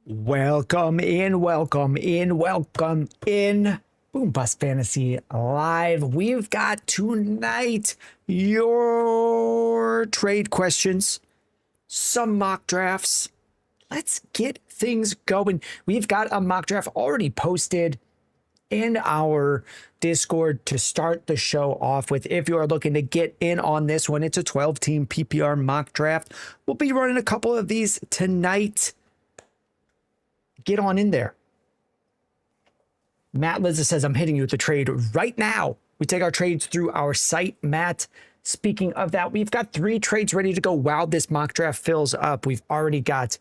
Welcome in, welcome in, welcome in. Boom Bust Fantasy Live. We've got tonight your trade questions, some mock drafts. Let's get things going. We've got a mock draft already posted in our Discord to start the show off with. If you are looking to get in on this one, it's a 12-team PPR mock draft. We'll be running a couple of these tonight. Get on in there. Matt Lizza says, I'm hitting you with the trade right now. We take our trades through our site. Matt, speaking of that, we've got 3 trades ready to go while this mock draft fills up. We've already got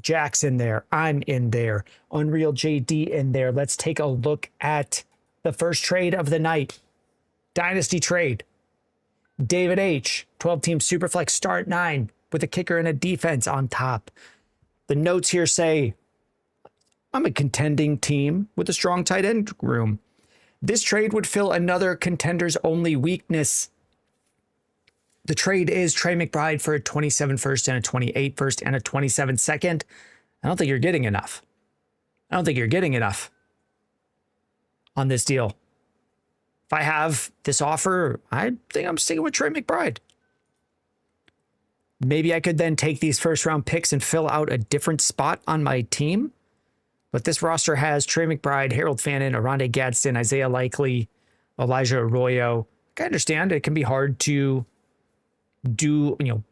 Jack's in there. I'm in there. Unreal JD in there. Let's take a look at the first trade of the night. Dynasty trade. David H. 12-team Superflex start 9 with a kicker and a defense on top. The notes here say, I'm a contending team with a strong tight end room. This trade would fill another contenders only weakness. The trade is Trey McBride for a 27 first and a 28 first and a 27 second. I don't think you're getting enough. I don't think you're getting enough on this deal. If I have this offer, I think I'm sticking with Trey McBride. Maybe I could then take these first round picks and fill out a different spot on my team. But this roster has Trey McBride, Harold Fannin, Aronde Gadsden, Isaiah Likely, Elijah Arroyo. I understand it can be hard to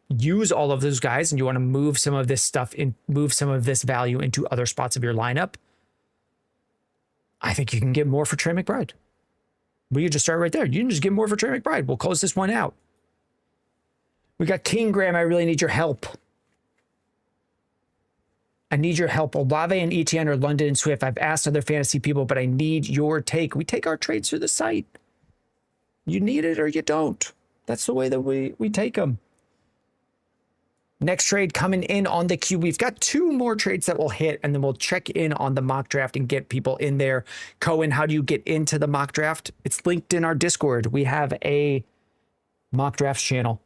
use all of those guys, and you want to move some of this stuff in, move some of this value into other spots of your lineup. I think you can get more for Trey McBride. We can just start right there. You can just get more for Trey McBride. We'll close this one out. We got King Graham. I really need your help. I need your help. Olave and Etienne are London and Swift. I've asked other fantasy people, but I need your take. We take our trades through the site. You need it or you don't. That's the way that we take them. Next trade coming in on the queue. We've got 2 more trades that will hit, and then we'll check in on the mock draft and get people in there. Cohen, how do you get into the mock draft? It's linked in our Discord. We have a mock drafts channel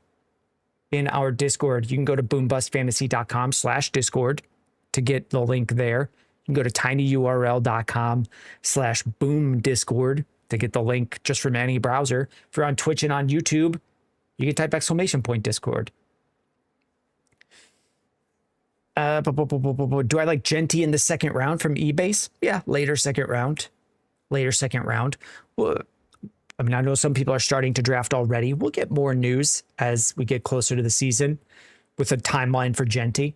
in our Discord. You can go to boombustfantasy.com/Discord to get the link there. You can go to tinyurl.com/boomdiscord to get the link just from any browser. If you're on Twitch and on YouTube, you can type !Discord. Do I like Genty in the second round from eBase? Yeah, later second round. Well, I mean, I know some people are starting to draft already. We'll get more news as we get closer to the season with a timeline for Genty.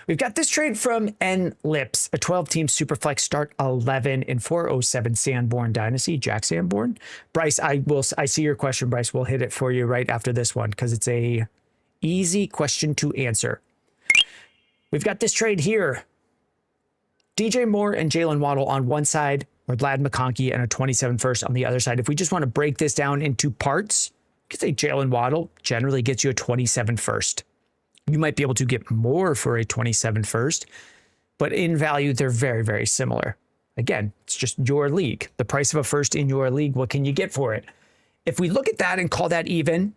We've got this trade from N Lips, a 12-team Superflex start 11 in 407 Sanborn Dynasty. Jack Sanborn. Bryce, I see your question, Bryce. We'll hit it for you right after this one because it's a easy question to answer. We've got this trade here. DJ Moore and Jalen Waddle on one side, or Lad McConkey and a 27 first on the other side. If we just want to break this down into parts, you could say Jalen Waddle generally gets you a 27 first. You might be able to get more for a 27 first, but in value, they're very, very similar. Again, it's just your league. The price of a first in your league, what can you get for it? If we look at that and call that even,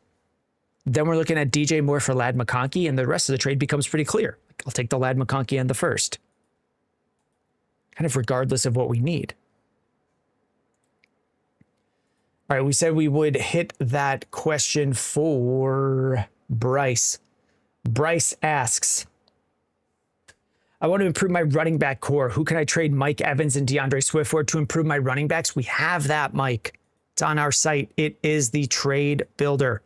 then we're looking at DJ Moore for Ladd McConkey, and the rest of the trade becomes pretty clear. I'll take the Ladd McConkey and the first, kind of regardless of what we need. All right, we said we would hit that question for Bryce. Bryce asks, I want to improve my running back core. Who can I trade Mike Evans and DeAndre Swift for to improve my running backs? We have that, Mike. It's on our site. It is the trade builder.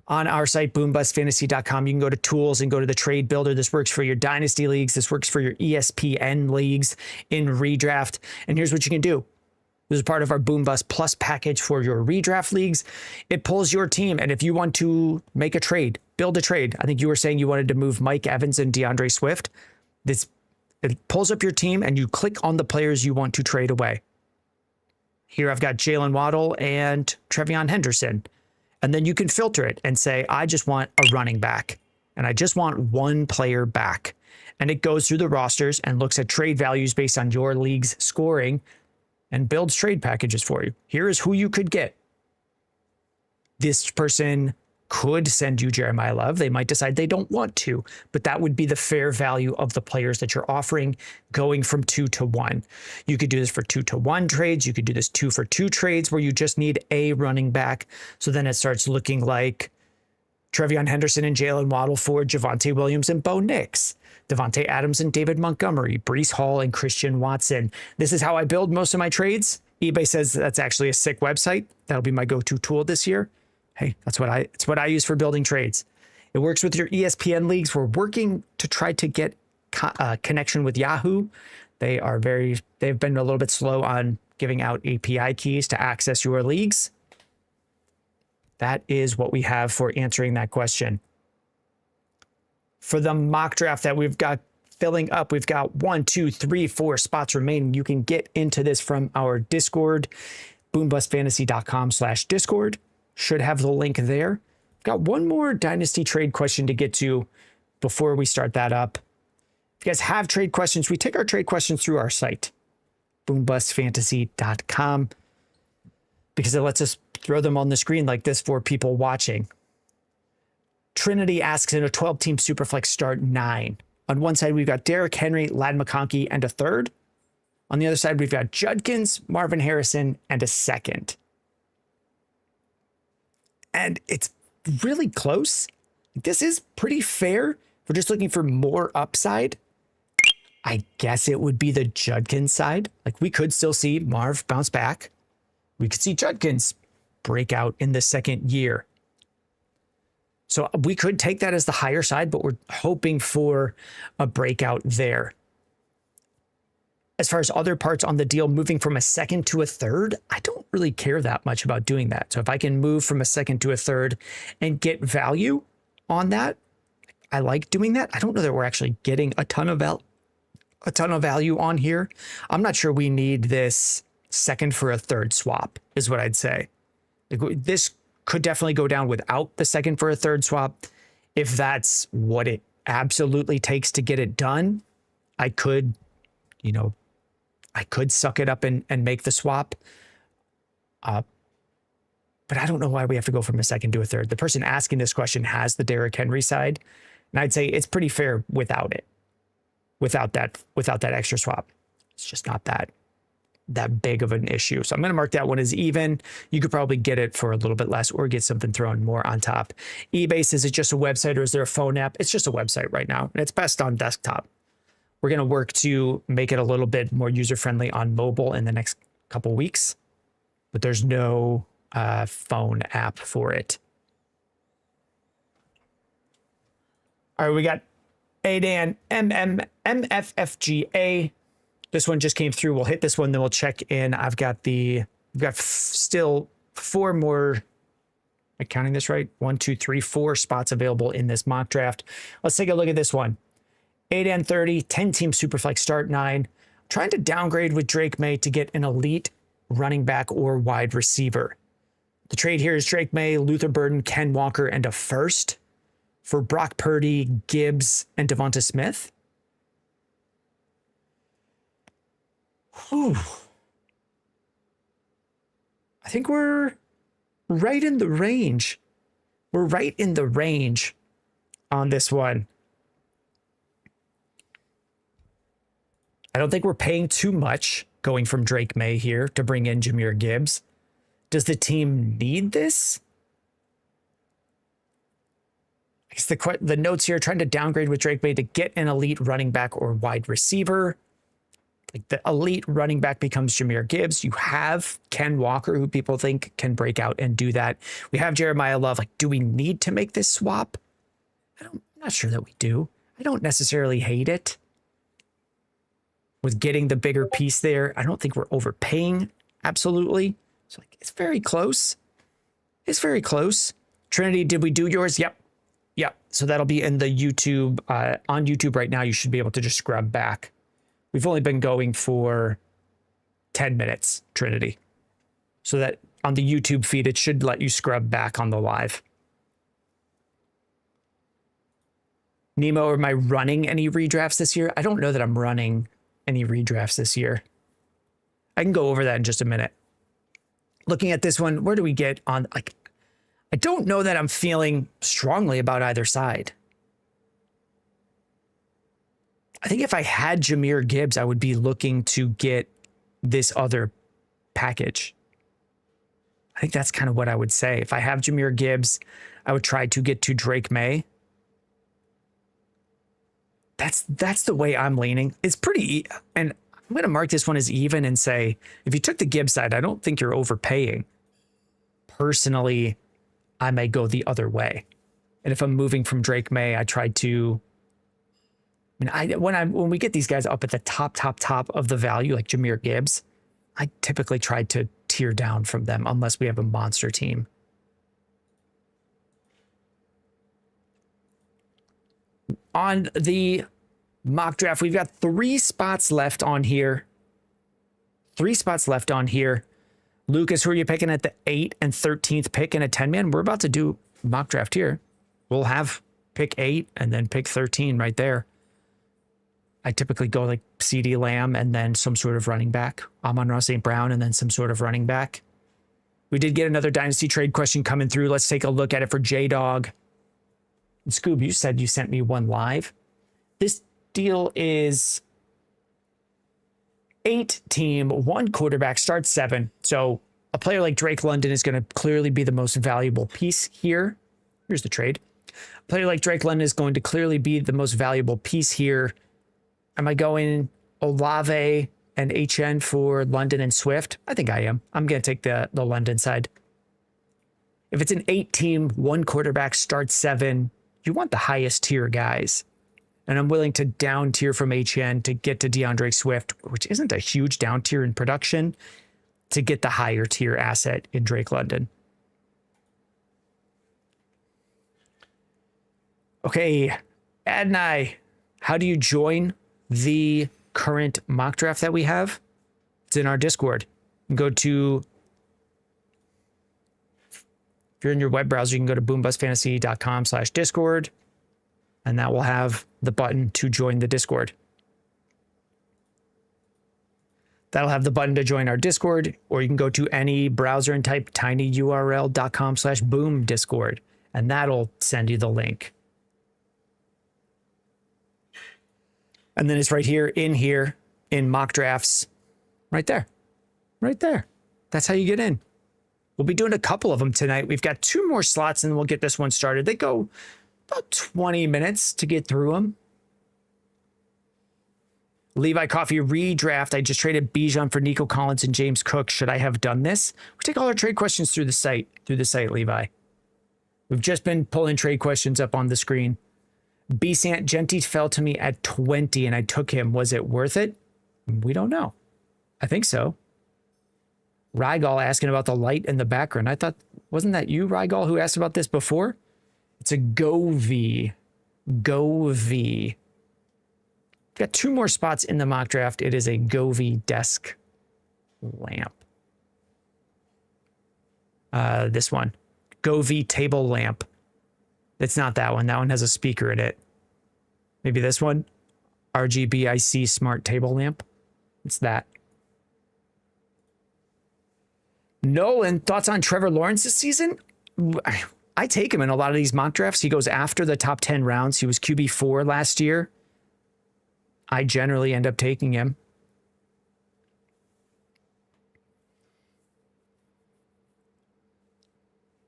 On our site, boombustfantasy.com, you can go to tools and go to the trade builder. This works for your dynasty leagues. This works for your ESPN leagues in redraft. And here's what you can do. This is part of our Boom Bust Plus package for your redraft leagues. It pulls your team. And if you want to make a trade, build a trade, I think you were saying you wanted to move Mike Evans and DeAndre Swift. It pulls up your team and you click on the players you want to trade away. Here I've got Jalen Waddle and Trevion Henderson. And then you can filter it and say, I just want a running back and I just want one player back. And it goes through the rosters and looks at trade values based on your league's scoring and builds trade packages for you. Here is who you could get. This person could send you Jeremiah Love. They might decide they don't want to, but that would be the fair value of the players that you're offering going from 2 to 1. You could do this for 2 to 1 trades. You could do this 2 for 2 trades where you just need a running back. So then it starts looking like Trevion Henderson and Jalen Waddle for Javonte Williams and Bo Nix, Devontae Adams and David Montgomery, Breece Hall and Christian Watson. This is how I build most of my trades. eBay says that's actually a sick website. That'll be my go-to tool this year. Hey, it's what I use for building trades. It works with your ESPN leagues. We're working to try to get connection with Yahoo. They've been a little bit slow on giving out API keys to access your leagues. That is what we have for answering that question. For the mock draft that we've got filling up, we've got 1, 2, 3, 4 spots remaining. You can get into this from our Discord, boombustfantasy.com/Discord. Should have the link there. Got one more dynasty trade question to get to before we start that up. If you guys have trade questions, we take our trade questions through our site, boombustfantasy.com, because it lets us throw them on the screen like this for people watching. Trinity asks, in a 12-team Superflex start 9. On one side, we've got Derrick Henry, Ladd McConkey, and a third. On the other side, we've got Judkins, Marvin Harrison, and a second. And it's really close. This is pretty fair. We're just looking for more upside. I guess it would be the Judkins side. Like, we could still see Marv bounce back. We could see Judkins break out in the second year. So we could take that as the higher side, but we're hoping for a breakout there. As far as other parts on the deal, moving from a second to a third, I don't really care that much about doing that. So if I can move from a second to a third and get value on that, I like doing that. I don't know that we're actually getting a ton of value on here. I'm not sure we need this second for a third swap, is what I'd say. Like, this could definitely go down without the second for a third swap. If that's what it absolutely takes to get it done, I could, I could suck it up and make the swap. But I don't know why we have to go from a second to a third. The person asking this question has the Derrick Henry side, and I'd say it's pretty fair without it, without that extra swap. It's just not that big of an issue. So I'm going to mark that one as even. You could probably get it for a little bit less or get something thrown more on top. eBay says, is it just a website or is there a phone app? It's just a website right now, and it's best on desktop. We're going to work to make it a little bit more user-friendly on mobile in the next couple weeks, but there's no phone app for it. All right, we got Adan MFFGA. This one just came through. We'll hit this one, then we'll check in. We've got still 4 more. Am I counting this right? 1, 2, 3, 4 spots available in this mock draft. Let's take a look at this one. 8 and 30, 10-team Superflex start 9. Trying to downgrade with Drake May to get an elite running back or wide receiver. The trade here is Drake May, Luther Burden, Ken Walker, and a first for Brock Purdy, Gibbs, and Devonta Smith. Whew. I think we're right in the range. We're right in the range on this one. I don't think we're paying too much going from Drake May here to bring in Jahmyr Gibbs. Does the team need this? I guess the notes here, trying to downgrade with Drake May to get an elite running back or wide receiver. Like the elite running back becomes Jahmyr Gibbs. You have Ken Walker, who people think can break out and do that. We have Jeremiah Love. Like, do we need to make this swap? I'm not sure that we do. I don't necessarily hate it. With getting the bigger piece there, I don't think we're overpaying. Absolutely. So like, it's very close. It's very close. Trinity, did we do yours? Yep. Yep. So that'll be in the YouTube, on YouTube right now. You should be able to just scrub back. We've only been going for 10 minutes, Trinity. So that on the YouTube feed, it should let you scrub back on the live. Nemo, am I running any redrafts this year? I don't know that I'm running any redrafts this year. I can go over that in just a minute. Looking at this one, where do we get on? Like, I don't know that I'm feeling strongly about either side. I think if I had Jahmyr Gibbs, I would be looking to get this other package. I think that's kind of what I would say. If I have Jahmyr Gibbs, I would try to get to Drake May. That's the way I'm leaning. It's pretty, and I'm going to mark this one as even and say, if you took the Gibbs side, I don't think you're overpaying. Personally, I may go the other way. And if I'm moving from Drake May, I try to, when we get these guys up at the top of the value, like Jahmyr Gibbs, I typically try to tier down from them unless we have a monster team. On the mock draft, we've got 3 spots left on here. 3 spots left on here. Lucas, who are you picking at the 8th and 13th pick in a 10-man? We're about to do mock draft here. We'll have pick 8 and then pick 13 right there. I typically go like CeeDee Lamb and then some sort of running back. Amon-Ra St. Brown and then some sort of running back. We did get another Dynasty trade question coming through. Let's take a look at it for J-Dog. Scoob, you said you sent me one live. This deal is 8 team, 1 quarterback, start 7. So a player like Drake London is going to clearly be the most valuable piece here. Here's the trade. A player like Drake London is going to clearly be the most valuable piece here. Am I going Olave and HN for London and Swift? I think I am. I'm going to take the London side. If it's an 8 team, 1 quarterback, start 7, you want the highest tier guys. And I'm willing to down tier from HN to get to DeAndre Swift, which isn't a huge down tier in production, to get the higher tier asset in Drake London. Okay, Adnai, how do you join the current mock draft that we have? It's in our Discord. Go to, if you're in your web browser, you can go to boombustfantasy.com/Discord, and that will have the button to join the Discord. That'll have the button to join our Discord, or you can go to any browser and type tinyurl.com/boomdiscord, and that'll send you the link. And then it's right here in mock drafts, right there. That's how you get in. We'll be doing a couple of them tonight. We've got 2 more slots and then we'll get this one started. They go about 20 minutes to get through them. Levi Coffee redraft. I just traded Bijan for Nico Collins and James Cook. Should I have done this? We take all our trade questions through the site, Levi. We've just been pulling trade questions up on the screen. B-Sant, Genti fell to me at 20 and I took him. Was it worth it? We don't know. I think so. Rygal asking about the light in the background. I thought, wasn't that you, Rygal, who asked about this before? It's a Govee. Got 2 more spots in the mock draft. It is a Govee desk lamp. This one. Govee table lamp. It's not that one. That one has a speaker in it. Maybe this one. RGBIC smart table lamp. It's that. Nolan, thoughts on Trevor Lawrence this season? I take him in a lot of these mock drafts. He goes after the top 10 rounds. He was QB4 last year. I generally end up taking him.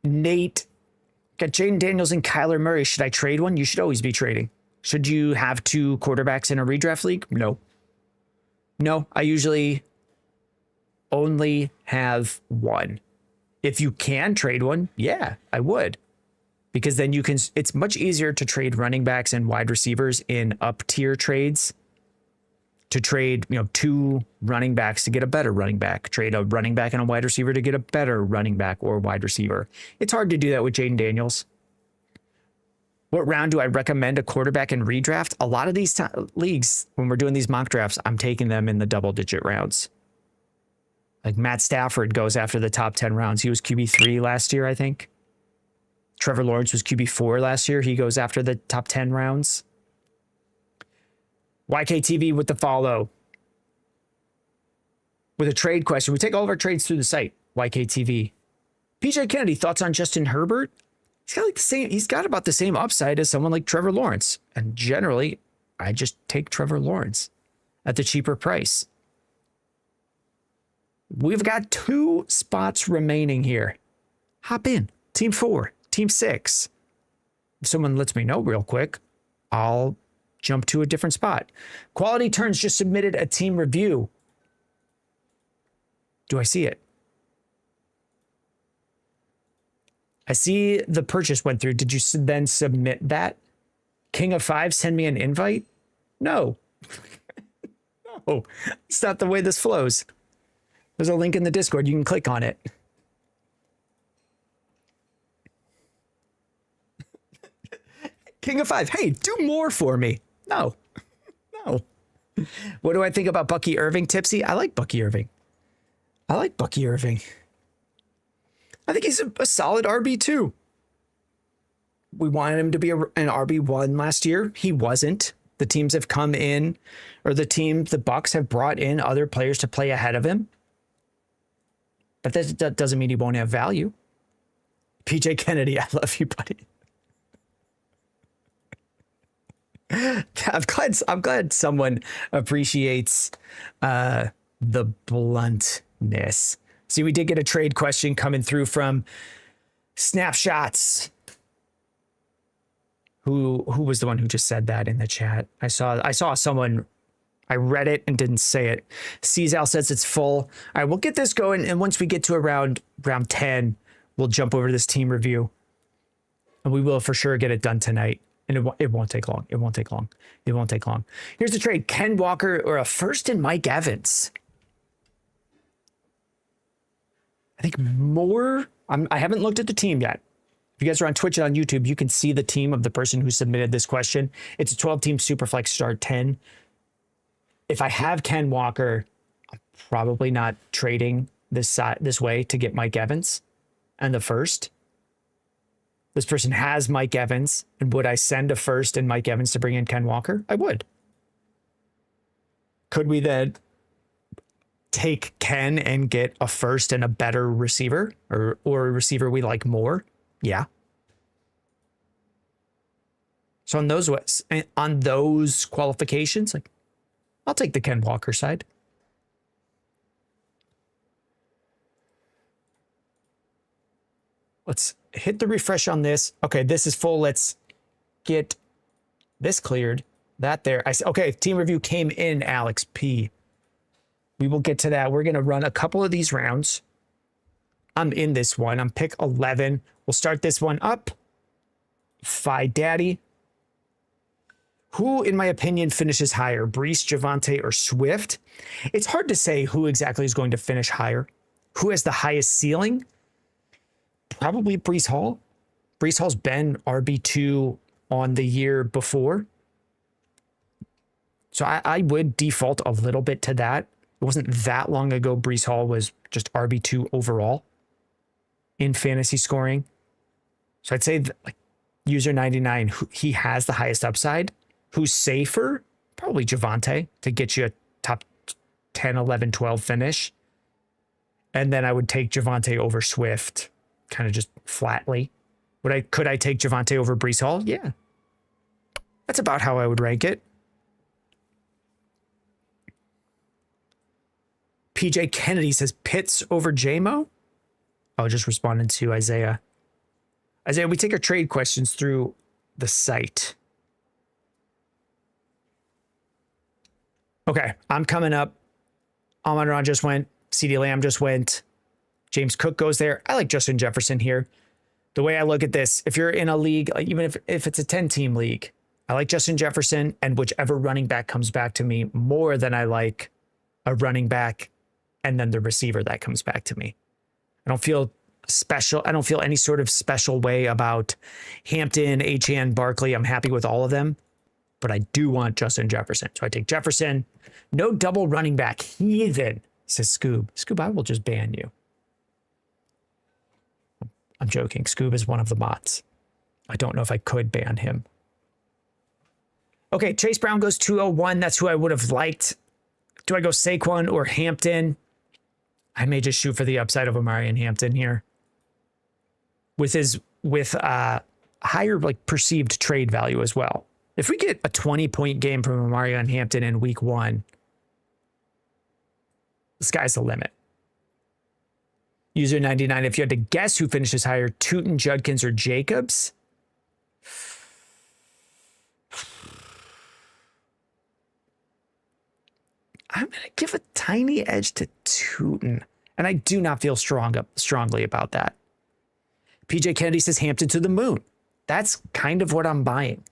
Nate, got Jaden Daniels and Kyler Murray. Should I trade one? You should always be trading. Should you have 2 quarterbacks in a redraft league? No. No, I usually only have 1. If you can trade one, yeah, I would. Because then you can, it's much easier to trade running backs and wide receivers in up tier trades. To trade, 2 running backs to get a better running back, trade a running back and a wide receiver to get a better running back or wide receiver. It's hard to do that with Jaden Daniels. What round do I recommend a quarterback in redraft? A lot of these leagues, when we're doing these mock drafts, I'm taking them in the double-digit rounds. Like Matt Stafford goes after the top 10 rounds. He was QB3 last year, I think. Trevor Lawrence was QB4 last year. He goes after the top 10 rounds. YKTV with the follow. With a trade question. We take all of our trades through the site. YKTV. PJ Kennedy, thoughts on Justin Herbert? He's got about the same upside as someone like Trevor Lawrence. And generally, I just take Trevor Lawrence at the cheaper price. We've got 2 spots remaining here. Hop in. Team 4, Team 6. If someone lets me know real quick, I'll jump to a different spot. Quality Turns just submitted a team review. Do I see it? I see the purchase went through. Did you then submit that? King of 5, send me an invite? No. No, it's not the way this flows. There's a link in the Discord. You can click on it. King of 5, hey, do more for me. No. No. What do I think about Bucky Irving, Tipsy? I like Bucky Irving. I think he's a solid RB2. We wanted him to be an RB1 last year. He wasn't. The teams have come in, or the Bucks have brought in other players to play ahead of him. But that doesn't mean he won't have value. PJ Kennedy, I love you, buddy. I'm glad someone appreciates the bluntness. See, we did get a trade question coming through from Snapshots. Who was the one who just said that in the chat? I saw someone. I read it and didn't say it. Czal says it's full. All right, we'll get this going, and once we get to around round 10, we'll jump over to this team review, and we will for sure get it done tonight. And it won't take long. It won't take long. Here's the trade: Ken Walker or a first and Mike Evans. I think more. I haven't looked at the team yet. If you guys are on Twitch and on YouTube, you can see the team of the person who submitted this question. It's a 12-team Superflex Start 10. If I have Ken Walker, I'm probably not trading this way to get Mike Evans and the first. This person has Mike Evans, and would I send a first and Mike Evans to bring in Ken Walker? I would. Could we then take Ken and get a first and a better receiver, or a receiver we like more? Yeah. So on those qualifications, like, I'll take the Ken Walker side. Let's hit the refresh on this. Okay, this is full. Let's get this cleared. That there. Okay, team review came in, Alex P. We will get to that. We're going to run a couple of these rounds. I'm in this one. I'm pick 11. We'll start this one up. Fi Daddy. Who, in my opinion, finishes higher, Breece, Javonte, or Swift? It's hard to say who exactly is going to finish higher. Who has the highest ceiling? Probably Breece Hall. Breece Hall's been RB2 on the year before. So I would default a little bit to that. It wasn't that long ago Breece Hall was just RB2 overall in fantasy scoring. So I'd say like user 99, he has the highest upside. Who's safer? Probably Javonte to get you a top 10, 11, 12 finish. And then I would take Javonte over Swift, kind of just flatly. Could I take Javonte over Breece Hall? Yeah. That's about how I would rank it. PJ Kennedy says Pitts over JMO. Oh, just responding to Isaiah. Isaiah, we take our trade questions through the site. Okay, I'm coming up. Amon-Ra just went. CeeDee Lamb just went. James Cook goes there. I like Justin Jefferson here. The way I look at this, if you're in a league, even if it's a 10-team league, I like Justin Jefferson and whichever running back comes back to me more than I like a running back and then the receiver that comes back to me. I don't feel special. I don't feel any sort of special way about Hampton, Achane, Barkley. I'm happy with all of them, but I do want Justin Jefferson. So I take Jefferson. No double running back. Heathen, says Scoob. Scoob, I will just ban you. I'm joking. Scoob is one of the bots. I don't know if I could ban him. Okay, Chase Brown goes 201. That's who I would have liked. Do I go Saquon or Hampton? I may just shoot for the upside of Amari and Hampton here. With higher like perceived trade value as well. If we get a 20-point game from Amari and Hampton in week 1, the sky's the limit. User 99, if you had to guess who finishes higher, Tootin, Judkins, or Jacobs? I'm going to give a tiny edge to Tootin, and I do not feel strongly about that. PJ Kennedy says Hampton to the moon. That's kind of what I'm buying.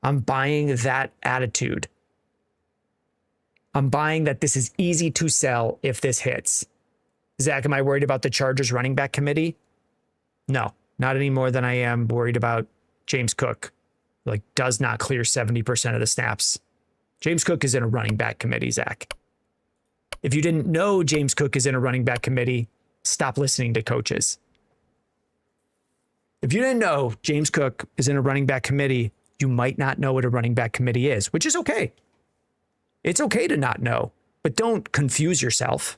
I'm buying that attitude. I'm buying that this is easy to sell if this hits. Zach, am I worried about the Chargers running back committee? No, not any more than I am worried about James Cook. Like, does not clear 70% of the snaps. James Cook is in a running back committee, Zach. If you didn't know James Cook is in a running back committee, stop listening to coaches. If you didn't know James Cook is in a running back committee, you might not know what a running back committee is, which is okay. It's okay to not know, but don't confuse yourself.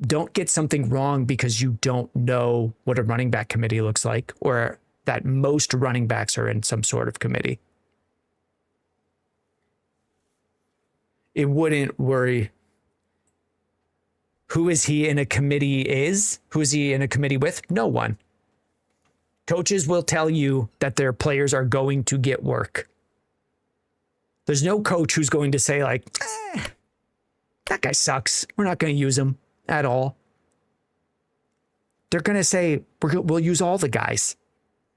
Don't get something wrong because you don't know what a running back committee looks like or that most running backs are in some sort of committee. It wouldn't worry. Who is he in a committee is? Who is he in a committee with? No one. Coaches will tell you that their players are going to get work. There's no coach who's going to say like, that guy sucks. We're not going to use him at all. They're going to say, we'll use all the guys.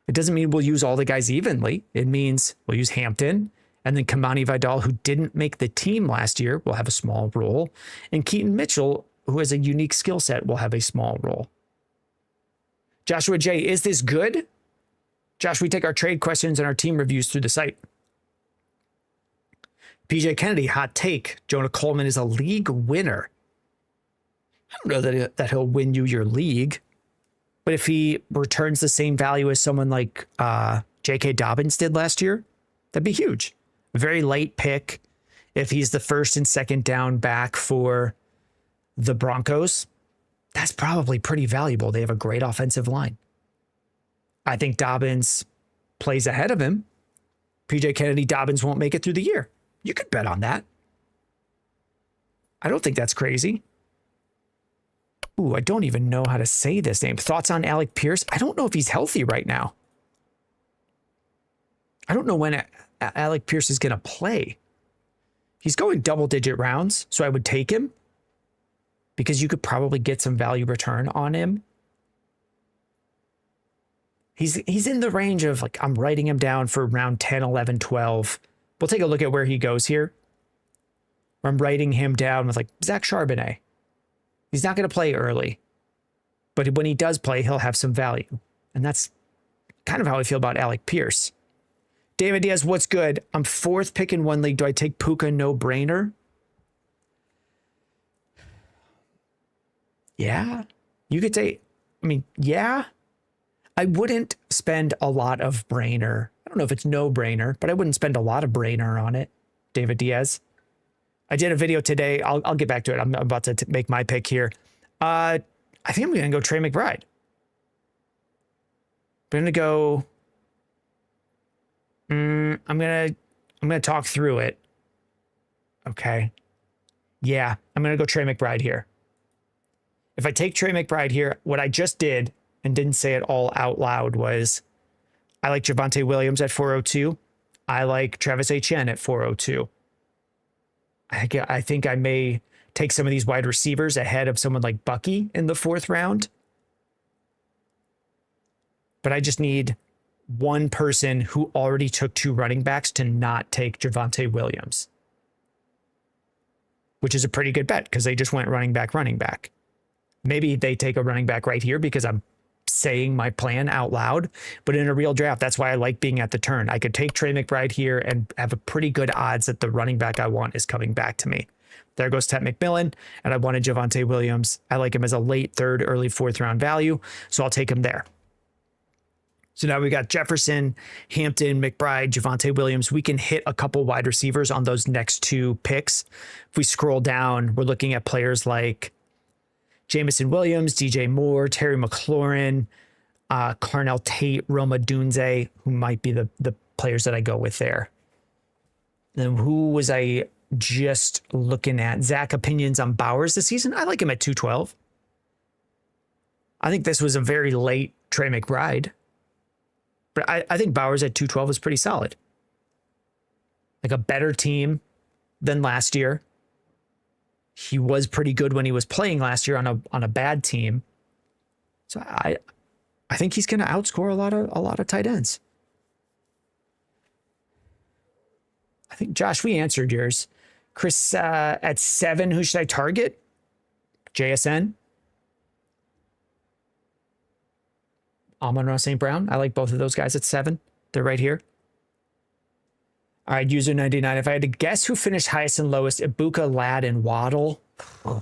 It doesn't mean we'll use all the guys evenly. It means we'll use Hampton, and then Kamani Vidal, who didn't make the team last year, will have a small role. And Keaton Mitchell, who has a unique skill set, will have a small role. Joshua J, is this good? Josh, we take our trade questions and our team reviews through the site. PJ Kennedy, hot take. Jonah Coleman is a league winner. I don't know that he'll win you your league, but if he returns the same value as someone like J.K. Dobbins did last year, that'd be huge. A very late pick. If he's the first and second down back for the Broncos, that's probably pretty valuable. They have a great offensive line. I think Dobbins plays ahead of him. PJ Kennedy, Dobbins won't make it through the year. You could bet on that. I don't think that's crazy. Ooh, I don't even know how to say this name. Thoughts on Alec Pierce? I don't know if he's healthy right now. I don't know when Alec Pierce is going to play. He's going double-digit rounds, so I would take him because you could probably get some value return on him. He's in the range of, like, I'm writing him down for round 10, 11, 12. We'll take a look at where he goes here. I'm writing him down with, like, Zach Charbonnet. He's not going to play early, but when he does play, he'll have some value. And that's kind of how I feel about Alec Pierce. David Diaz, what's good? I'm fourth pick in one league. Do I take Puka? No brainer. Yeah, you could take, yeah. I wouldn't spend a lot of brainer. I don't know if it's no brainer, but I wouldn't spend a lot of brainer on it. David Diaz. I did a video today. I'll get back to it. I'm about to make my pick here. I think I'm going to go Trey McBride. I'm going to go. I'm gonna talk through it. Okay. Yeah, I'm gonna go Trey McBride here. If I take Trey McBride here, what I just did and didn't say it all out loud was I like Javonte Williams at 402. I like Travis Etienne at 402. I think I may take some of these wide receivers ahead of someone like Bucky in the 4th round. But I just need one person who already took 2 running backs to not take Javonte Williams, which is a pretty good bet because they just went running back. Maybe they take a running back right here because I'm saying my plan out loud, but in a real draft, that's why I like being at the turn. I could take Trey McBride here and have a pretty good odds that the running back I want is coming back to me. There goes Ted McMillan, and I wanted Javonte Williams. I like him as a late 3rd, early 4th round value, so I'll take him there. So now we got Jefferson, Hampton, McBride, Javonte Williams. We can hit a couple wide receivers on those next 2 picks. If we scroll down, we're looking at players like Jamison Williams, DJ Moore, Terry McLaurin, Carnell Tate, Roma Dunze, who might be the players that I go with there. Then who was I just looking at? Zach opinions on Bowers this season. I like him at 212. I think this was a very late Trey McBride. But I think Bowers at 212 is pretty solid. Like a better team than last year. He was pretty good when he was playing last year on a bad team. So I think he's going to outscore a lot of tight ends. I think, Josh, we answered yours. Chris, at 7, who should I target? JSN. Amon-Ra St. Brown. I like both of those guys at 7. They're right here. All right, user 99. If I had to guess who finished highest and lowest, Ibuka, Ladd, and Waddle, I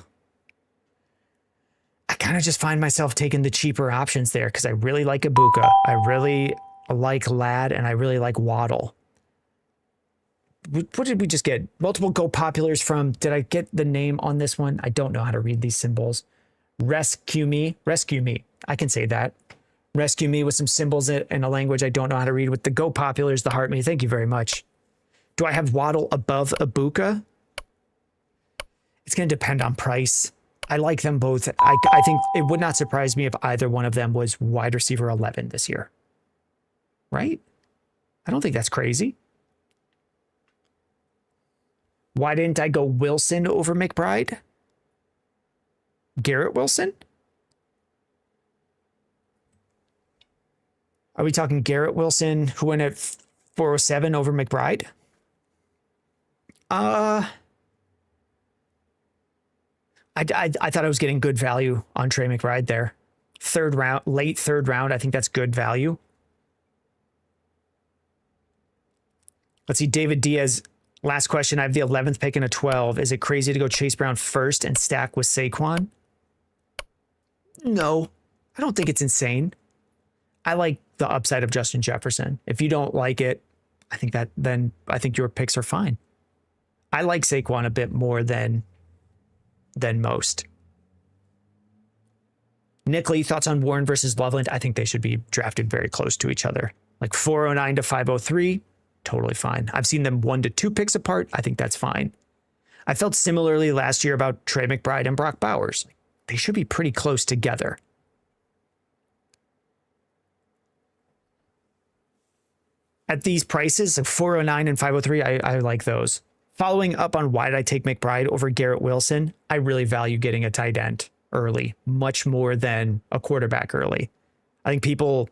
kind of just find myself taking the cheaper options there because I really like Ibuka. I really like Ladd, and I really like Waddle. What did we just get? Multiple Go Populars from, did I get the name on this one? I don't know how to read these symbols. Rescue Me. I can say that. Rescue Me with some symbols in a language I don't know how to read with the Go Populars, the Heart Me. Thank you very much. Do I have Waddle above Ibuka? It's going to depend on price. I like them both. I think it would not surprise me if either one of them was wide receiver 11 this year. Right? I don't think that's crazy. Why didn't I go Wilson over McBride? Garrett Wilson? Are we talking Garrett Wilson who went at 407 over McBride? I thought I was getting good value on Trey McBride there. Late third round. I think that's good value. Let's see. David Diaz. Last question. I have the 11th pick and a 12. Is it crazy to go Chase Brown first and stack with Saquon? No, I don't think it's insane. I like the upside of Justin Jefferson. If you don't like it, I think your picks are fine. I like Saquon a bit more than most. Nick Lee, thoughts on Warren versus Loveland? I think they should be drafted very close to each other. Like 409 to 503, totally fine. I've seen them 1 to 2 picks apart. I think that's fine. I felt similarly last year about Trey McBride and Brock Bowers. They should be pretty close together. At these prices of 409 and 503, I like those. Following up on why did I take McBride over Garrett Wilson, I really value getting a tight end early, much more than a quarterback early. I think people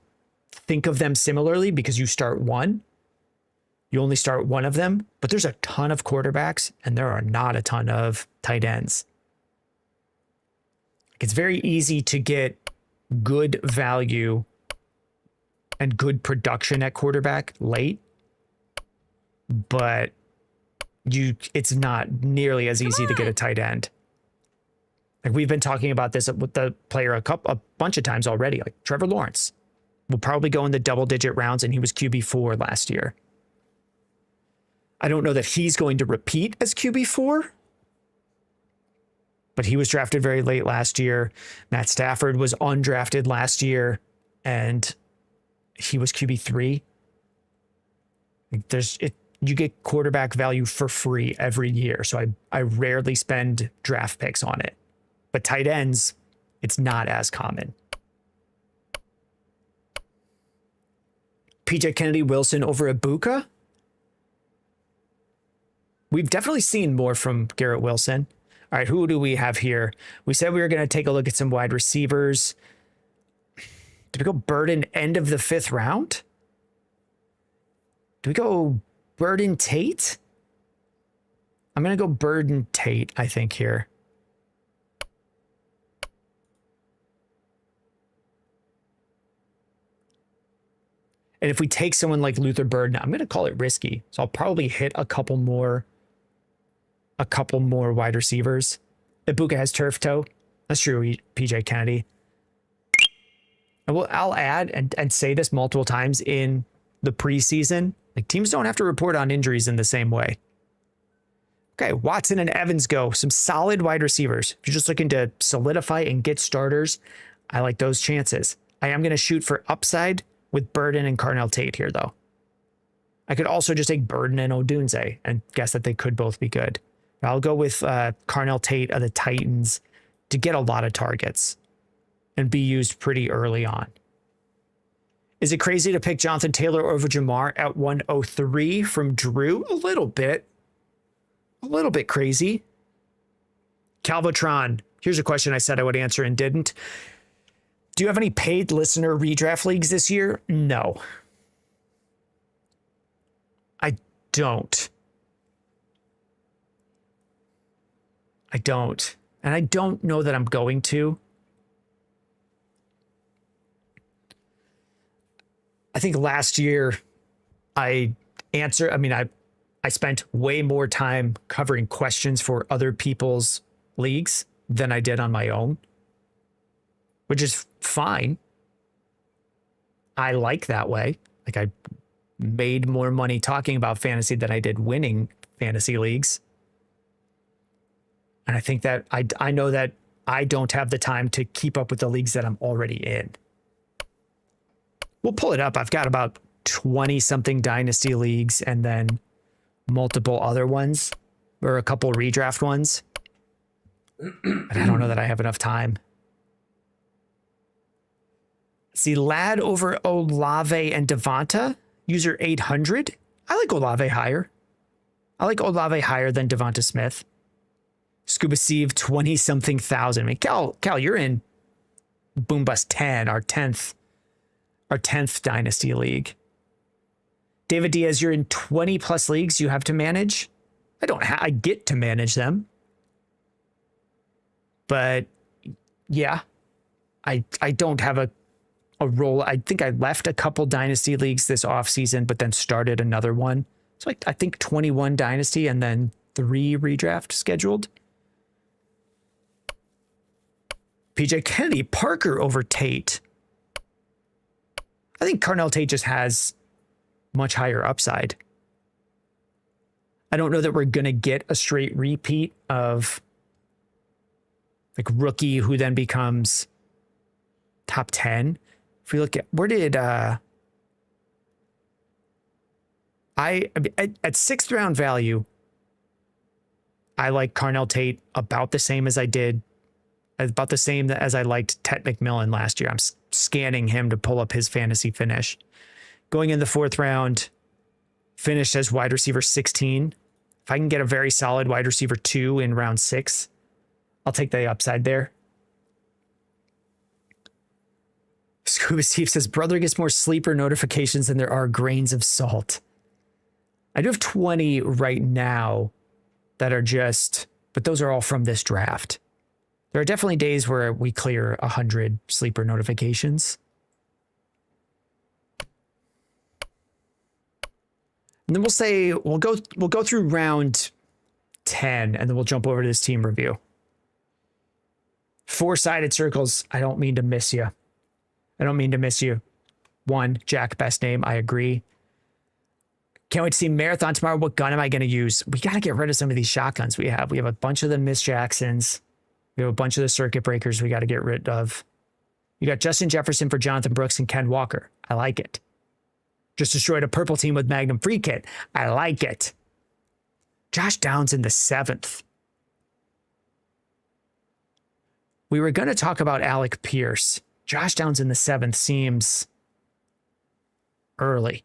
think of them similarly because you start one. You only start one of them, but there's a ton of quarterbacks and there are not a ton of tight ends. It's very easy to get good value and good production at quarterback late, but it's not nearly as easy to get a tight end. Like we've been talking about this with the player a bunch of times already. Like Trevor Lawrence will probably go in the double-digit rounds, and he was QB4 last year. I don't know that he's going to repeat as QB4, but he was drafted very late last year. Matt Stafford was undrafted last year, and he was QB3. You get quarterback value for free every year, so I rarely spend draft picks on it. But tight ends, it's not as common. PJ Kennedy, Wilson over Ibuka. We've definitely seen more from Garrett Wilson. All right, who do we have here? We said we were going to take a look at some wide receivers. Did we go Burden end of the 5th round? Do we go Burden Tate? I'm going to go Burden Tate, I think, here. And if we take someone like Luther Burden, I'm going to call it risky. So I'll probably hit a couple more wide receivers. Ibuka has turf toe. That's true, PJ Kennedy. And I'll add and say this multiple times in the preseason. Like, teams don't have to report on injuries in the same way. Okay, Watson and Evans go. Some solid wide receivers. If you're just looking to solidify and get starters, I like those chances. I am going to shoot for upside with Burden and Carnell Tate here, though. I could also just take Burden and Odunze and guess that they could both be good. I'll go with Carnell Tate of the Titans to get a lot of targets and be used pretty early on. Is it crazy to pick Jonathan Taylor over Jamar at 103 from Drew? A little bit crazy. Calvatron, here's a question I said I would answer and didn't. Do you have any paid listener redraft leagues this year? No. I don't. And I don't know that I'm going to. I think last year I spent way more time covering questions for other people's leagues than I did on my own, which is fine. I like that way. Like, I made more money talking about fantasy than I did winning fantasy leagues. And I think that I know that I don't have the time to keep up with the leagues that I'm already in. We'll pull it up. I've got about 20 something dynasty leagues and then multiple other ones or a couple redraft ones. But I don't know that I have enough time. See, Lad over Olave and Devonta, user 800. I like Olave higher. I like Olave higher than Devonta Smith. Scuba Steve, 20 something thousand. I mean, Cal, you're in Boom Bust 10, our 10th dynasty league. David Diaz, you're in 20 plus leagues you have to manage. I get to manage them. But yeah, I don't have a role. I think I left a couple dynasty leagues this offseason, but then started another one. So I think 21 dynasty and then 3 redraft scheduled. PJ Kennedy, Parker over Tate. I think Carnell Tate just has much higher upside. I don't know that we're going to get a straight repeat of like rookie who then becomes top 10. If we look at where did at 6th round value, I like Carnell Tate about the same as I liked Ted McMillan last year. I'm scanning him to pull up his fantasy finish. Going in the 4th round, finished as wide receiver 16. If I can get a very solid wide receiver 2 in round 6, I'll take the upside there. Scuba Steve says, brother gets more sleeper notifications than there are grains of salt. I do have 20 right now that are but those are all from this draft. There are definitely days where we clear 100 sleeper notifications. And then we'll go through round 10 and then we'll jump over to this team review. 4-sided circles. I don't mean to miss you. 1, Jack, best name. I agree. Can't wait to see Marathon tomorrow. What gun am I going to use? We got to get rid of some of these shotguns we have. We have a bunch of the Miss Jacksons. We have a bunch of the circuit breakers we got to get rid of. You got Justin Jefferson for Jonathan Brooks and Ken Walker. I like it. Just destroyed a purple team with Magnum Free Kit. I like it. Josh Downs in the 7th. We were going to talk about Alec Pierce. Josh Downs in the 7th seems early.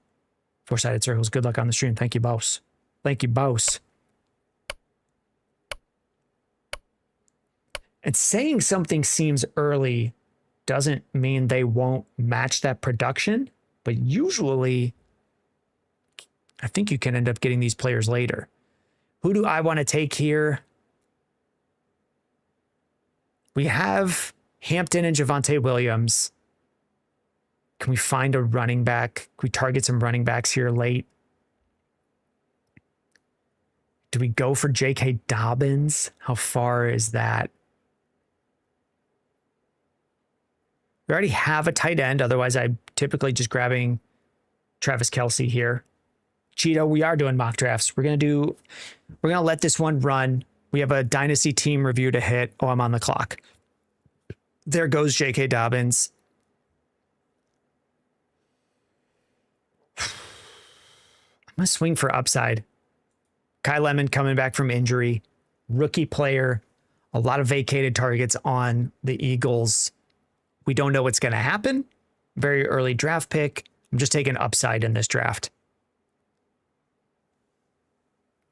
Four-sided circles. Good luck on the stream. Thank you, boss. Thank you, boss. And saying something seems early doesn't mean they won't match that production, but usually I think you can end up getting these players later. Who do I want to take here? We have Hampton and Javonte Williams. Can we find a running back? Can we target some running backs here late? Do we go for J.K. Dobbins? How far is that? We already have a tight end. Otherwise, I'm typically just grabbing Travis Kelce here. Cheeto, we are doing mock drafts. We're going to let this one run. We have a dynasty team review to hit. Oh, I'm on the clock. There goes J.K. Dobbins. I'm going to swing for upside. Kai Lemon coming back from injury. Rookie player. A lot of vacated targets on the Eagles. We don't know what's going to happen. Very early draft pick. I'm just taking upside in this draft.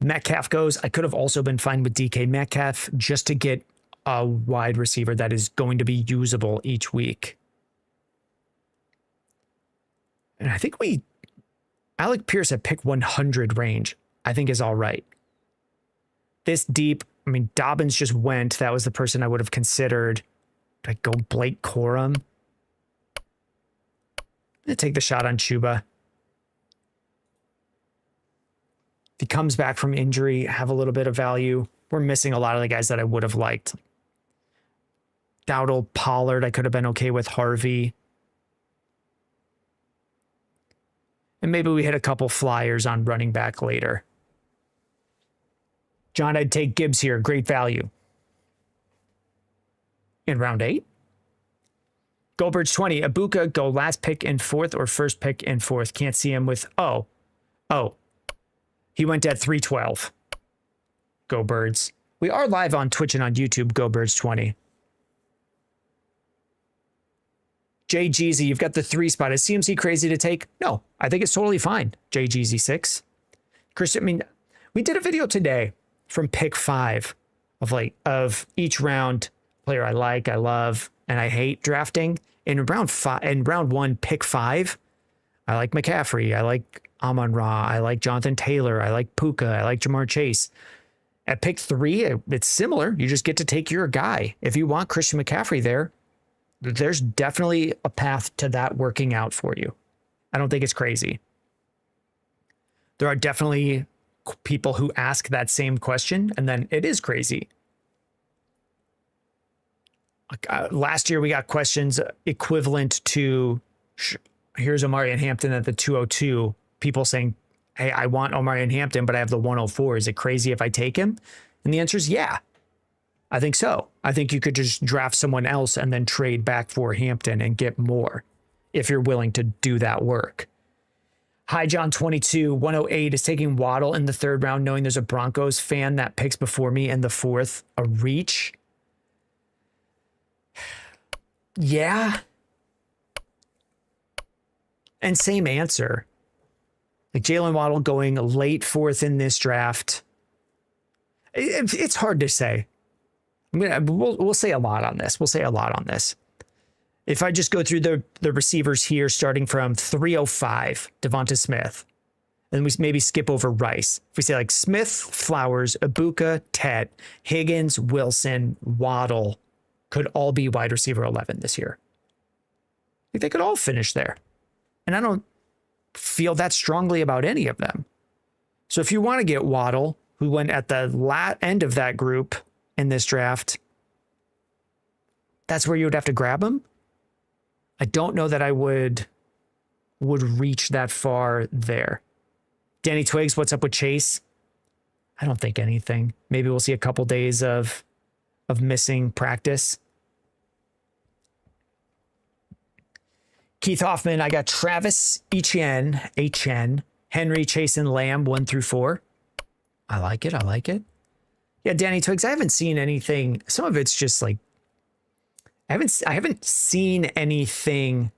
Metcalf goes. I could have also been fine with DK Metcalf just to get a wide receiver that is going to be usable each week. And I think Alec Pierce at pick 100 range, I think is all right. This deep, I mean, Dobbins just went. That was the person I would have considered. Do I go Blake Corum? I'm going to take the shot on Chuba. If he comes back from injury, have a little bit of value. We're missing a lot of the guys that I would have liked. Dowdle, Pollard, I could have been okay with Harvey. And maybe we hit a couple flyers on running back later. John, I'd take Gibbs here. Great value. In round 8. Goldberg's 20. Ibuka, go last pick in 4th or first pick in 4th. Can't see him with, oh. He went at 312. Go Birds. We are live on Twitch and on YouTube. Go Birds 20. Jay Jeezy, you've got the 3 spot. Is CMC crazy to take? No, I think it's totally fine. Jay Jeezy 6. Chris, I mean, we did a video today from pick 5 of each round player I like, I love, and I hate drafting. In round 1, pick 5, I like McCaffrey. I like Amon-Ra. I like Jonathan Taylor. I like Puka. I like Jamar Chase. At pick 3, it's similar. You just get to take your guy. If you want Christian McCaffrey there's definitely a path to that working out for you. I don't think it's crazy. There are definitely people who ask that same question, and then it is crazy. Last year, we got questions equivalent to, here's Omarion Hampton at the 202. People saying, hey, I want Omarion Hampton, but I have the 104. Is it crazy if I take him? And the answer is yeah. I think so. I think you could just draft someone else and then trade back for Hampton and get more if you're willing to do that work. Hi, John 22, 108 is taking Waddle in the 3rd round, knowing there's a Broncos fan that picks before me in the 4th. A reach? Yeah. And same answer. Like Jalen Waddle going late 4th in this draft. It's hard to say. We'll say a lot on this. If I just go through the receivers here, starting from 305, Devonta Smith, and we maybe skip over Rice. If we say like Smith, Flowers, Ibuka, Tet, Higgins, Wilson, Waddle, could all be wide receiver 11 this year. I think they could all finish there. And I don't feel that strongly about any of them. So if you want to get Waddle, who went at the end of that group in this draft, that's where you would have to grab him. I don't know that I would reach that far there. Danny Twigs, what's up with Chase? I don't think anything. Maybe we'll see a couple days of of missing practice. Keith Hoffman, I got Travis Etienne, Henry, Chase, and Lamb 1 through 4. I like it. I like it. Yeah, Danny Twigs, I haven't seen anything. Some of it's just like I haven't seen anything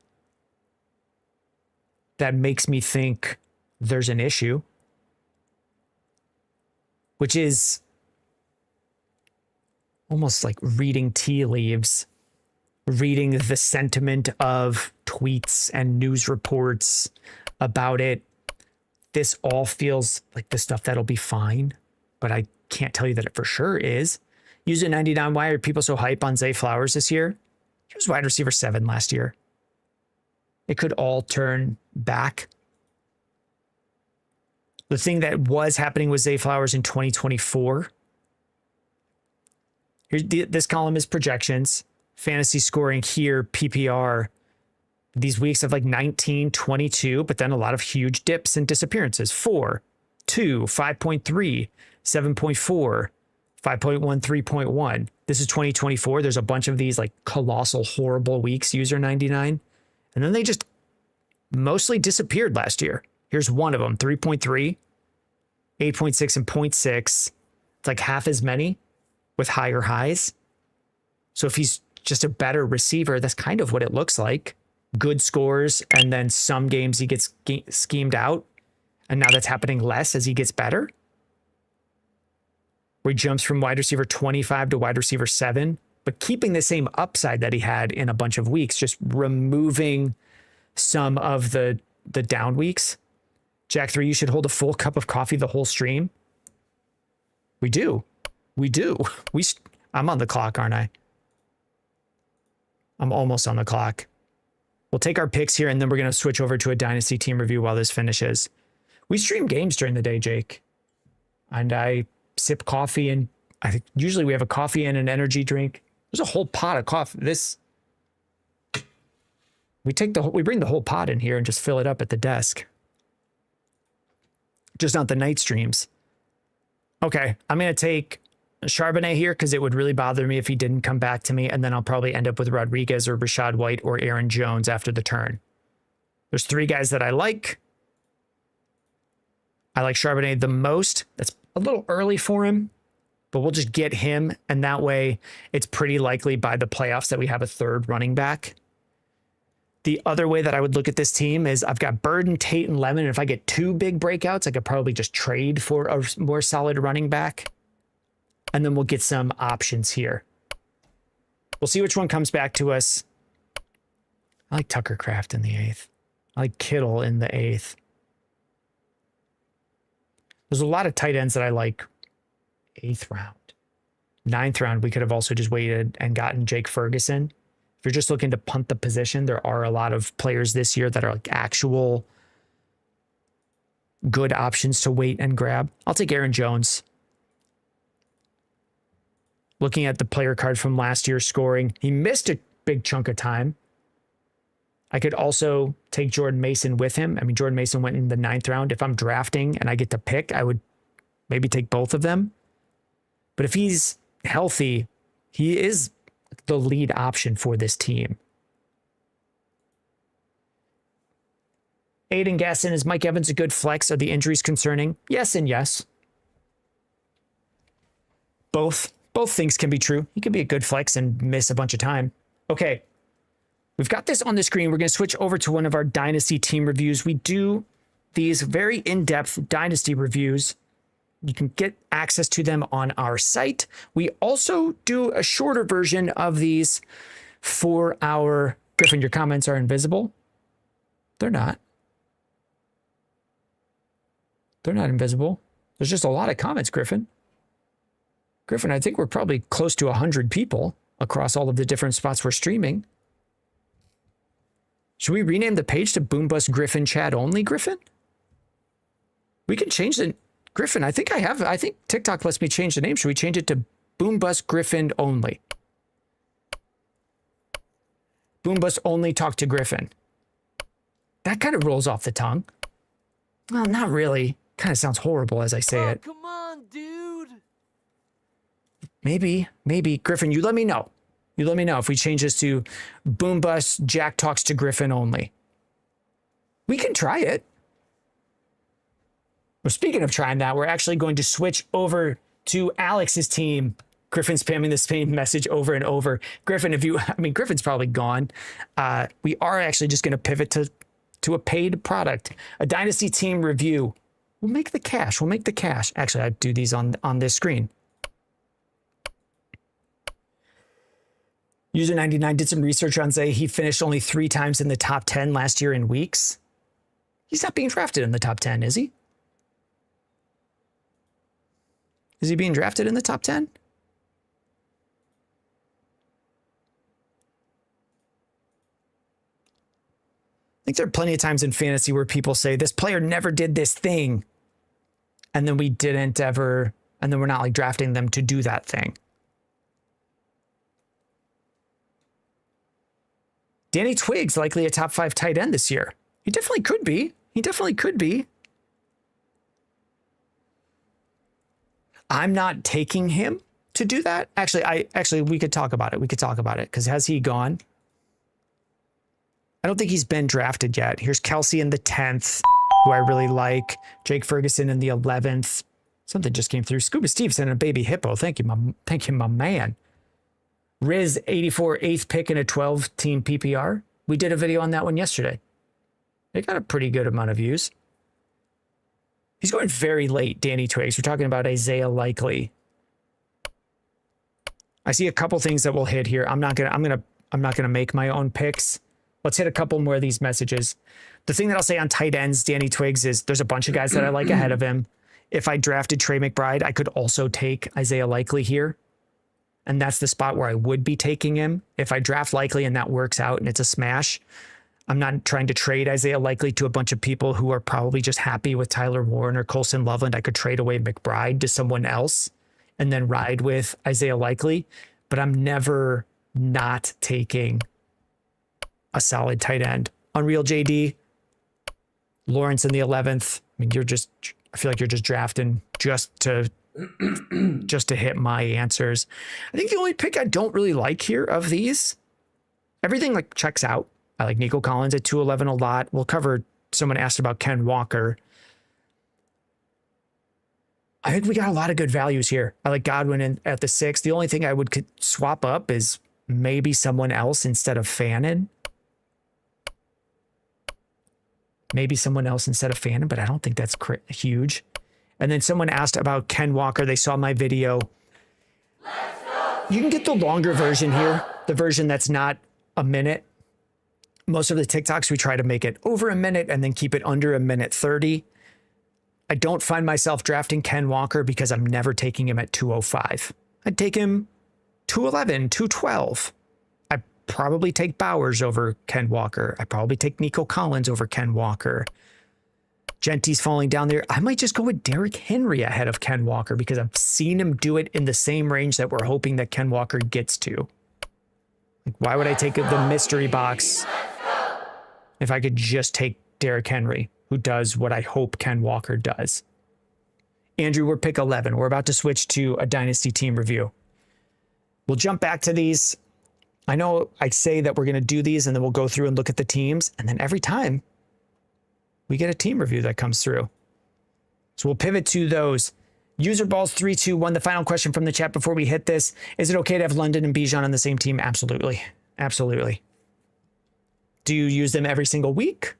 that makes me think there's an issue, which is almost like reading tea leaves, reading the sentiment of tweets and news reports about it. This all feels like the stuff that'll be fine, but I can't tell you that it for sure is. User 99, why are people so hype on Zay Flowers this year? He was wide receiver 7 last year. It could all turn back. The thing that was happening with Zay Flowers in 2024. This column is projections. Fantasy scoring here, PPR. These weeks of like 19, 22, but then a lot of huge dips and disappearances. 4, 2, 5.3, 7.4, 5.1, 3.1. This is 2024. There's a bunch of these like colossal, horrible weeks, user 99. And then they just mostly disappeared last year. Here's one of them, 3.3, 8.6, and 0.6. It's like half as many with higher highs. So if he's just a better receiver, that's kind of what it looks like. Good scores, and then some games he gets schemed out. And now that's happening less as he gets better. Where he jumps from wide receiver 25 to wide receiver 7, but keeping the same upside that he had in a bunch of weeks, just removing some of the down weeks. Jack 3, you should hold a full cup of coffee the whole stream. We do. I'm on the clock, aren't I? I'm almost on the clock. We'll take our picks here, and then we're going to switch over to a Dynasty team review while this finishes. We stream games during the day, Jake. And I sip coffee, and I think usually we have a coffee and an energy drink. There's a whole pot of coffee. We bring the whole pot in here and just fill it up at the desk. Just not the night streams. Okay, I'm going to take Charbonnet here because it would really bother me if he didn't come back to me, and then I'll probably end up with Rodriguez or Rashad White or Aaron Jones after the turn. There's 3 guys that I like. I like Charbonnet the most. That's a little early for him, but we'll just get him, and that way it's pretty likely by the playoffs that we have a 3rd running back. The other way that I would look at this team is I've got Burden, Tate, and Lemon, and if I get 2 big breakouts, I could probably just trade for a more solid running back. And then we'll get some options here. We'll see which one comes back to us. I like Tucker Kraft in the 8th. I like Kittle in the 8th. There's a lot of tight ends that I like 8th round. 9th round, we could have also just waited and gotten Jake Ferguson. If you're just looking to punt the position, there are a lot of players this year that are like actual good options to wait and grab. I'll take Aaron Jones. Looking at the player card from last year's scoring, he missed a big chunk of time. I could also take Jordan Mason with him. I mean, Jordan Mason went in the 9th round. If I'm drafting and I get to pick, I would maybe take both of them. But if he's healthy, he is the lead option for this team. Aiden Gasson, is Mike Evans a good flex? Are the injuries concerning? Yes and yes. Both things can be true. He could be a good flex and miss a bunch of time. Okay. We've got this on the screen. We're going to switch over to one of our Dynasty team reviews. We do these very in-depth Dynasty reviews. You can get access to them on our site. We also do a shorter version of these for our... Griffin, your comments are invisible. They're not. They're not invisible. There's just a lot of comments, Griffin. Griffin, I think we're probably close to 100 people across all of the different spots we're streaming. Should we rename the page to Boom Bust Griffin Chat Only, Griffin? We can change the... Griffin, I think TikTok lets me change the name. Should we change it to Boom Bust Griffin Only? Boom Bust Only Talk to Griffin. That kind of rolls off the tongue. Well, not really. Kind of sounds horrible as I say it. Come on, dude. Maybe. Griffin, you let me know. You let me know if we change this to Boom Bust, Jack talks to Griffin only. We can try it. Well, speaking of trying that, we're actually going to switch over to Alex's team. Griffin's spamming the same message over and over. Griffin, Griffin's probably gone. We are actually just going to pivot to a paid product, a Dynasty team review. We'll make the cash. Actually, I do these on this screen. User 99 did some research on Zay. He finished only 3 times in the top 10 last year in weeks. He's not being drafted in the top 10, is he? Is he being drafted in the top 10? I think there are plenty of times in fantasy where people say this player never did this thing. And then we didn't ever, and then we're not like drafting them to do that thing. Danny Twiggs, likely a top 5 tight end this year. He definitely could be. I'm not taking him to do that. Actually, we could talk about it. Because has he gone? I don't think he's been drafted yet. Here's Kelsey in the 10th, who I really like. Jake Ferguson in the 11th. Something just came through. Scuba Steve sent a baby hippo. Thank you, my man. Riz 84, 8th pick in a 12-team PPR. We did a video on that one yesterday. It got a pretty good amount of views. He's going very late, Danny Twiggs. We're talking about Isaiah Likely. I see a couple things that will hit here. I'm not gonna make my own picks. Let's hit a couple more of these messages. The thing that I'll say on tight ends, Danny Twiggs, is there's a bunch of guys that I like ahead of him. If I drafted Trey McBride, I could also take Isaiah Likely here. And that's the spot where I would be taking him. If I draft Likely and that works out and it's a smash, I'm not trying to trade Isaiah Likely to a bunch of people who are probably just happy with Tyler Warren or Colson Loveland. I could trade away McBride to someone else and then ride with Isaiah Likely. But I'm never not taking a solid tight end. Unreal JD, Lawrence in the 11th. I mean, I feel like you're just drafting just to hit my answers. I think the only pick I don't really like here of these, everything like checks out. I like Nico Collins at 211 a lot. We'll cover, someone asked about Ken Walker. I think we got a lot of good values here. I like Godwin at the 6. The only thing I would swap up is maybe someone else instead of Fannin. But I don't think that's huge. And then someone asked about Ken Walker. They saw my video. You can get the longer version here, the version that's not a minute. Most of the TikToks, we try to make it over a minute and then keep it under a minute 30. I don't find myself drafting Ken Walker because I'm never taking him at 205. I'd take him 211, 212. I'd probably take Bowers over Ken Walker. I'd probably take Nico Collins over Ken Walker. Genty's falling down there. I might just go with Derrick Henry ahead of Ken Walker because I've seen him do it in the same range that we're hoping that Ken Walker gets to. Like, why would I take the mystery box if I could just take Derrick Henry, who does what I hope Ken Walker does? Andrew, we're pick 11. We're about to switch to a Dynasty team review. We'll jump back to these. I know I say that we're going to do these and then we'll go through and look at the teams. And then every time we get a team review that comes through. So we'll pivot to those. User Balls 321, the final question from the chat before we hit this. Is it okay to have London and Bijan on the same team? Absolutely. Absolutely. Do you use them every single week?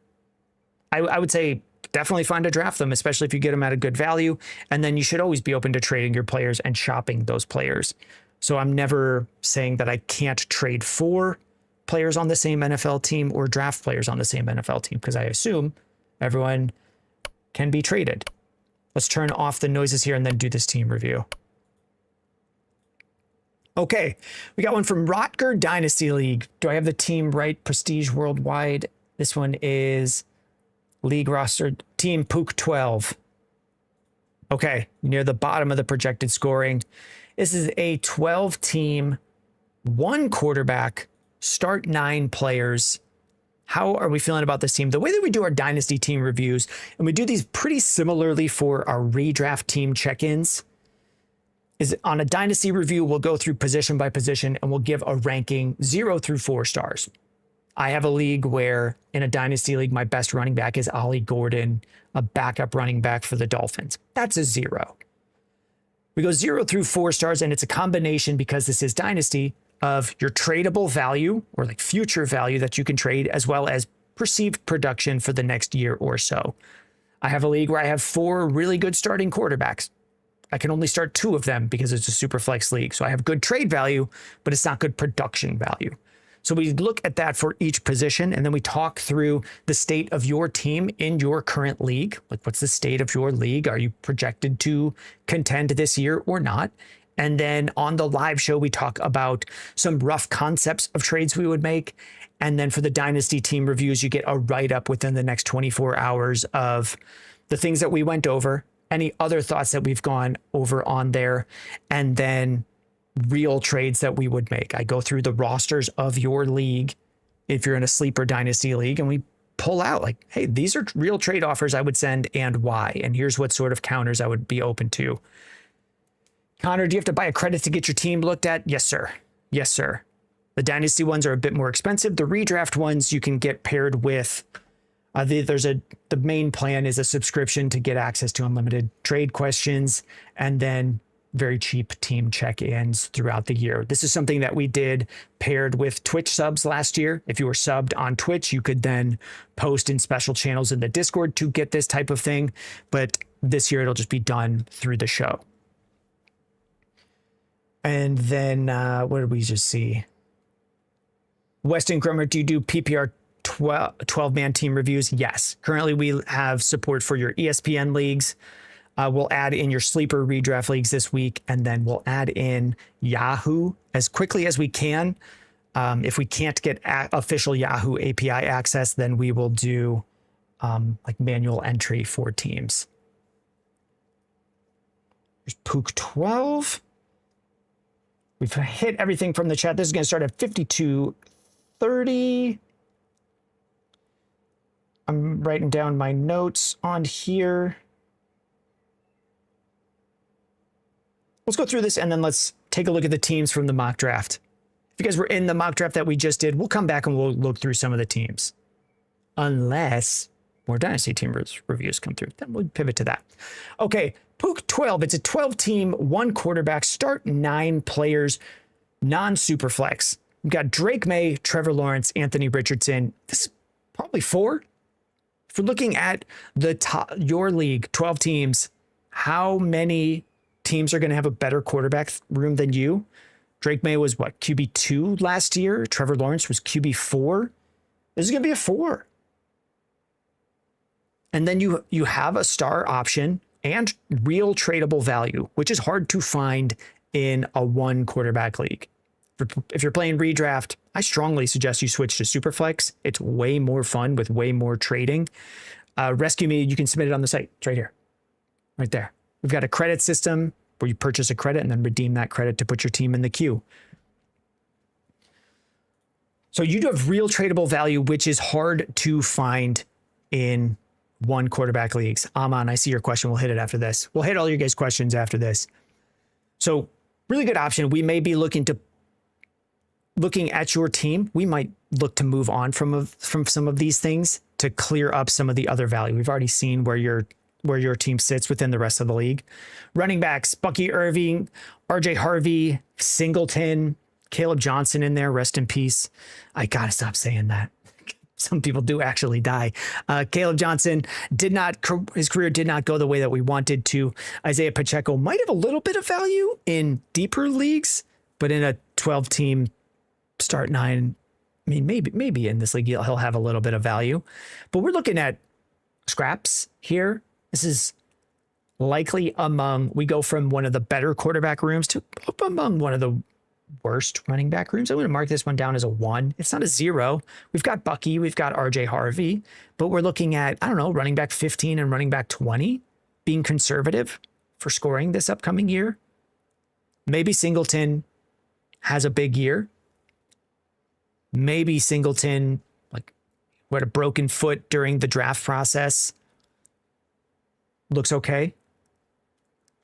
I would say definitely fine to draft them, especially if you get them at a good value. And then you should always be open to trading your players and shopping those players. So I'm never saying that I can't trade for players on the same NFL team or draft players on the same NFL team, because I assume everyone can be traded. Let's turn off the noises here and then do this team review. Okay, we got one from Rotger Dynasty League. Do I have the team right? Prestige Worldwide. This one is League roster team Pook 12. Okay, near the bottom of the projected scoring. This is a 12 team, 1 quarterback, start 9 players. How are we feeling about this team? The way that we do our Dynasty team reviews, and we do these pretty similarly for our redraft team check-ins, is on a dynasty review, we'll go through position by position and we'll give a ranking 0 through 4 stars. I have a league where in a dynasty league, my best running back is Ollie Gordon, a backup running back for the Dolphins. That's a 0. We go 0 through 4 stars, and it's a combination, because this is dynasty, of your tradable value or like future value that you can trade, as well as perceived production for the next year or so. I have a league where I have 4 really good starting quarterbacks. I can only start 2 of them because it's a super flex league. So I have good trade value, but it's not good production value. So we look at that for each position, and then we talk through the state of your team in your current league. Like, what's the state of your league? Are you projected to contend this year or not? And then on the live show, we talk about some rough concepts of trades we would make. And then for the dynasty team reviews, you get a write-up within the next 24 hours of the things that we went over, any other thoughts that we've gone over on there, and then real trades that we would make. I go through the rosters of your league if you're in a sleeper dynasty league, and we pull out like, hey, these are real trade offers I would send and why. And here's what sort of counters I would be open to. Connor, do you have to buy a credit to get your team looked at? Yes, sir. Yes, sir. The dynasty ones are a bit more expensive. The redraft ones you can get paired with. The main plan is a subscription to get access to unlimited trade questions, and then very cheap team check-ins throughout the year. This is something that we did paired with Twitch subs last year. If you were subbed on Twitch, you could then post in special channels in the Discord to get this type of thing. But this year it'll just be done through the show. And then what did we just see? Weston Grummer, do you do PPR 12-man team reviews? Yes. Currently we have support for your ESPN leagues. We'll add in your sleeper redraft leagues this week, and then we'll add in Yahoo as quickly as we can. If we can't get official Yahoo API access, then we will do like manual entry for teams. There's Pook 12. We've hit everything from the chat. This is going to start at 52:30. I'm writing down my notes on here. Let's go through this, and then let's take a look at the teams from the mock draft. If you guys were in the mock draft that we just did, we'll come back and we'll look through some of the teams. Unless more dynasty team reviews come through, then we'll pivot to that. Okay, Pook 12. It's a 12-team, 1 quarterback, start 9 players, non-super flex. We've got Drake May, Trevor Lawrence, Anthony Richardson. This is probably 4. If we're looking at the top, your league, 12 teams, how many teams are going to have a better quarterback room than you? Drake May was what, QB2 last year? Trevor Lawrence was QB4. This is going to be a 4. And then you have a star option and real tradable value, which is hard to find in a 1 quarterback league. If you're playing redraft, I strongly suggest you switch to Superflex. It's way more fun with way more trading. Rescue Me, you can submit it on the site. It's right here, right there. We've got a credit system where you purchase a credit and then redeem that credit to put your team in the queue. So you do have real tradable value, which is hard to find in 1 quarterback leagues. Aman, I see your question. We'll hit it after this. We'll hit all your guys' questions after this. So really good option. We may be looking at your team. We might look to move on from some of these things to clear up some of the other value. We've already seen where your team sits within the rest of the league. Running backs, Bucky Irving, RJ Harvey, Singleton, Caleb Johnson in there. Rest in peace. I got to stop saying that. Some people do actually die. Caleb Johnson his career did not go the way that we wanted to. Isaiah Pacheco might have a little bit of value in deeper leagues, but in a 12-team start 9, I mean, maybe in this league he'll have a little bit of value. But we're looking at scraps here. This is likely we go from one of the better quarterback rooms to up among one of the worst running back rooms. I'm going to mark this one down as a 1. It's not a 0. We've got Bucky, we've got RJ Harvey, but we're looking at, I don't know, running back 15 and running back 20 being conservative for scoring this upcoming year. Maybe Singleton has a big year. Maybe Singleton had a broken foot during the draft process. Looks okay.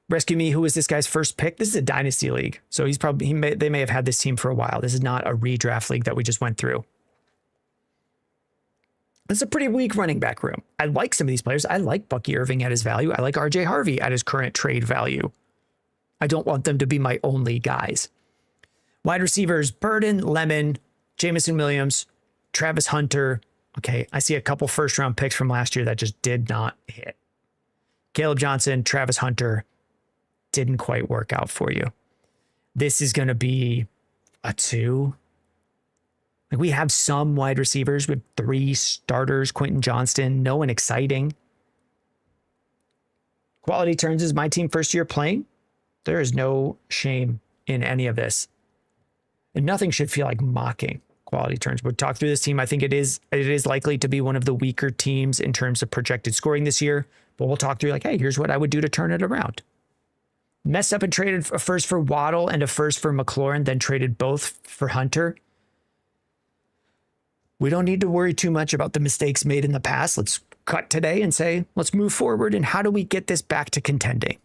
Rescue Me, who was this guy's first pick? This is a dynasty league. So he's probably, they may have had this team for a while. This is not a redraft league that we just went through. It's a pretty weak running back room. I like some of these players. I like Bucky Irving at his value. I like RJ Harvey at his current trade value. I don't want them to be my only guys. Wide receivers, Burden, Lemon, Jamison Williams, Travis Hunter. Okay, I see a couple first round picks from last year that just did not hit. Caleb Johnson, Travis Hunter, didn't quite work out for you. This is going to be a 2. Like, we have some wide receivers with 3 starters, Quentin Johnston, no one exciting. Quality Turns is my team first year playing. There is no shame in any of this. And nothing should feel like mocking Quality Turns. We'll talk through this team. I think it is likely to be one of the weaker teams in terms of projected scoring this year. But we'll talk through like, hey, here's what I would do to turn it around. Messed up and traded a first for Waddle and a first for McLaurin, then traded both for Hunter. We don't need to worry too much about the mistakes made in the past. Let's cut today and say, let's move forward. And how do we get this back to contending?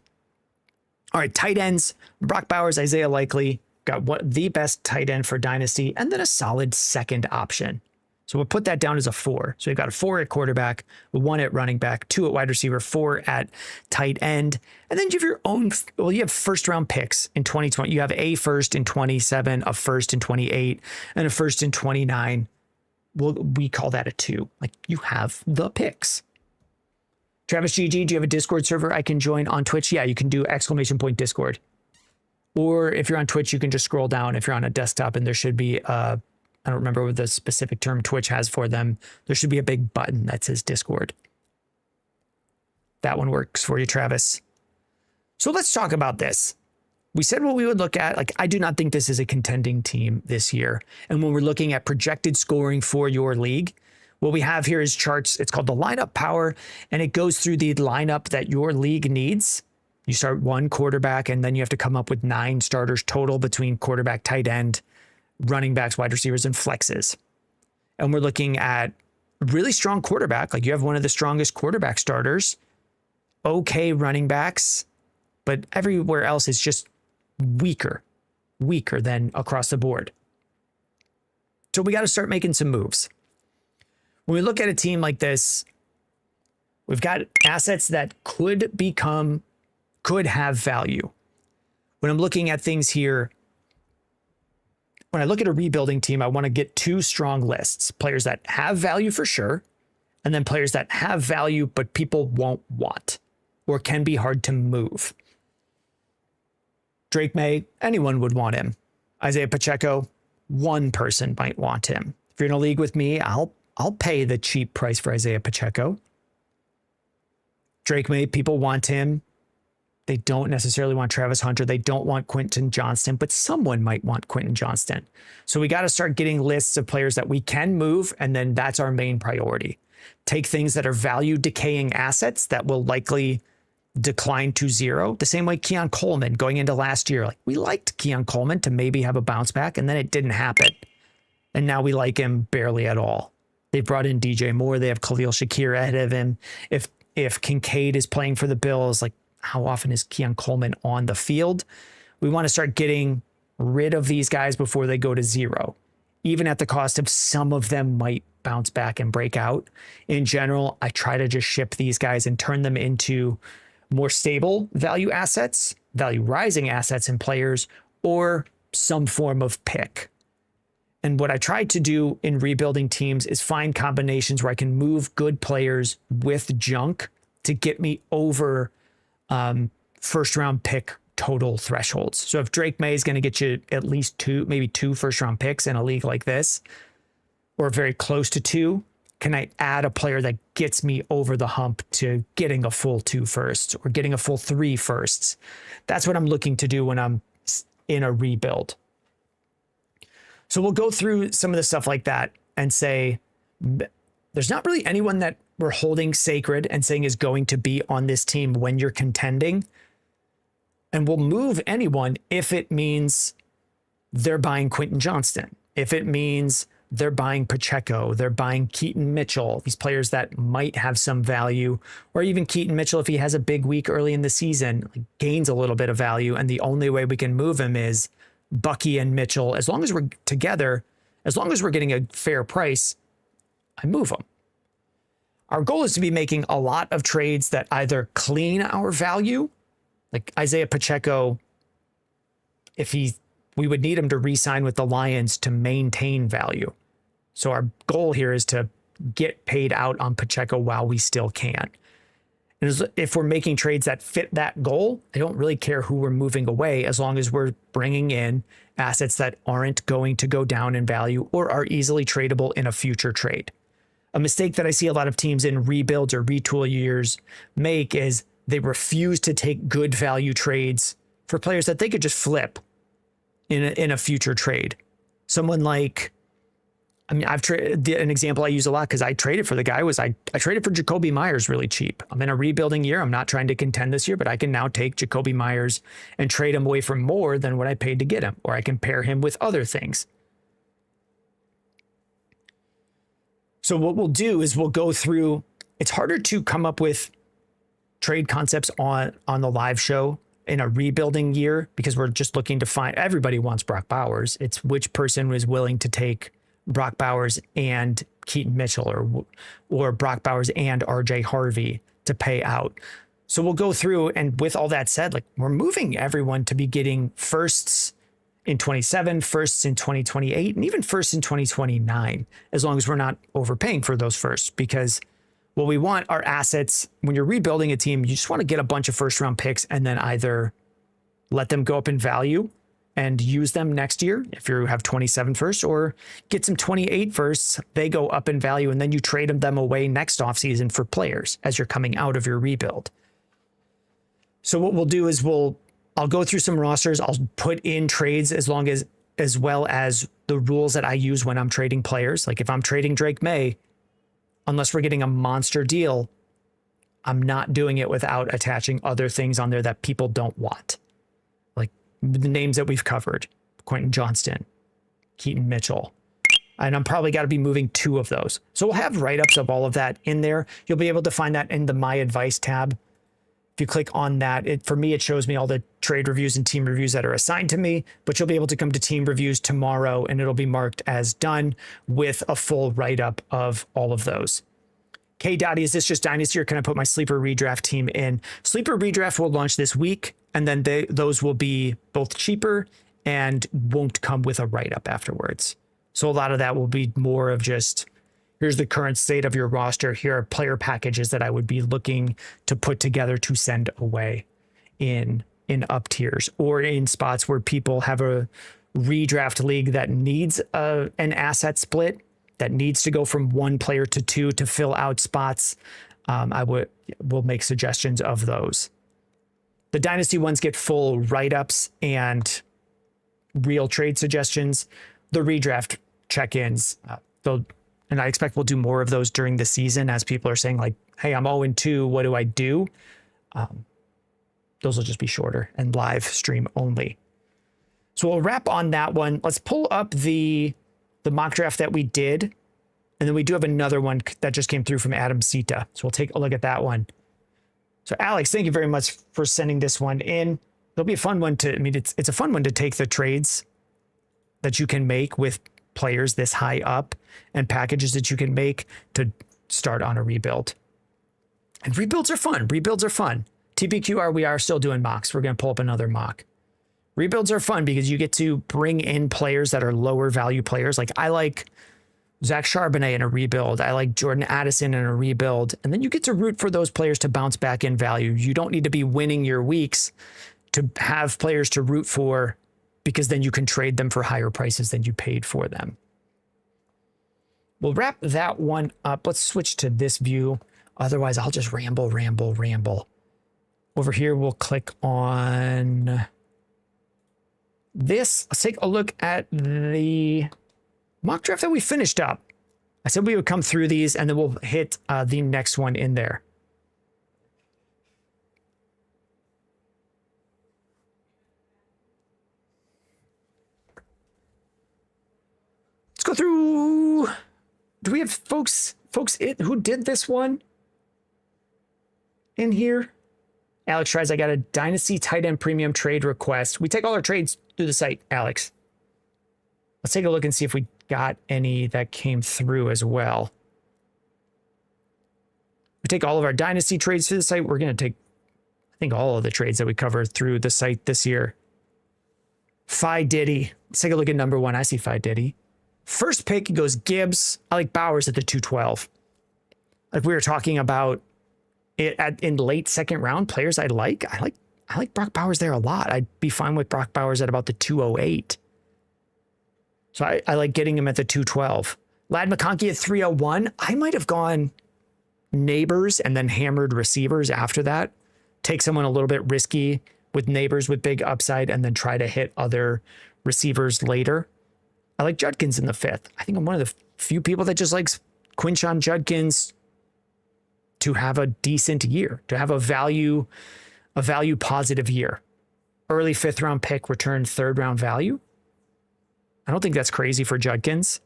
All right, tight ends, Brock Bowers, Isaiah Likely, got the best tight end for Dynasty, and then a solid second option. So we'll put that down as a 4. So we've got a 4 at quarterback, 1 at running back, 2 at wide receiver, 4 at tight end. And then you have your own, well, you have first round picks in 2020. You have a first in 27, a first in 28, and a first in 29. We call that a 2. Like, you have the picks. Travis GG, do you have a Discord server I can join on Twitch? Yeah, you can do !Discord. Or if you're on Twitch, you can just scroll down if you're on a desktop, and there should be I don't remember what the specific term Twitch has for them. There should be a big button that says Discord. That one works for you, Travis. So let's talk about this. We said what we would look at. Like, I do not think this is a contending team this year. And when we're looking at projected scoring for your league, what we have here is charts. It's called the lineup power, and it goes through the lineup that your league needs. You start 1 quarterback, and then you have to come up with 9 starters total between quarterback, tight end, running backs, wide receivers, and flexes. And we're looking at really strong quarterback. Like, you have one of the strongest quarterback starters, okay running backs, but everywhere else is just weaker than across the board. So we got to start making some moves. When we look at a team like this, we've got assets that could have value. When I'm looking at things here, when I look at a rebuilding team, I want to get 2 strong lists. Players that have value for sure, and then players that have value but people won't want or can be hard to move. Drake May, anyone would want him. Isaiah Pacheco, one person might want him. If you're in a league with me, I'll pay the cheap price for Isaiah Pacheco. Drake May, people want him. They don't necessarily want Travis Hunter. They don't want Quentin Johnston, but someone might want Quentin Johnston. So we got to start getting lists of players that we can move, and then that's our main priority. Take things that are value decaying assets that will likely decline to 0. The same way Keon Coleman going into last year. Like, we liked Keon Coleman to maybe have a bounce back, and then it didn't happen. And now we like him barely at all. They brought in DJ Moore. They have Khalil Shakir ahead of him. If Kincaid is playing for the Bills, like, how often is Keon Coleman on the field? We want to start getting rid of these guys before they go to 0, even at the cost of some of them might bounce back and break out. In general, I try to just ship these guys and turn them into more stable value assets, value rising assets and players, or some form of pick. And what I try to do in rebuilding teams is find combinations where I can move good players with junk to get me over first round pick total thresholds. So if Drake May is going to get you at least 2, maybe 2 first round picks in a league like this, or very close to 2, can I add a player that gets me over the hump to getting a full 2 firsts or getting a full 3 firsts? That's what I'm looking to do when I'm in a rebuild. So we'll go through some of the stuff like that and say, there's not really anyone that we're holding sacred and saying is going to be on this team when you're contending. And we'll move anyone if it means they're buying Quentin Johnston, if it means they're buying Pacheco, they're buying Keaton Mitchell, these players that might have some value, or even Keaton Mitchell, if he has a big week early in the season, like, gains a little bit of value. And the only way we can move him is Bucky and Mitchell. As long as we're together, as long as we're getting a fair price, I move them. Our goal is to be making a lot of trades that either clean our value, like Isaiah Pacheco, we would need him to re-sign with the Lions to maintain value. So our goal here is to get paid out on Pacheco while we still can. And if we're making trades that fit that goal, I don't really care who we're moving away, as long as we're bringing in assets that aren't going to go down in value or are easily tradable in a future trade. A mistake that I see a lot of teams in rebuilds or retool years make is they refuse to take good value trades for players that they could just flip in a future trade. Someone like, I mean, an example I use a lot because I traded for the guy was I traded for Jacoby Myers really cheap. I'm in a rebuilding year. I'm not trying to contend this year, but I can now take Jacoby Myers and trade him away for more than what I paid to get him, or I can pair him with other things. So what we'll do is we'll go through, it's harder to come up with trade concepts on the live show in a rebuilding year because we're just looking to find, everybody wants Brock Bowers. It's which person was willing to take Brock Bowers and Keaton Mitchell or Brock Bowers and RJ Harvey to pay out. So we'll go through, and with all that said, like, we're moving everyone to be getting firsts in 27, firsts in 2028, and even firsts in 2029, as long as we're not overpaying for those firsts. Because what we want are assets. When you're rebuilding a team, you just want to get a bunch of first round picks and then either let them go up in value and use them next year if you have 27 firsts, or get some 28 firsts, they go up in value, and then you trade them away next offseason for players as you're coming out of your rebuild. So what we'll do is I'll go through some rosters. I'll put in trades as well as the rules that I use when I'm trading players. Like if I'm trading Drake May, unless we're getting a monster deal, I'm not doing it without attaching other things on there that people don't want. Like the names that we've covered, Quentin Johnston, Keaton Mitchell. And I'm probably got to be moving 2 of those. So we'll have write-ups of all of that in there. You'll be able to find that in the My Advice tab. If you click on that, for me, it shows me all the trade reviews and team reviews that are assigned to me, but you'll be able to come to team reviews tomorrow and it'll be marked as done with a full write-up of all of those. K. Dottie, is this just Dynasty or can I put my Sleeper Redraft team in? Sleeper Redraft will launch this week, and then those will be both cheaper and won't come with a write-up afterwards. So a lot of that will be more of just, here's the current state of your roster. Here are player packages that I would be looking to put together to send away in up tiers or in spots where people have a redraft league that needs an asset split, that needs to go from 1 player to 2 to fill out spots. We'll make suggestions of those. The Dynasty ones get full write-ups and real trade suggestions. The redraft check-ins, and I expect we'll do more of those during the season as people are saying like, hey, I'm 0-2, what do I do? Those will just be shorter and live stream only. So we'll wrap on that one. Let's pull up the mock draft that we did. And then we do have another one that just came through from Adamcita. So we'll take a look at that one. So Alex, thank you very much for sending this one in. It'll be a fun one it's a fun one to take the trades that you can make with players this high up and packages that you can make to start on a rebuild. And rebuilds are fun. TPQR, we are still doing mocks. We're going to pull up another mock. Rebuilds are fun because you get to bring in players that are lower value players. Like I like Zach Charbonnet in a rebuild. I like Jordan Addison in a rebuild. And then you get to root for those players to bounce back in value. You don't need to be winning your weeks to have players to root for, because then you can trade them for higher prices than you paid for them. We'll wrap that one up. Let's switch to this view. Otherwise, I'll just ramble. Over here, we'll click on this. Let's take a look at the mock draft that we finished up. I said we would come through these and then we'll hit the next one in there. Let's go through. Do we have folks who did this one in here? Alex tries, I got a Dynasty tight end premium trade request. We take all our trades through the site, Alex. Let's take a look and see if we got any that came through as well. We take all of our Dynasty trades through the site. We're going to take, I think, all of the trades that we covered through the site this year. Phi Diddy. Let's take a look at number 1. I see Phi Diddy. First pick goes Gibbs. I like Bowers at the 212. Like we were talking about it in late second round players I like Brock Bowers there a lot. I'd be fine with Brock Bowers at about the 208. So I like getting him at the 212. Lad McConkey at 301. I might have gone Neighbors and then hammered receivers after that. Take someone a little bit risky with Neighbors with big upside and then try to hit other receivers later. I like Judkins in the 5th. I think I'm one of the few people that just likes Quinshon Judkins to have a decent year, to have a value positive year. Early 5th round pick, return 3rd round value. I don't think that's crazy for Judkins.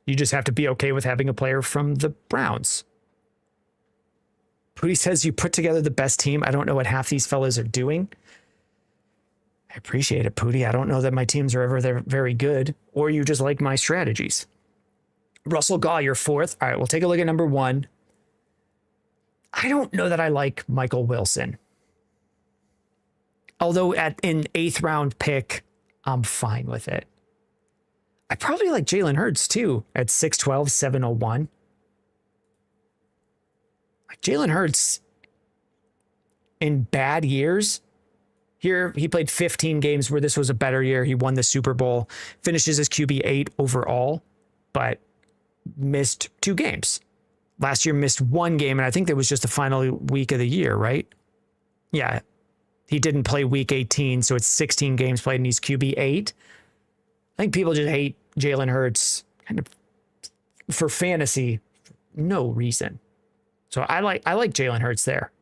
You just have to be okay with having a player from the Browns. Pooty says you put together the best team. I don't know what half these fellas are doing. I appreciate it, Pooty. I don't know that my teams are ever very good, or you just like my strategies. Russell Gaw, you're 4th. All right, we'll take a look at number 1. I don't know that I like Michael Wilson. Although in 8th round pick, I'm fine with it. I probably like Jalen Hurts too at 6'12", 701. Like Jalen Hurts in bad years. Here, he played 15 games where this was a better year. He won the Super Bowl, finishes as QB 8 overall, but missed 2 games. Last year missed 1 game, and I think that was just the final week of the year, right? Yeah, he didn't play week 18, so it's 16 games played, and he's QB 8. I think people just hate Jalen Hurts kind of for fantasy, for no reason. So I like Jalen Hurts there.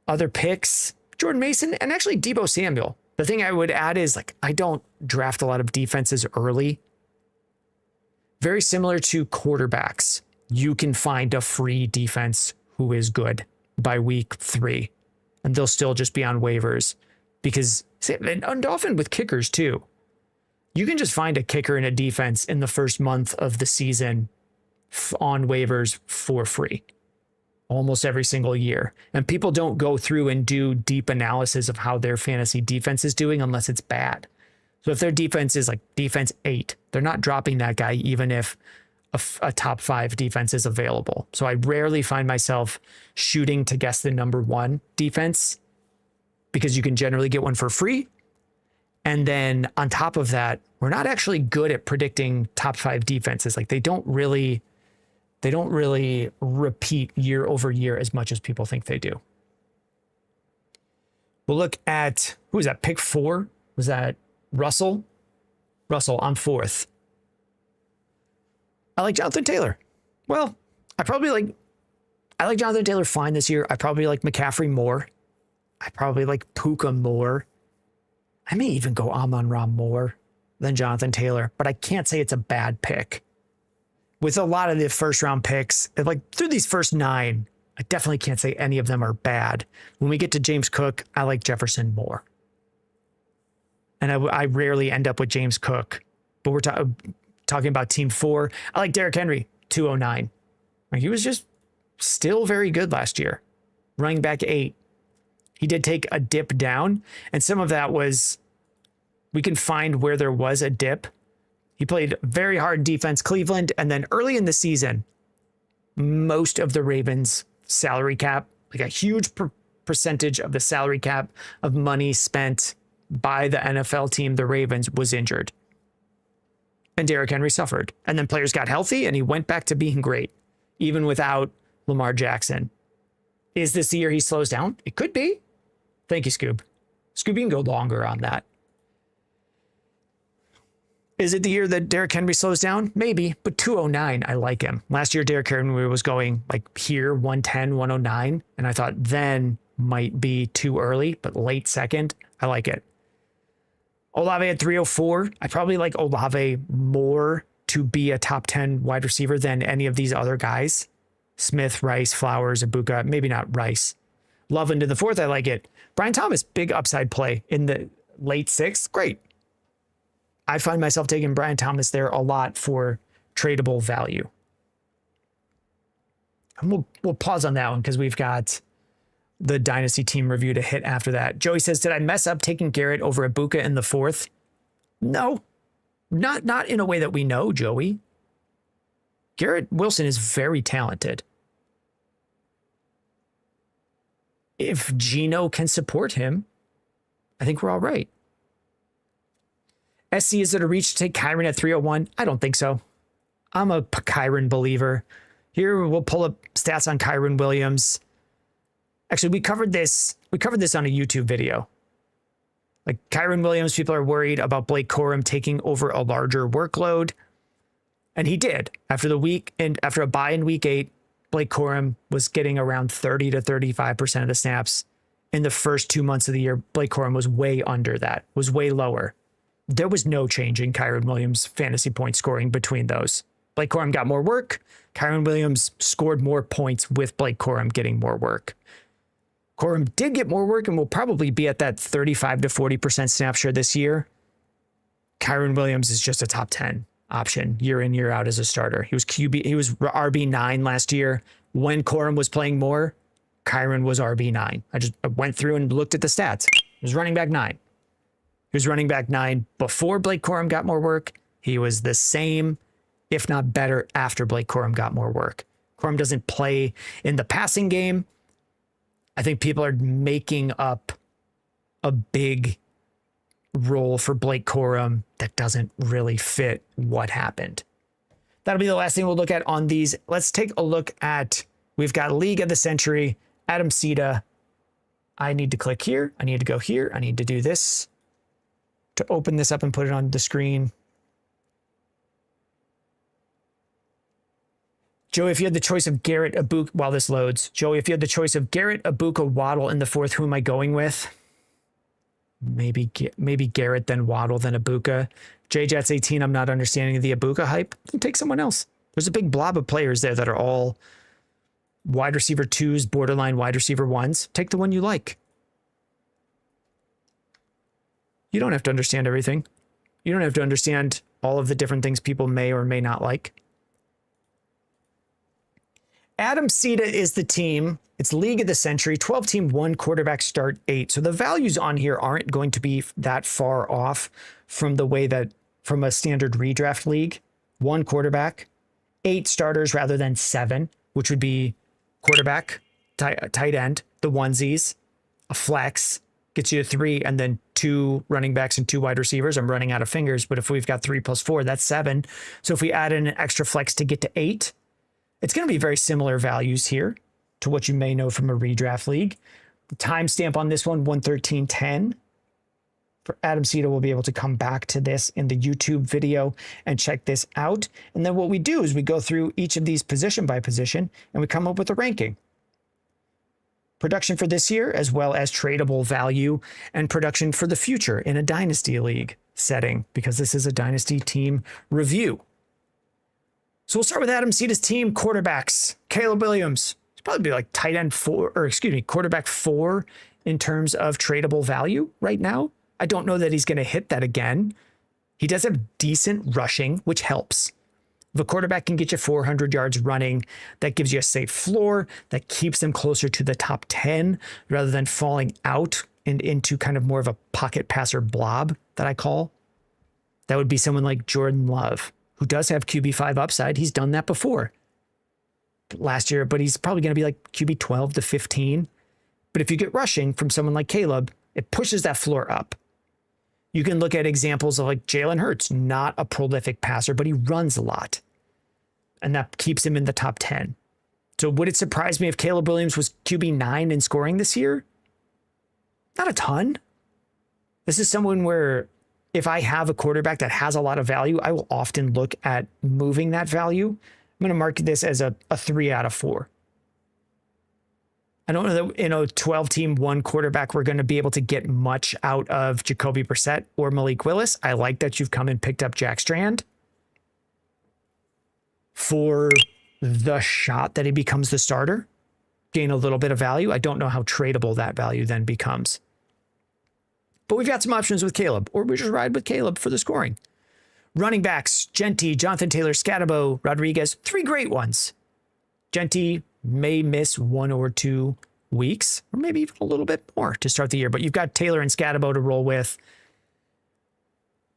Other picks, Jordan Mason and actually Deebo Samuel. The thing I would add is I don't draft a lot of defenses early. Very similar to quarterbacks. You can find a free defense who is good by week 3, and they'll still just be on waivers because, and often with kickers too, you can just find a kicker in a defense in the first month of the season on waivers for free almost every single year. And people don't go through and do deep analysis of how their fantasy defense is doing unless it's bad. So if their defense is defense 8, they're not dropping that guy even if a top 5 defense is available. So I rarely find myself shooting to guess the number 1 defense because you can generally get one for free. And then on top of that, we're not actually good at predicting top 5 defenses. They don't really repeat year over year as much as people think they do. We'll look at, who was that? Pick 4? Was that Russell? Russell, I'm 4th. I like Jonathan Taylor. Well, I like Jonathan Taylor fine this year. I probably like McCaffrey more. I probably like Puka more. I may even go Amon-Ra more than Jonathan Taylor, but I can't say it's a bad pick. With a lot of the first round picks, through these first 9, I definitely can't say any of them are bad. When we get to James Cook, I like Jefferson more. And I rarely end up with James Cook, but we're talking about team 4. I like Derrick Henry, 209. He was just still very good last year. Running back 8. He did take a dip down, and some of that was, we can find where there was a dip. He played very hard defense, Cleveland, and then early in the season, most of the Ravens' salary cap, a huge percentage of the salary cap of money spent by the NFL team, the Ravens, was injured. And Derrick Henry suffered. And then players got healthy, and he went back to being great, even without Lamar Jackson. Is this the year he slows down? It could be. Thank you, Scoob. Scoob, you can go longer on that. Is it the year that Derrick Henry slows down? Maybe, but 209, I like him. Last year, Derrick Henry was going here, 110, 109, and I thought then might be too early, but late second, I like it. Olave at 304. I probably like Olave more to be a top 10 wide receiver than any of these other guys. Smith, Rice, Flowers, Ibuka, maybe not Rice. Love into the fourth. I like it. Brian Thomas, big upside play in the late sixth. Great. I find myself taking Brian Thomas there a lot for tradable value. And we'll pause on that one because we've got the Dynasty team review to hit after that. Joey says, did I mess up taking Garrett over Ibuka in the fourth? No, not in a way that we know, Joey. Garrett Wilson is very talented. If Geno can support him, I think we're all right. SC, is it a reach to take Kyron at 301? I don't think so. I'm a Kyron believer. Here, we'll pull up stats on Kyron Williams. Actually, we covered this on a YouTube video. Like Kyron Williams, people are worried about Blake Corum taking over a larger workload. And he did. After a bye in week 8, Blake Corum was getting around 30 to 35% of the snaps. In the first 2 months of the year, Blake Corum was way under that, was way lower. There was no change in Kyron Williams' fantasy point scoring between those. Blake Corum got more work. Kyron Williams scored more points with Blake Corum getting more work. Corum did get more work and will probably be at that 35 to 40% snap share this year. Kyron Williams is just a top 10 option year in, year out as a starter. He was RB9 last year. When Corum was playing more, Kyron was RB9. I went through and looked at the stats. He was running back 9. He was running back 9 before Blake Corum got more work. He was the same, if not better, after Blake Corum got more work. Corum doesn't play in the passing game. I think people are making up a big role for Blake Corum that doesn't really fit what happened. That'll be the last thing we'll look at on these. Let's take a look at, we've got League of the Century, Adamcita. I need to click here. I need to go here. I need to do this to open this up and put it on the screen. Joey, if you had the choice of Garrett, Ibuka, while this loads, Joey, if you had the choice of Garrett, Ibuka, Waddle in the fourth, who am I going with? Maybe Garrett, then Waddle, then Ibuka. JJets 18, I'm not understanding the Ibuka hype. Then take someone else. There's a big blob of players there that are all wide receiver 2s, borderline wide receiver 1s. Take the one you like. You don't have to understand everything. You don't have to understand all of the different things people may or may not like. Adamcita is the team. It's League of the Century, 12-team, 1 quarterback, start 8. So the values on here aren't going to be that far off from the way that from a standard redraft league. 1 quarterback, 8 starters rather than 7, which would be quarterback, tight end, the onesies, a flex, gets you to 3, and then 2 running backs and 2 wide receivers. I'm running out of fingers, but if we've got 3 plus 4, that's 7. So if we add in an extra flex to get to 8, it's going to be very similar values here to what you may know from a redraft league. The timestamp on this one, 113.10. For Adamcita, we'll be able to come back to this in the YouTube video and check this out. And then what we do is we go through each of these position by position and we come up with a ranking. Production for this year, as well as tradable value and production for the future in a dynasty league setting, because this is a dynasty team review. So we'll start with Adamcita's team quarterbacks. Caleb Williams, he's probably be like tight end 4, or excuse me, quarterback 4 in terms of tradable value right now. I don't know that he's going to hit that again. He does have decent rushing, which helps. If a quarterback can get you 400 yards running, that gives you a safe floor, that keeps them closer to the top 10 rather than falling out and into kind of more of a pocket passer blob that I call. That would be someone like Jordan Love, who does have QB5 upside. He's done that before last year, but he's probably going to be like QB 12 to 15. But if you get rushing from someone like Caleb, it pushes that floor up. You can look at examples of like Jalen Hurts, not a prolific passer, but he runs a lot. And that keeps him in the top 10. So would it surprise me if Caleb Williams was QB 9 in scoring this year? Not a ton. This is someone where if I have a quarterback that has a lot of value, I will often look at moving that value. I'm going to mark this as a 3 out of 4. I don't know that in a 12-team one quarterback we're going to be able to get much out of Jacoby Brissett or Malik Willis. I like that you've come and picked up Jack Strand for the shot that he becomes the starter, gain a little bit of value. I don't know how tradable that value then becomes. But we've got some options with Caleb, or we just ride with Caleb for the scoring. Running backs, Genty, Jonathan Taylor, Scatabo, Rodriguez, 3 great ones. Genty may miss 1 or 2 weeks, or maybe even a little bit more to start the year, but you've got Taylor and Scatabo to roll with.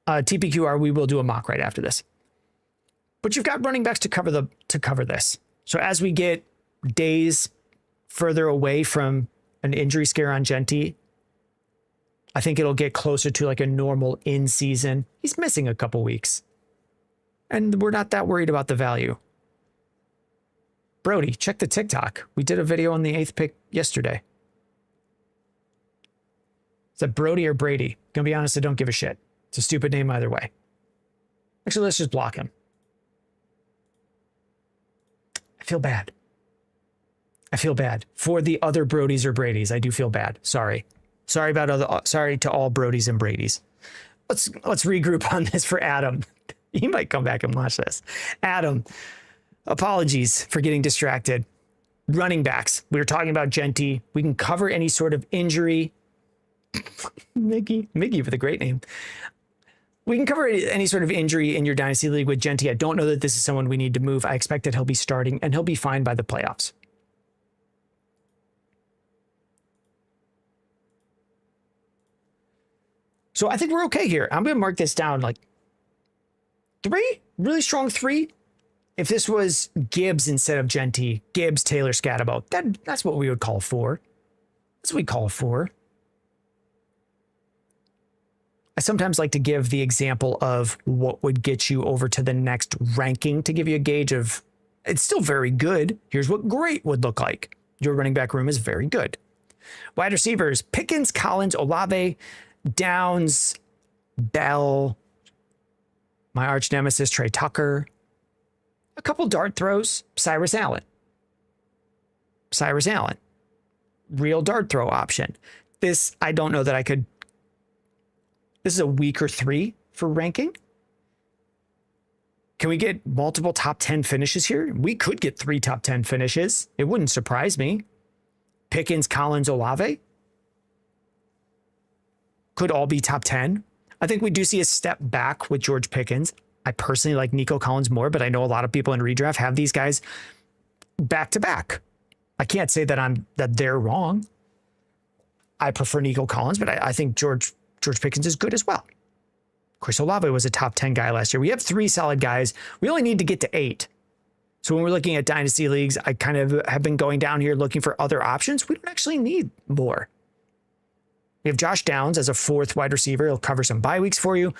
TPQR, we will do a mock right after this. But you've got running backs to cover this. So as we get days further away from an injury scare on Genty, I think it'll get closer to like a normal in-season. He's missing a couple weeks, and we're not that worried about the value. Brody, check the TikTok. We did a video on the 8th pick yesterday. Is that Brody or Brady? Gonna be honest, I don't give a shit. It's a stupid name either way. Actually, let's just block him. I feel bad. I feel bad for the other Brodies or Bradys. I do feel bad. Sorry. Sorry to all Brodies and Bradys. Let's regroup on this for Adam. He might come back and watch this. Adam, apologies for getting distracted. Running backs. We were talking about Genty. We can cover any sort of injury. Mickey with a great name. We can cover any sort of injury in your Dynasty League with Genty. I don't know that this is someone we need to move. I expect that he'll be starting and he'll be fine by the playoffs. So I think we're okay here. I'm going to mark this down like 3, really strong 3. If this was Gibbs instead of Genty, Gibbs, Taylor, Scatabo, that's what we would call 4. That's what we call 4. I sometimes like to give the example of what would get you over to the next ranking to give you a gauge of, it's still very good. Here's what great would look like. Your running back room is very good. Wide receivers, Pickens, Collins, Olave, Downs, Bell, my arch nemesis, Trey Tucker, a couple dart throws, Cyrus Allen, real dart throw option. This, I don't know that I could, this is a weaker 3 for ranking. Can we get multiple top 10 finishes here? We could get 3 top 10 finishes. It wouldn't surprise me. Pickens, Collins, Olave could all be top 10. I think we do see a step back with George Pickens. I personally like Nico Collins more, but I know a lot of people in redraft have these guys back to back. I can't say that they're wrong. I prefer Nico Collins, but I think George Pickens is good as well. Chris Olave was a top 10 guy last year. We have 3 solid guys. We only need to get to 8. So when we're looking at dynasty leagues, I kind of have been going down here looking for other options. We don't actually need more. We have Josh Downs as a 4th wide receiver. He'll cover some bye weeks for you.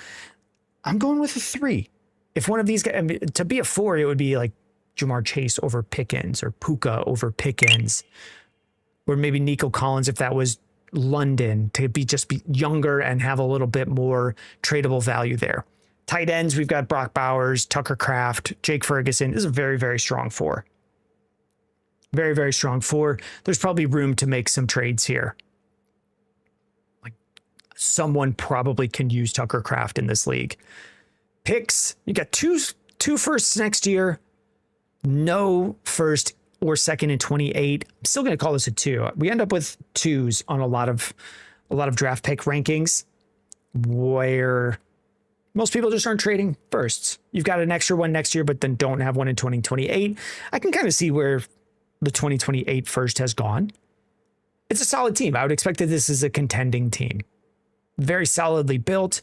I'm going with a 3. If one of these guys, I mean, to be a 4, it would be like Jamar Chase over Pickens or Puka over Pickens, or maybe Nico Collins if that was London, to be younger and have a little bit more tradable value there. Tight ends, we've got Brock Bowers, Tucker Kraft, Jake Ferguson. This is a very, very strong 4. Very, very strong 4. There's probably room to make some trades here. Someone probably can use Tucker Kraft in this league. Picks, you got two firsts next year, no first or second in 28. I'm still going to call this a 2. We end up with 2s on a lot of draft pick rankings where most people just aren't trading firsts. You've got an extra one next year, but then don't have one in 2028. I can kind of see where the 2028 first has gone. It's a solid team. I would expect that this is a contending team. Very solidly built,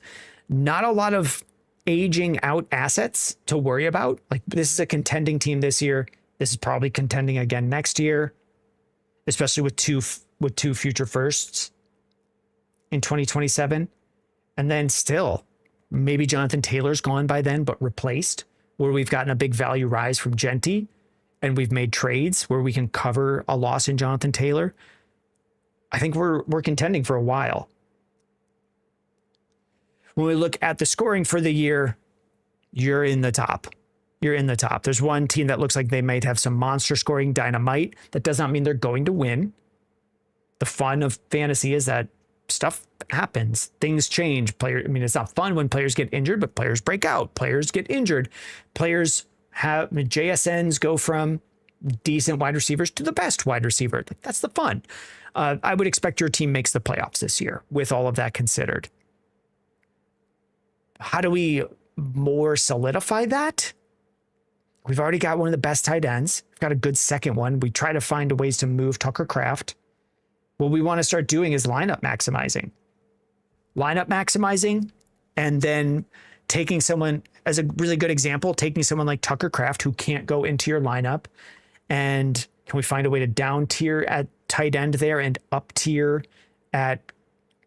not a lot of aging out assets to worry about. Like, this is a contending team this year. This is probably contending again next year, especially with two future firsts in 2027. And then still, maybe Jonathan Taylor's gone by then, but replaced, where we've gotten a big value rise from Genty, and we've made trades where we can cover a loss in Jonathan Taylor. I think we're contending for a while. When we look at the scoring for the year, you're in the top. You're in the top. There's one team that looks like they might have some monster scoring dynamite. That does not mean they're going to win. The fun of fantasy is that stuff happens, things change. It's not fun when players get injured, but players break out, players get injured, players have JSNs go from decent wide receivers to the best wide receiver. That's the fun. I would expect your team makes the playoffs this year with all of that considered. How do we more solidify that? We've already got one of the best tight ends. We've got a good second one. We try to find ways to move Tucker Kraft. What we want to start doing is lineup maximizing. Lineup maximizing, and then taking someone, as a really good example, taking someone like Tucker Kraft who can't go into your lineup, and can we find a way to down tier at tight end there and up tier at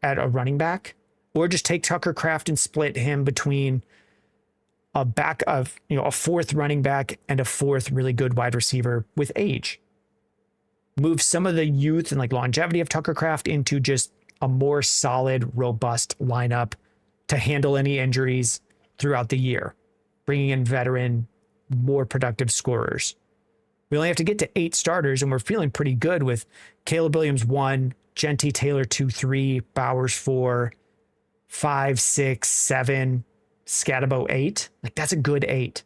a running back? Or just take Tucker Kraft and split him between a fourth running back and a fourth really good wide receiver with age. Move some of the youth and longevity of Tucker Kraft into just a more solid, robust lineup to handle any injuries throughout the year, bringing in veteran, more productive scorers. We only have to get to 8 starters, and we're feeling pretty good with Caleb Williams 1, Genty Taylor 2, 3, Bowers 4, 5, 6, 7, Scatabo 8. That's a good 8.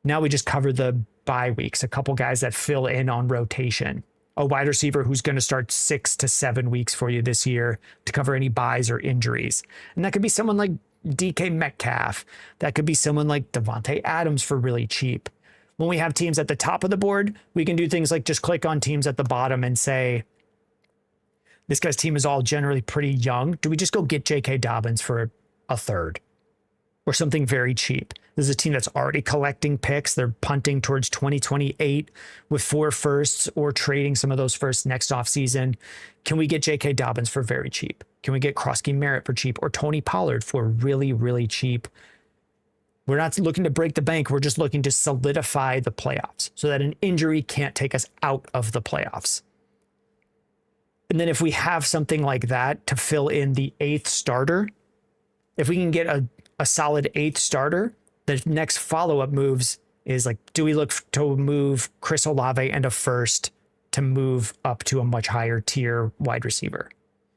Now we just cover the bye weeks, a couple guys that fill in on rotation, a wide receiver who's going to start 6 to 7 weeks for you this year to cover any buys or injuries. And that could be someone like DK Metcalf. That could be someone like Devontae Adams for really cheap. When we have teams at the top of the board, we can do things like just click on teams at the bottom and say, this guy's team is all generally pretty young. Do we just go get J.K. Dobbins for a third or something very cheap? This is a team that's already collecting picks. They're punting towards 2028 with 4 firsts or trading some of those firsts next offseason. Can we get J.K. Dobbins for very cheap? Can we get Krosky Merritt for cheap or Tony Pollard for really, really cheap? We're not looking to break the bank. We're just looking to solidify the playoffs so that an injury can't take us out of the playoffs. And then if we have something like that to fill in the 8th starter, if we can get a solid 8th starter, the next follow-up moves is do we look to move Chris Olave and a first to move up to a much higher tier wide receiver?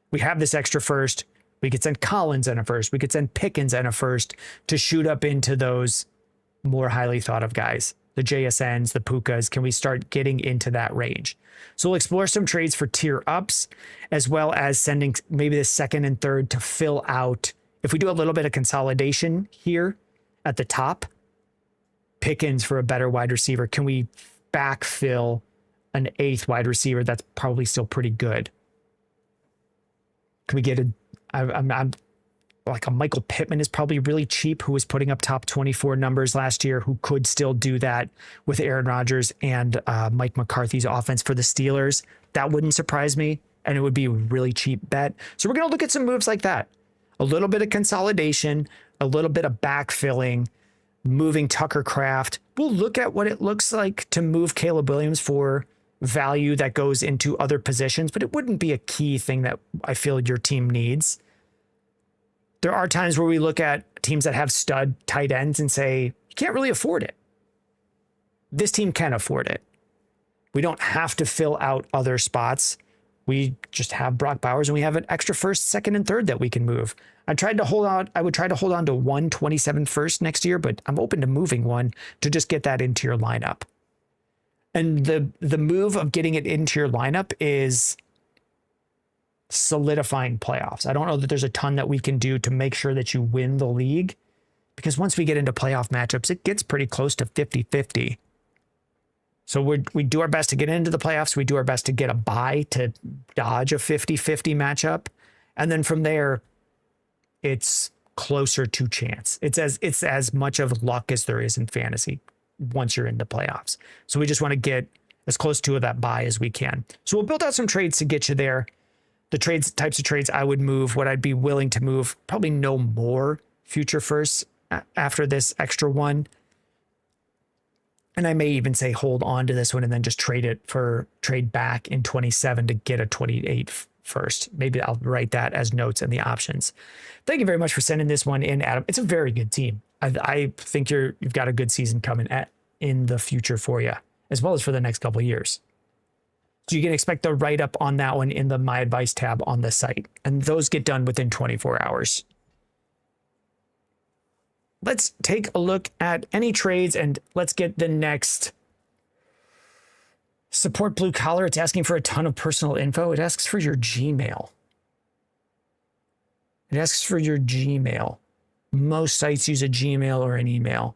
We have this extra first. We could send Collins and a first. We could send Pickens and a first to shoot up into those more highly thought of guys. The JSNs, the Pukas. Can we start getting into that range? So we'll explore some trades for tier ups, as well as sending maybe the second and third to fill out. If we do a little bit of consolidation here at the top, Pickens for a better wide receiver. Can we backfill an 8th wide receiver that's probably still pretty good? Can we get I'm like a Michael Pittman is probably really cheap, who was putting up top 24 numbers last year, who could still do that with Aaron Rodgers and Mike McCarthy's offense for the Steelers. That wouldn't surprise me, and it would be a really cheap bet. So we're going to look at some moves like that. A little bit of consolidation, a little bit of backfilling, moving Tucker Kraft. We'll look at what it looks like to move Caleb Williams for value that goes into other positions, but it wouldn't be a key thing that I feel your team needs. There are times where we look at teams that have stud tight ends and say, you can't really afford it. This team can afford it. We don't have to fill out other spots. We just have Brock Bowers and we have an extra first, second, and third that we can move. I would try to hold on to 127 first next year, but I'm open to moving one to just get that into your lineup. And the move of getting it into your lineup is solidifying playoffs. I don't know that there's a ton that we can do to make sure that you win the league, because once we get into playoff matchups, it gets pretty close to 50-50. So we do our best to get into the playoffs. We do our best to get a bye to dodge a 50-50 matchup. And then from there, it's closer to chance. It's as much of luck as there is in fantasy once you're in the playoffs. So we just want to get as close to that bye as we can. So we'll build out some trades to get you there. The types of trades I would move, what I'd be willing to move, probably no more future firsts after this extra one. And I may even say hold on to this one and then just trade back in 27 to get a 28 first. Maybe I'll write that as notes in the options. Thank you very much for sending this one in, Adam. It's a very good team. I think you've got a good season coming in the future for you, as well as for the next couple of years. So you can expect the write-up on that one in the My Advice tab on the site. And those get done within 24 hours. Let's take a look at any trades and let's get the next. Support blue collar. It's asking for a ton of personal info. It asks for your Gmail. It asks for your Gmail. Most sites use a Gmail or an email.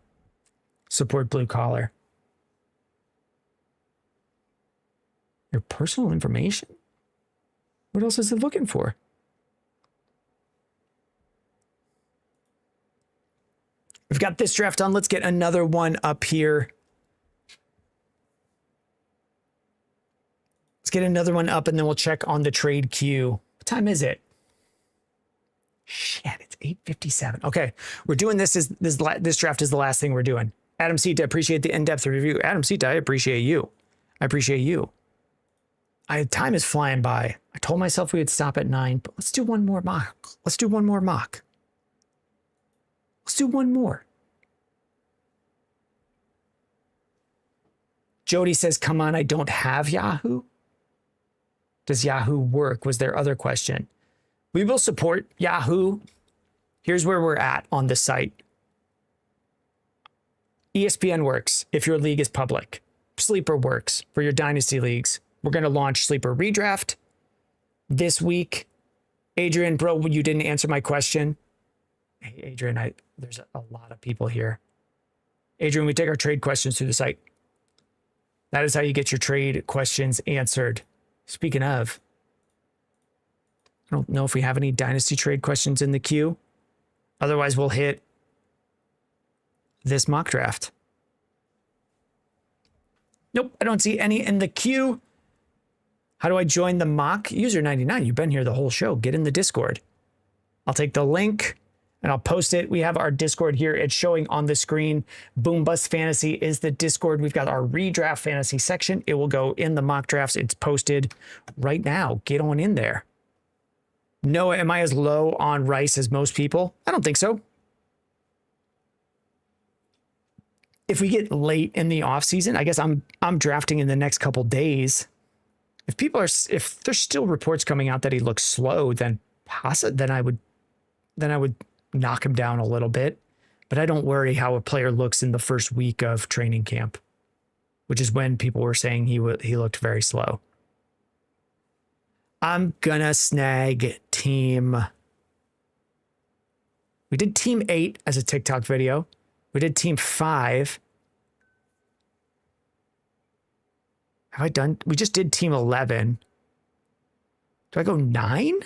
Support blue collar. Your personal information? What else is it looking for? We've got this draft on. Let's get another one up here. Let's get another one up and then we'll check on the trade queue. What time is it? Shit, it's 8:57. Okay, we're doing this. This draft is the last thing we're doing. Adamcita, appreciate the in-depth review. Adamcita, I appreciate you. I appreciate you. Time is flying by. I told myself we would stop at 9, but let's do one more mock. Let's do one more mock. Let's do one more. Jody says, come on, I don't have Yahoo. Does Yahoo work? Was their other question. We will support Yahoo. Here's where we're at on the site. ESPN works if your league is public. Sleeper works for your dynasty leagues. We're going to launch Sleeper Redraft this week. Adrian, bro, you didn't answer my question. Hey, Adrian, there's a lot of people here. Adrian, we take our trade questions through the site. That is how you get your trade questions answered. Speaking of, I don't know if we have any dynasty trade questions in the queue. Otherwise, we'll hit this mock draft. Nope, I don't see any in the queue. How do I join the mock? User 99, you've been here the whole show. Get in the Discord. I'll take the link and I'll post it. We have our Discord here. It's showing on the screen. Boom Bust Fantasy is the Discord. We've got our redraft fantasy section. It will go in the mock drafts. It's posted right now. Get on in there. Noah, am I as low on Rice as most people? I don't think so. If we get late in the offseason, I guess I'm drafting in the next couple days. If there's still reports coming out that he looks slow, then I would knock him down a little bit. But I don't worry how a player looks in the first week of training camp, which is when people were saying he looked very slow. I'm gonna snag team. We did team 8 as a TikTok video. We did team 5. Have I done? We just did team 11. Do I go 9?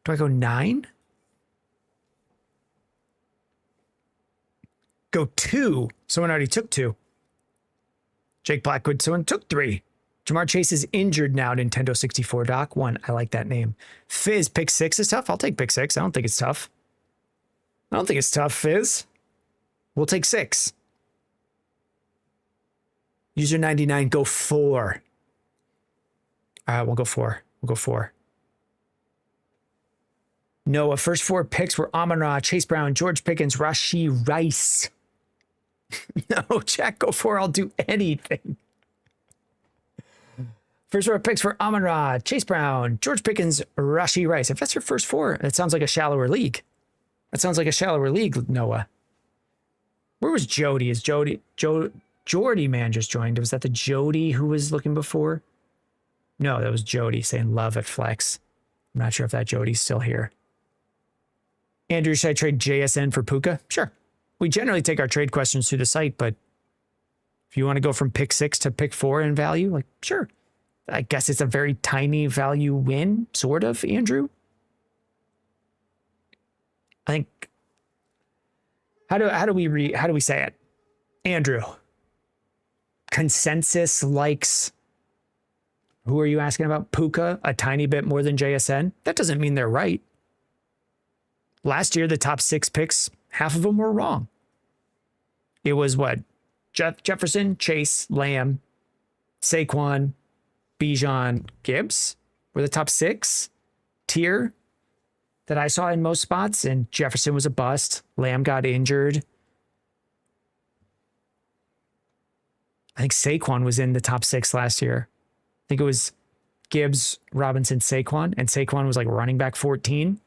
Do I go 9? Go 2. Someone already took 2. Jake Blackwood, someone took 3. Jamar Chase is injured now, Nintendo 64 Doc. 1, I like that name. Fizz, pick 6 is tough. I'll take pick 6. I don't think it's tough. I don't think it's tough, Fizz. We'll take 6. User 99, go 4. All right, we'll go 4. We'll go 4. Noah, first 4 picks were Amon-Ra, Chase Brown, George Pickens, Rashee Rice. No, Jack, go 4. I'll do anything. First 4 picks for Amon-Ra, Chase Brown, George Pickens, Rashee Rice. If that's your first 4, that sounds like a shallower league. That sounds like a shallower league, Noah. Where was Jody? Is Jordy man just joined? Was that the Jody who was looking before? No, that was Jody saying love at Flex. I'm not sure if that Jody's still here. Andrew, should I trade JSN for Puka? Sure. We generally take our trade questions through the site, but if you want to go from pick 6 to pick 4 in value, like, sure. I guess it's a very tiny value win, sort of, Andrew. I think. How do we say it? Andrew. Consensus likes. Who are you asking about? Puka a tiny bit more than JSN? That doesn't mean they're right. Last year, the top 6 picks, half of them were wrong. It was what? Jefferson, Chase, Lamb, Saquon, Bijan, Gibbs were the top 6 tier that I saw in most spots, and Jefferson was a bust. Lamb got injured. I think Saquon was in the top 6 last year. I think it was Gibbs, Robinson, Saquon, and Saquon was like running back 14.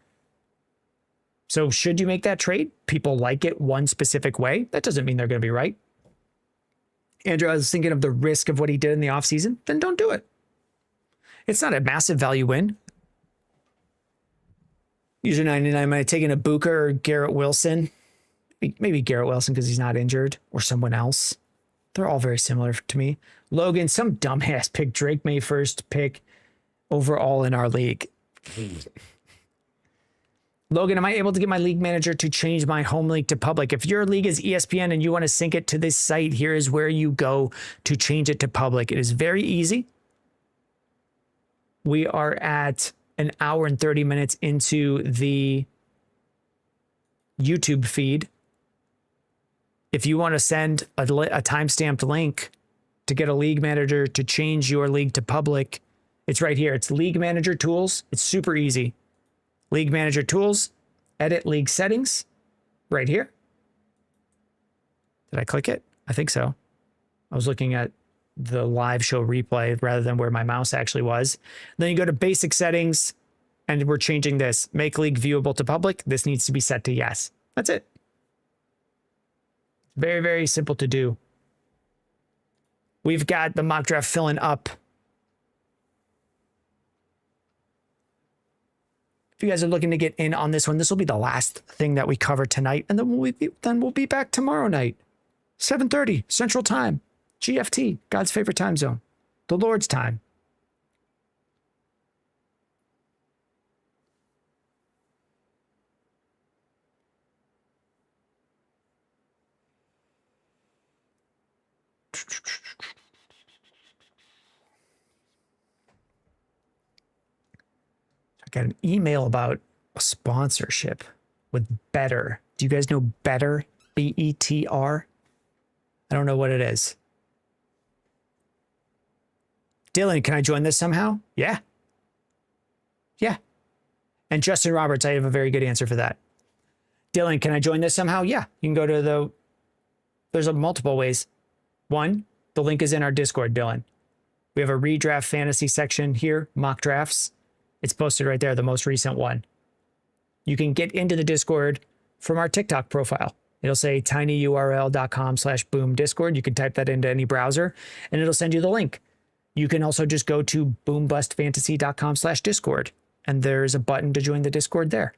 So should you make that trade? People like it one specific way. That doesn't mean they're going to be right. Andrew, I was thinking of the risk of what he did in the offseason. Then don't do it. It's not a massive value win. User 99 might have taken a Booker or Garrett Wilson. Maybe Garrett Wilson because he's not injured, or someone else. They're all very similar to me. Logan, some dumbass picked Drake May first pick overall in our league. Logan, am I able to get my league manager to change my home league to public? If your league is ESPN and you want to sync it to this site, here is where you go to change it to public. It is very easy. We are at an hour and 30 minutes into the YouTube feed. If you want to send a timestamped link to get a league manager to change your league to public, it's right here. It's League Manager Tools. It's super easy. League Manager Tools, edit league settings, right here. Did I click it? I think so. I was looking at the live show replay rather than where my mouse actually was. Then you go to basic settings and we're changing this. Make league viewable to public. This needs to be set to yes. That's it. Very, very simple to do. We've got the mock draft filling up. If you guys are looking to get in on this one, this will be the last thing that we cover tonight. And then we'll be back tomorrow night, 7:30 Central Time, GFT, God's favorite time zone, the Lord's time. Got an email about a sponsorship with Better. Do you guys know Better? B-E-T-R? I don't know what it is. Dylan, can I join this somehow? Yeah. Yeah. And Justin Roberts, I have a very good answer for that. Dylan, can I join this somehow? Yeah. You can go to there's multiple ways. One, the link is in our Discord, Dylan. We have a redraft fantasy section here, mock drafts. It's posted right there, the most recent one. You can get into the Discord from our TikTok profile. It'll say tinyurl.com/boomdiscord. You can type that into any browser and it'll send you the link. You can also just go to boombustfantasy.com/discord and there's a button to join the Discord there.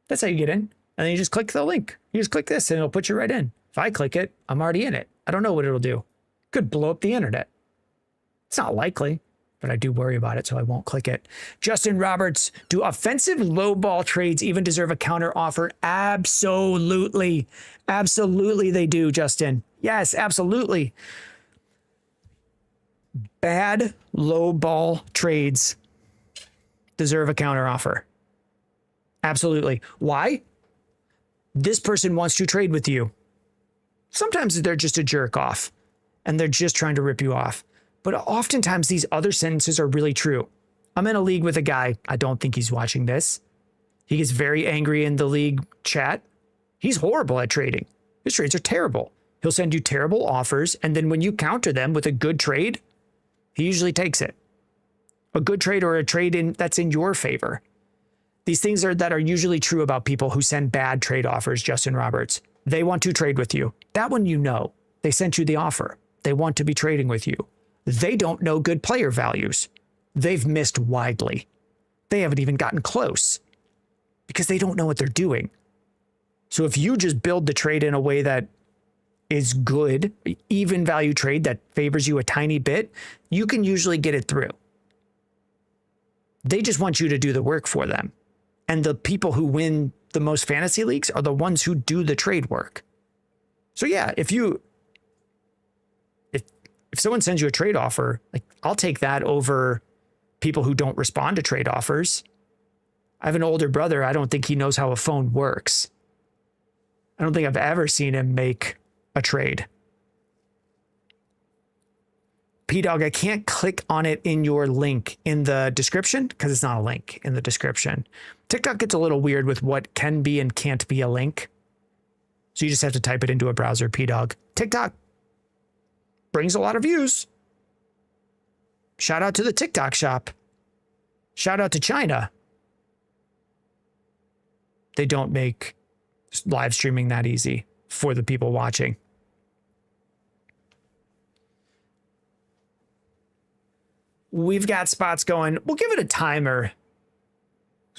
That's how you get in. And then you just click the link. You just click this and it'll put you right in. If I click it, I'm already in it. I don't know what it'll do. Could blow up the internet. It's not likely, but I do worry about it, so I won't click it. Justin Roberts, do offensive low ball trades even deserve a counter offer? Absolutely. Absolutely they do, Justin. Yes, absolutely. Bad low ball trades deserve a counter offer. Absolutely. Why? This person wants to trade with you. Sometimes they're just a jerk off and they're just trying to rip you off. But oftentimes these other sentences are really true. I'm in a league with a guy. I don't think he's watching this. He gets very angry in the league chat. He's horrible at trading. His trades are terrible. He'll send you terrible offers. And then when you counter them with a good trade, he usually takes it. A good trade or a trade that's in your favor. These things that are usually true about people who send bad trade offers, Justin Roberts. They want to trade with you. That one you know. They sent you the offer. They want to be trading with you. They don't know good player values. They've missed widely. They haven't even gotten close because they don't know what they're doing. So if you just build the trade in a way that is good, even value trade that favors you a tiny bit, you can usually get it through. They just want you to do the work for them. And the people who win the most fantasy leagues are the ones who do the trade work. So yeah, if someone sends you a trade offer, like I'll take that over people who don't respond to trade offers. I have an older brother. I don't think he knows how a phone works. I don't think I've ever seen him make a trade. P-Dog, I can't click on it in your link in the description because it's not a link in the description. TikTok gets a little weird with what can be and can't be a link. So you just have to type it into a browser, PDog. TikTok brings a lot of views. Shout out to the TikTok shop. Shout out to China. They don't make live streaming that easy for the people watching. We've got spots going. We'll give it a timer.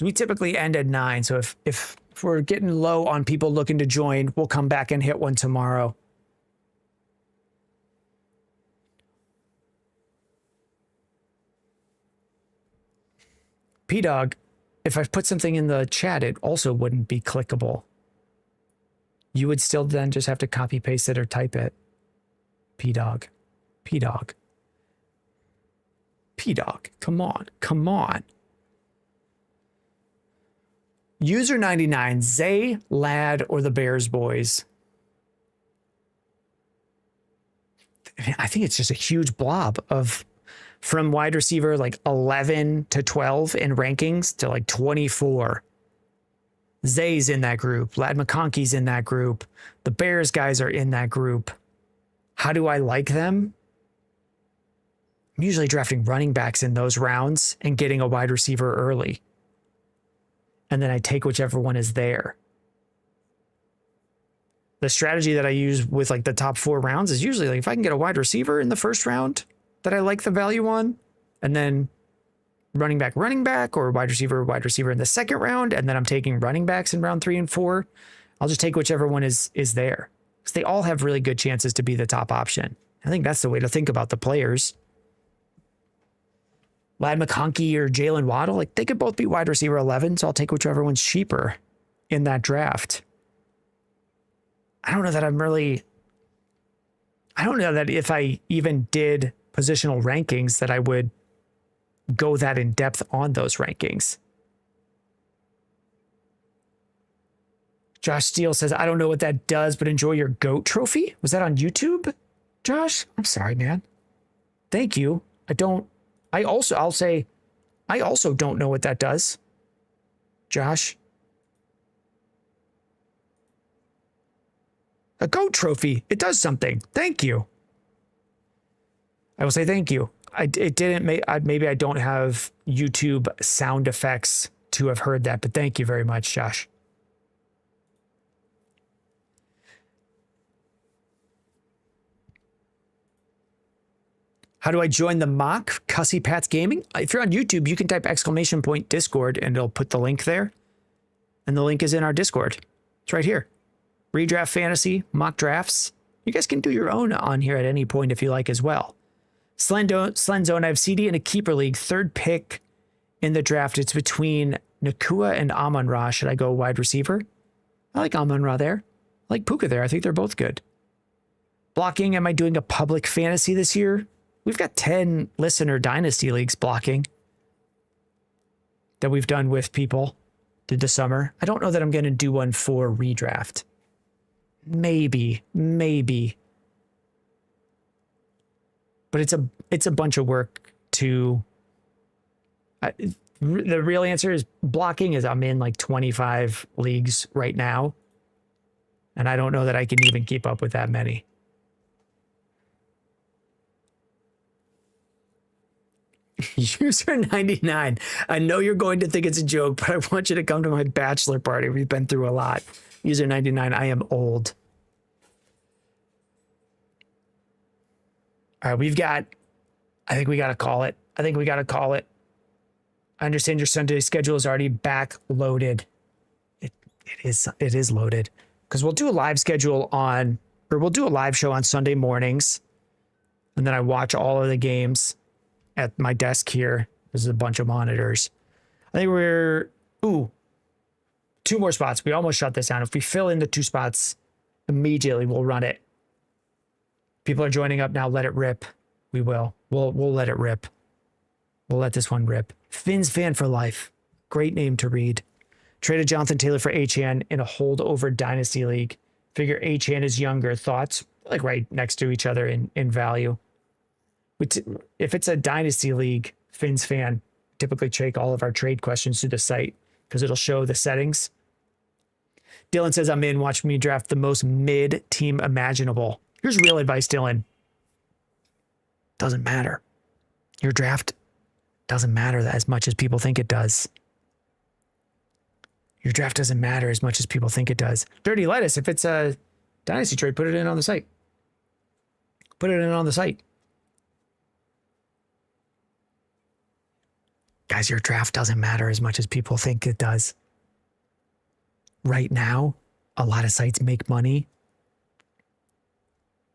We typically end at 9. So if we're getting low on people looking to join, we'll come back and hit one tomorrow. PDog, if I put something in the chat, it also wouldn't be clickable. You would still then just have to copy paste it or type it. PDog. PDog. PDog. Come on. Come on. User 99, Zay, Lad, or the Bears boys? I think it's just a huge blob of from wide receiver like 11 to 12 in rankings to like 24. Zay's in that group. Lad McConkey's in that group. The Bears guys are in that group. How do I like them? I'm usually drafting running backs in those rounds and getting a wide receiver early. And then I take whichever one is there. The strategy that I use with like the top 4 rounds is usually like if I can get a wide receiver in the first round that I like the value on, and then running back, or wide receiver in the second round, and then I'm taking running backs in round 3 and 4. I'll just take whichever one is there. Because they all have really good chances to be the top option. I think that's the way to think about the players. Lad McConkey or Jalen Waddle, like they could both be wide receiver 11, so I'll take whichever one's cheaper in that draft. I don't know that if I even did positional rankings that I would go that in depth on those rankings. Josh Steele says, I don't know what that does, but enjoy your GOAT trophy. Was that on YouTube, Josh? I'm sorry, man. Thank you. I also don't know what that does. Josh. A GOAT trophy. It does something. Thank you. I will say thank you. Maybe I don't have YouTube sound effects to have heard that, but thank you very much, Josh. How do I join the mock Cussy Pats Gaming? If you're on YouTube, you can type !Discord and it'll put the link there. And the link is in our Discord. It's right here. Redraft Fantasy, mock drafts. You guys can do your own on here at any point if you like as well. Slenzone, I have CD in a keeper league. 3rd pick in the draft. It's between Nakua and Amon-Ra. Should I go wide receiver? I like Amon-Ra there. I like Puka there. I think they're both good. Blocking, am I doing a public fantasy this year? We've got 10 listener dynasty leagues blocking that we've done with people through the summer. I don't know that I'm going to do one for redraft. Maybe. But it's a bunch of work to... the real answer is blocking is I'm in like 25 leagues right now. And I don't know that I can even keep up with that many. User 99. I know you're going to think it's a joke, but I want you to come to my bachelor party. We've been through a lot. User 99. I am old. All right, I think we got to call it. I understand your Sunday schedule is already back loaded. It is loaded because we'll do a live schedule we'll do a live show on Sunday mornings. And then I watch all of the games at my desk here. There's a bunch of monitors. I think we're 2 more spots. We almost shut this down. If we fill in the 2 spots immediately, we'll run it. People are joining up now. Let it rip. We will. We'll let it rip. We'll let this one rip. Finn's Fan for Life. Great name to read. Traded Jonathan Taylor for Achane in a holdover dynasty league. Figure Achane is younger. Thoughts? Like right next to each other in value. If it's a dynasty league, Finn's Fan, typically check all of our trade questions through the site because it'll show the settings. Dylan says, I'm in. Watch me draft the most mid team imaginable. Here's real advice, Dylan. Doesn't matter. Your draft doesn't matter as much as people think it does. Your draft doesn't matter as much as people think it does. Dirty Lettuce, if it's a dynasty trade, put it in on the site. Put it in on the site. Guys, your draft doesn't matter as much as people think it does. Right now, a lot of sites make money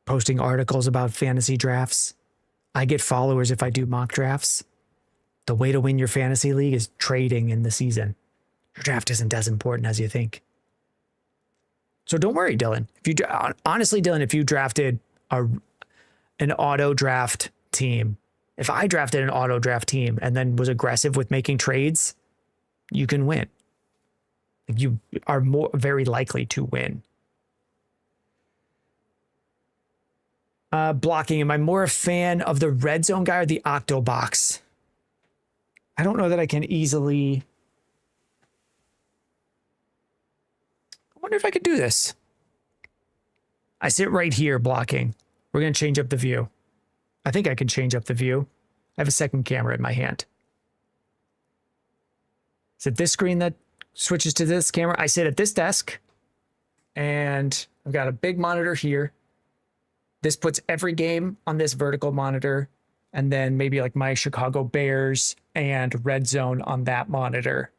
posting articles about fantasy drafts. I get followers if I do mock drafts. The way to win your fantasy league is trading in the season. Your draft isn't as important as you think. So don't worry, Dylan. Honestly, Dylan, if you drafted an auto draft team, if I drafted an auto draft team and then was aggressive with making trades, you can win. You are very likely to win. Blocking. Am I more a fan of the red zone guy or the octo box? I don't know that I can easily. I wonder if I could do this. I sit right here blocking. We're going to change up the view. I think I can change up the view. I have a second camera in my hand. Is it this screen that switches to this camera? I sit at this desk and I've got a big monitor here. This puts every game on this vertical monitor, and then maybe like my Chicago Bears and Red Zone on that monitor.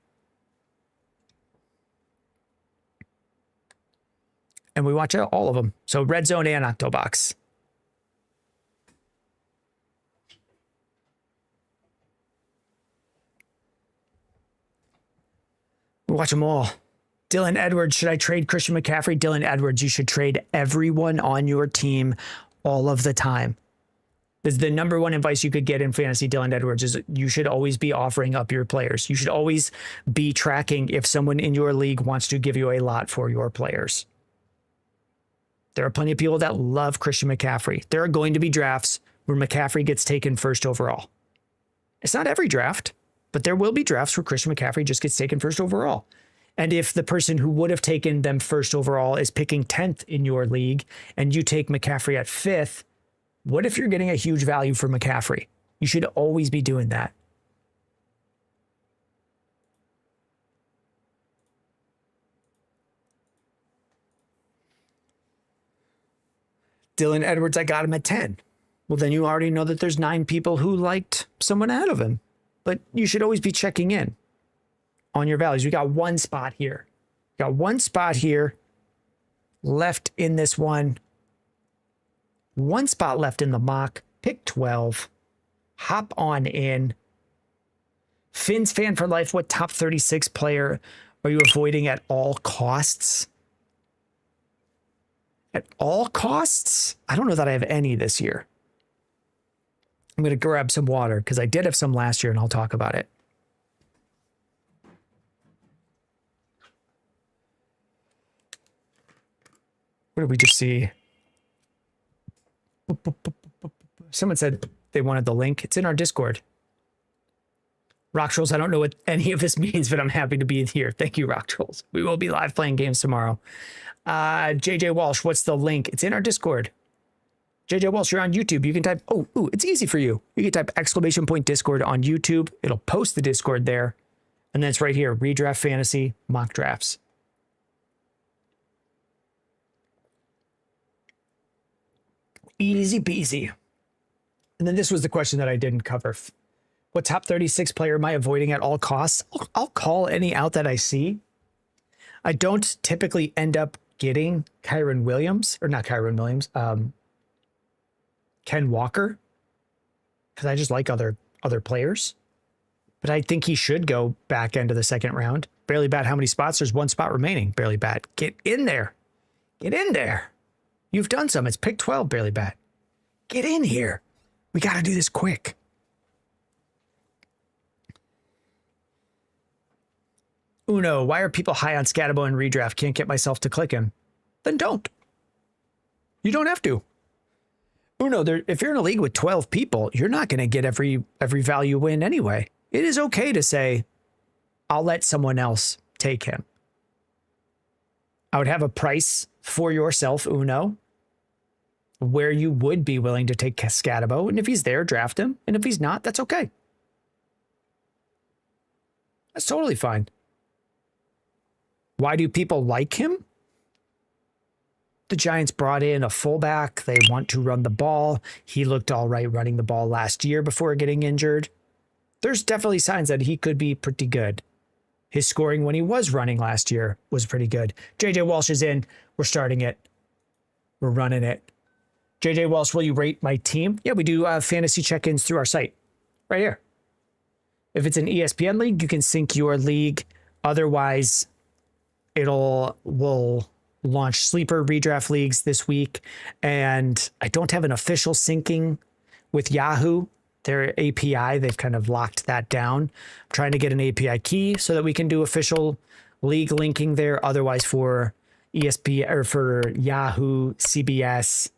And we watch all of them. So Red Zone and Octobox. We watch them all. Dylan Edwards, should I trade Christian McCaffrey? Dylan Edwards, you should trade everyone on your team all of the time. The number one advice you could get in fantasy, Dylan Edwards, is you should always be offering up your players. You should always be tracking if someone in your league wants to give you a lot for your players. There are plenty of people that love Christian McCaffrey. There are going to be drafts where McCaffrey gets taken first overall. It's not every draft, but there will be drafts where Christian McCaffrey just gets taken first overall. And if the person who would have taken them first overall is picking 10th in your league and you take McCaffrey at 5th, what if you're getting a huge value for McCaffrey? You should always be doing that. Dylan Edwards, I got him at 10. Well, then you already know that there's 9 people who liked someone ahead of him. But you should always be checking in on your values. We got one spot here. Got one spot here left in this one. One spot left in the mock. Pick 12. Hop on in. Finn's fan for life. What top 36 player are you avoiding at all costs? At all costs? I don't know that I have any this year. I'm going to grab some water because I did have some last year and I'll talk about it. What did we just see? Someone said they wanted the link. It's in our Discord. Rock Trolls, I don't know what any of this means, but I'm happy to be here. Thank you, Rock Trolls. We will be live playing games tomorrow. JJ Walsh, what's the link? It's in our Discord. JJ Walsh, you're on YouTube. You can type, it's easy for you. You can type !Discord on YouTube. It'll post the Discord there. And then it's right here, Redraft Fantasy Mock Drafts. Easy peasy. And then this was the question that I didn't cover. What top 36 player am I avoiding at all costs? I'll call any out that I see. I don't typically end up getting Ken Walker, because I just like other players. But I think he should go back end of the second round. Barely Bad, how many spots? There's one spot remaining. Barely Bad, get in there. Get in there. You've done some. It's pick 12, Barely Bad. Get in here. We got to do this quick. Uno, why are people high on Scatabo and redraft? Can't get myself to click him. Then don't. You don't have to. Uno, if you're in a league with 12 people, you're not going to get every value win anyway. It is okay to say, I'll let someone else take him. I would have a price for yourself, Uno, where you would be willing to take Scatabo. And if he's there, draft him. And if he's not, that's okay. That's totally fine. Why do people like him? The Giants brought in a fullback. They want to run the ball. He looked all right running the ball last year before getting injured. There's definitely signs that he could be pretty good. His scoring when he was running last year was pretty good. JJ Walsh is in. We're starting it. We're running it. JJ Walsh, will you rate my team? Yeah, we do fantasy check-ins through our site. Right here. If it's an ESPN league, you can sync your league. Otherwise, we'll launch sleeper redraft leagues this week. And I don't have an official syncing with Yahoo. Their API, they've kind of locked that down. I'm trying to get an API key so that we can do official league linking there. Otherwise, for ESPN or for Yahoo, CBS.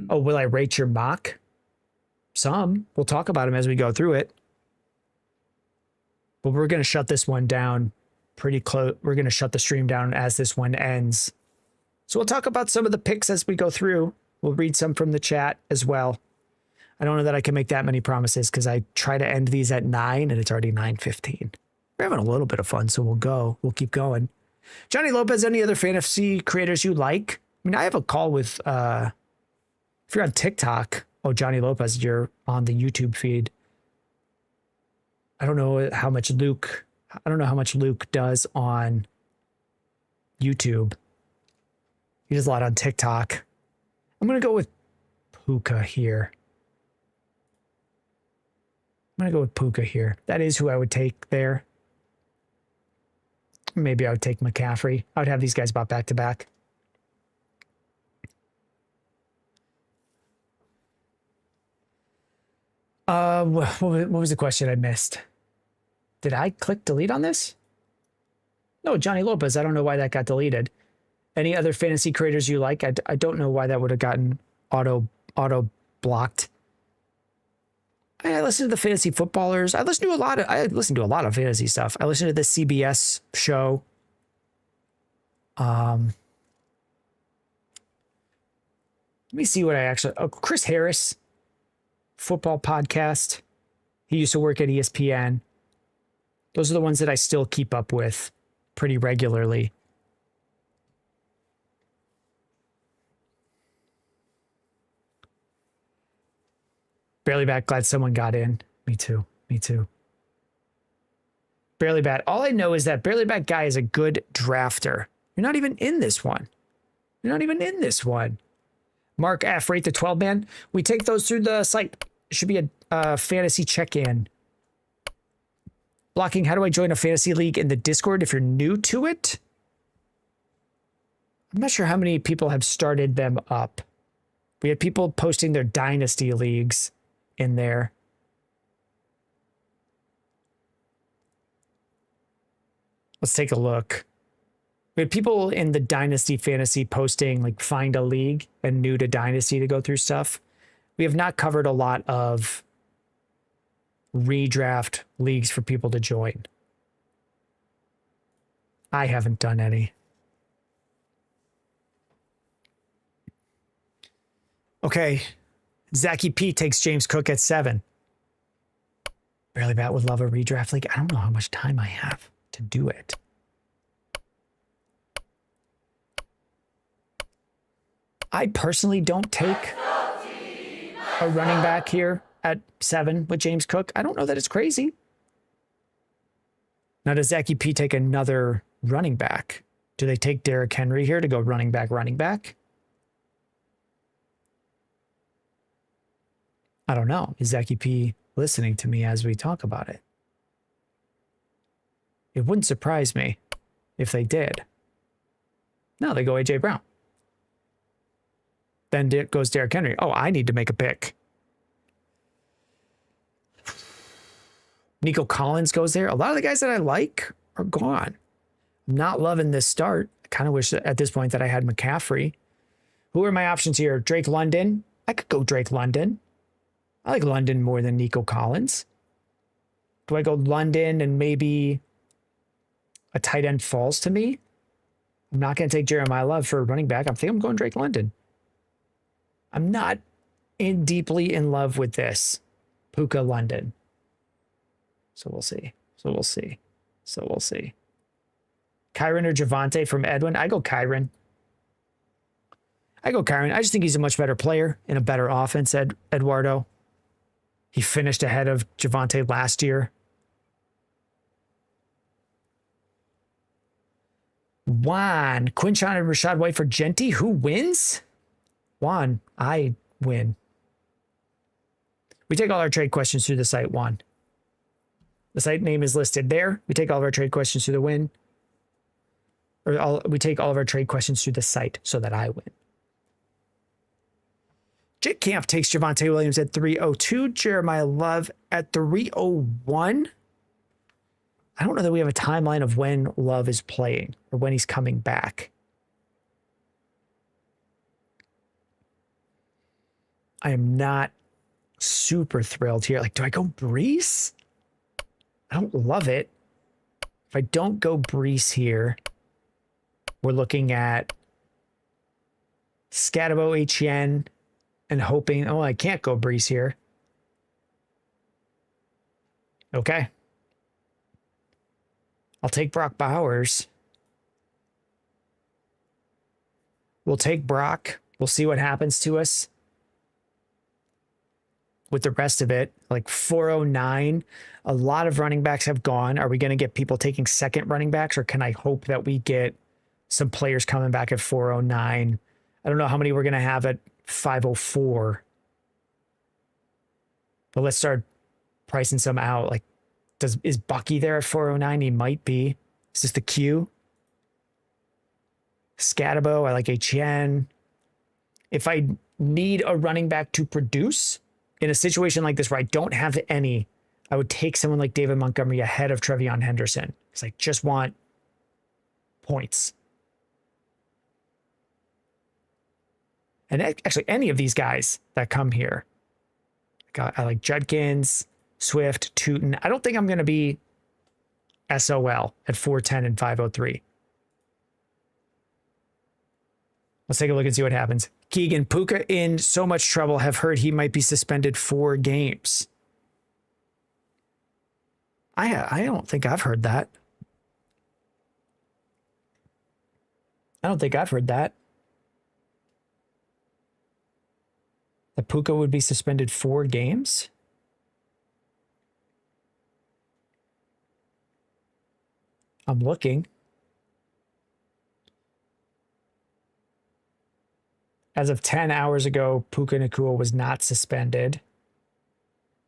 Oh, will I rate your mock? Some. We'll talk about them as we go through it. But we're going to shut this one down pretty close. We're going to shut the stream down as this one ends. So we'll talk about some of the picks as we go through. We'll read some from the chat as well. I don't know that I can make that many promises because I try to end these at 9 and it's already 9:15. We're having a little bit of fun, so we'll keep going. Johnny Lopez, any other fantasy creators you like? I mean, I have a call with, if you're on TikTok, Johnny Lopez, you're on the YouTube feed. I don't know how much Luke does on YouTube. He does a lot on TikTok. I'm going to go with Puka here. That is who I would take there. Maybe I would take McCaffrey. I would have these guys bought back to back. What was the question I missed? Did I click delete on this? No, Johnny Lopez. I don't know why that got deleted. Any other fantasy creators you like? I don't know why that would have gotten auto blocked. I listen to the fantasy footballers. I listen to a lot of fantasy stuff. I listen to the CBS show. Let me see what Chris Harris, football podcast. He used to work at ESPN. Those are the ones that I still keep up with pretty regularly. Barely Bat, glad someone got in. Me too. Barely Bat. All I know is that Barely Bat guy is a good drafter. You're not even in this one. Mark F, rate the 12 man. We take those through the site. It should be a fantasy check-in. Blocking, how do I join a fantasy league in the Discord if you're new to it? I'm not sure how many people have started them up. We had people posting their dynasty leagues in there. Let's take a look. We had people in the Dynasty Fantasy posting like find a league and new to Dynasty to go through stuff. We have not covered a lot of redraft leagues for people to join. I haven't done any. Okay. Zachy P takes James Cook at 7. Barely Bat would love a redraft league. I don't know how much time I have to do it. I personally don't take a running back here at 7 with James Cook. I don't know that it's crazy. Now, does Zachy P take another running back? Do they take Derrick Henry here to go running back? I don't know. Is Zachy P listening to me as we talk about it? It wouldn't surprise me if they did. No, they go A.J. Brown. Then goes Derrick Henry. Oh, I need to make a pick. Nico Collins goes there. A lot of the guys that I like are gone. I'm not loving this start. I kind of wish at this point that I had McCaffrey. Who are my options here? Drake London. I could go Drake London. I like London more than Nico Collins. Do I go London and maybe a tight end falls to me? I'm not going to take Jeremiah Love for a running back. I think I'm going Drake London. I'm not deeply in love with this Puka London. So we'll see. So we'll see. So we'll see. Kyron or Javante from Edwin? I go Kyron. I just think he's a much better player in a better offense, Eduardo. He finished ahead of Javante last year. Juan, Quinshon and Rashad White for Genty. Who wins? Juan, I win. We take all our trade questions through the site, Juan. The site name is listed there. We take all of our trade questions through the win. We take all of our trade questions through the site so that I win. Jake Camp takes Javonte Williams at 302. Jeremiah Love at 301. I don't know that we have a timeline of when Love is playing or when he's coming back. I am not super thrilled here. Like, do I go Brees? I don't love it. If I don't go Brees here, we're looking at Scatabo, Etienne, and hoping, oh, I can't go Brees here. Okay. I'll take Brock Bowers. We'll take Brock. We'll see what happens to us with the rest of it. Like 409. A lot of running backs have gone. Are we going to get people taking second running backs, or can I hope that we get some players coming back at 409? I don't know how many we're going to have at 504. But let's start pricing some out. Like, is Bucky there at 409? He might be. Is this the queue? Scatabo, I like HN. If I need a running back to produce in a situation like this where I don't have any, I would take someone like David Montgomery ahead of Trevion Henderson because I just want points. And actually, any of these guys that come here, I like Judkins, Swift, Tootin. I don't think I'm going to be SOL at 410 and 503. Let's take a look and see what happens. Keegan, Puka in so much trouble. Have heard he might be suspended 4 games. I don't think I've heard that. I don't think I've heard that. That Puka would be suspended 4 games? I'm looking. As of 10 hours ago, Puka Nacua was not suspended.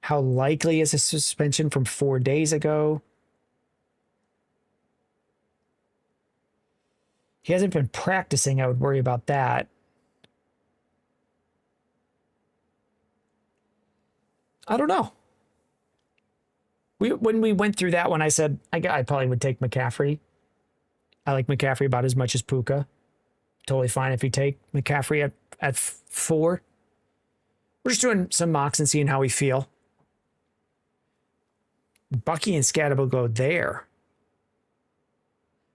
How likely is a suspension from 4 days ago? He hasn't been practicing. I would worry about that. I don't know. When we went through that one, I said I probably would take McCaffrey. I like McCaffrey about as much as Puka. Totally fine if you take McCaffrey at 4. We're just doing some mocks and seeing how we feel. Bucky and Scatabo go there.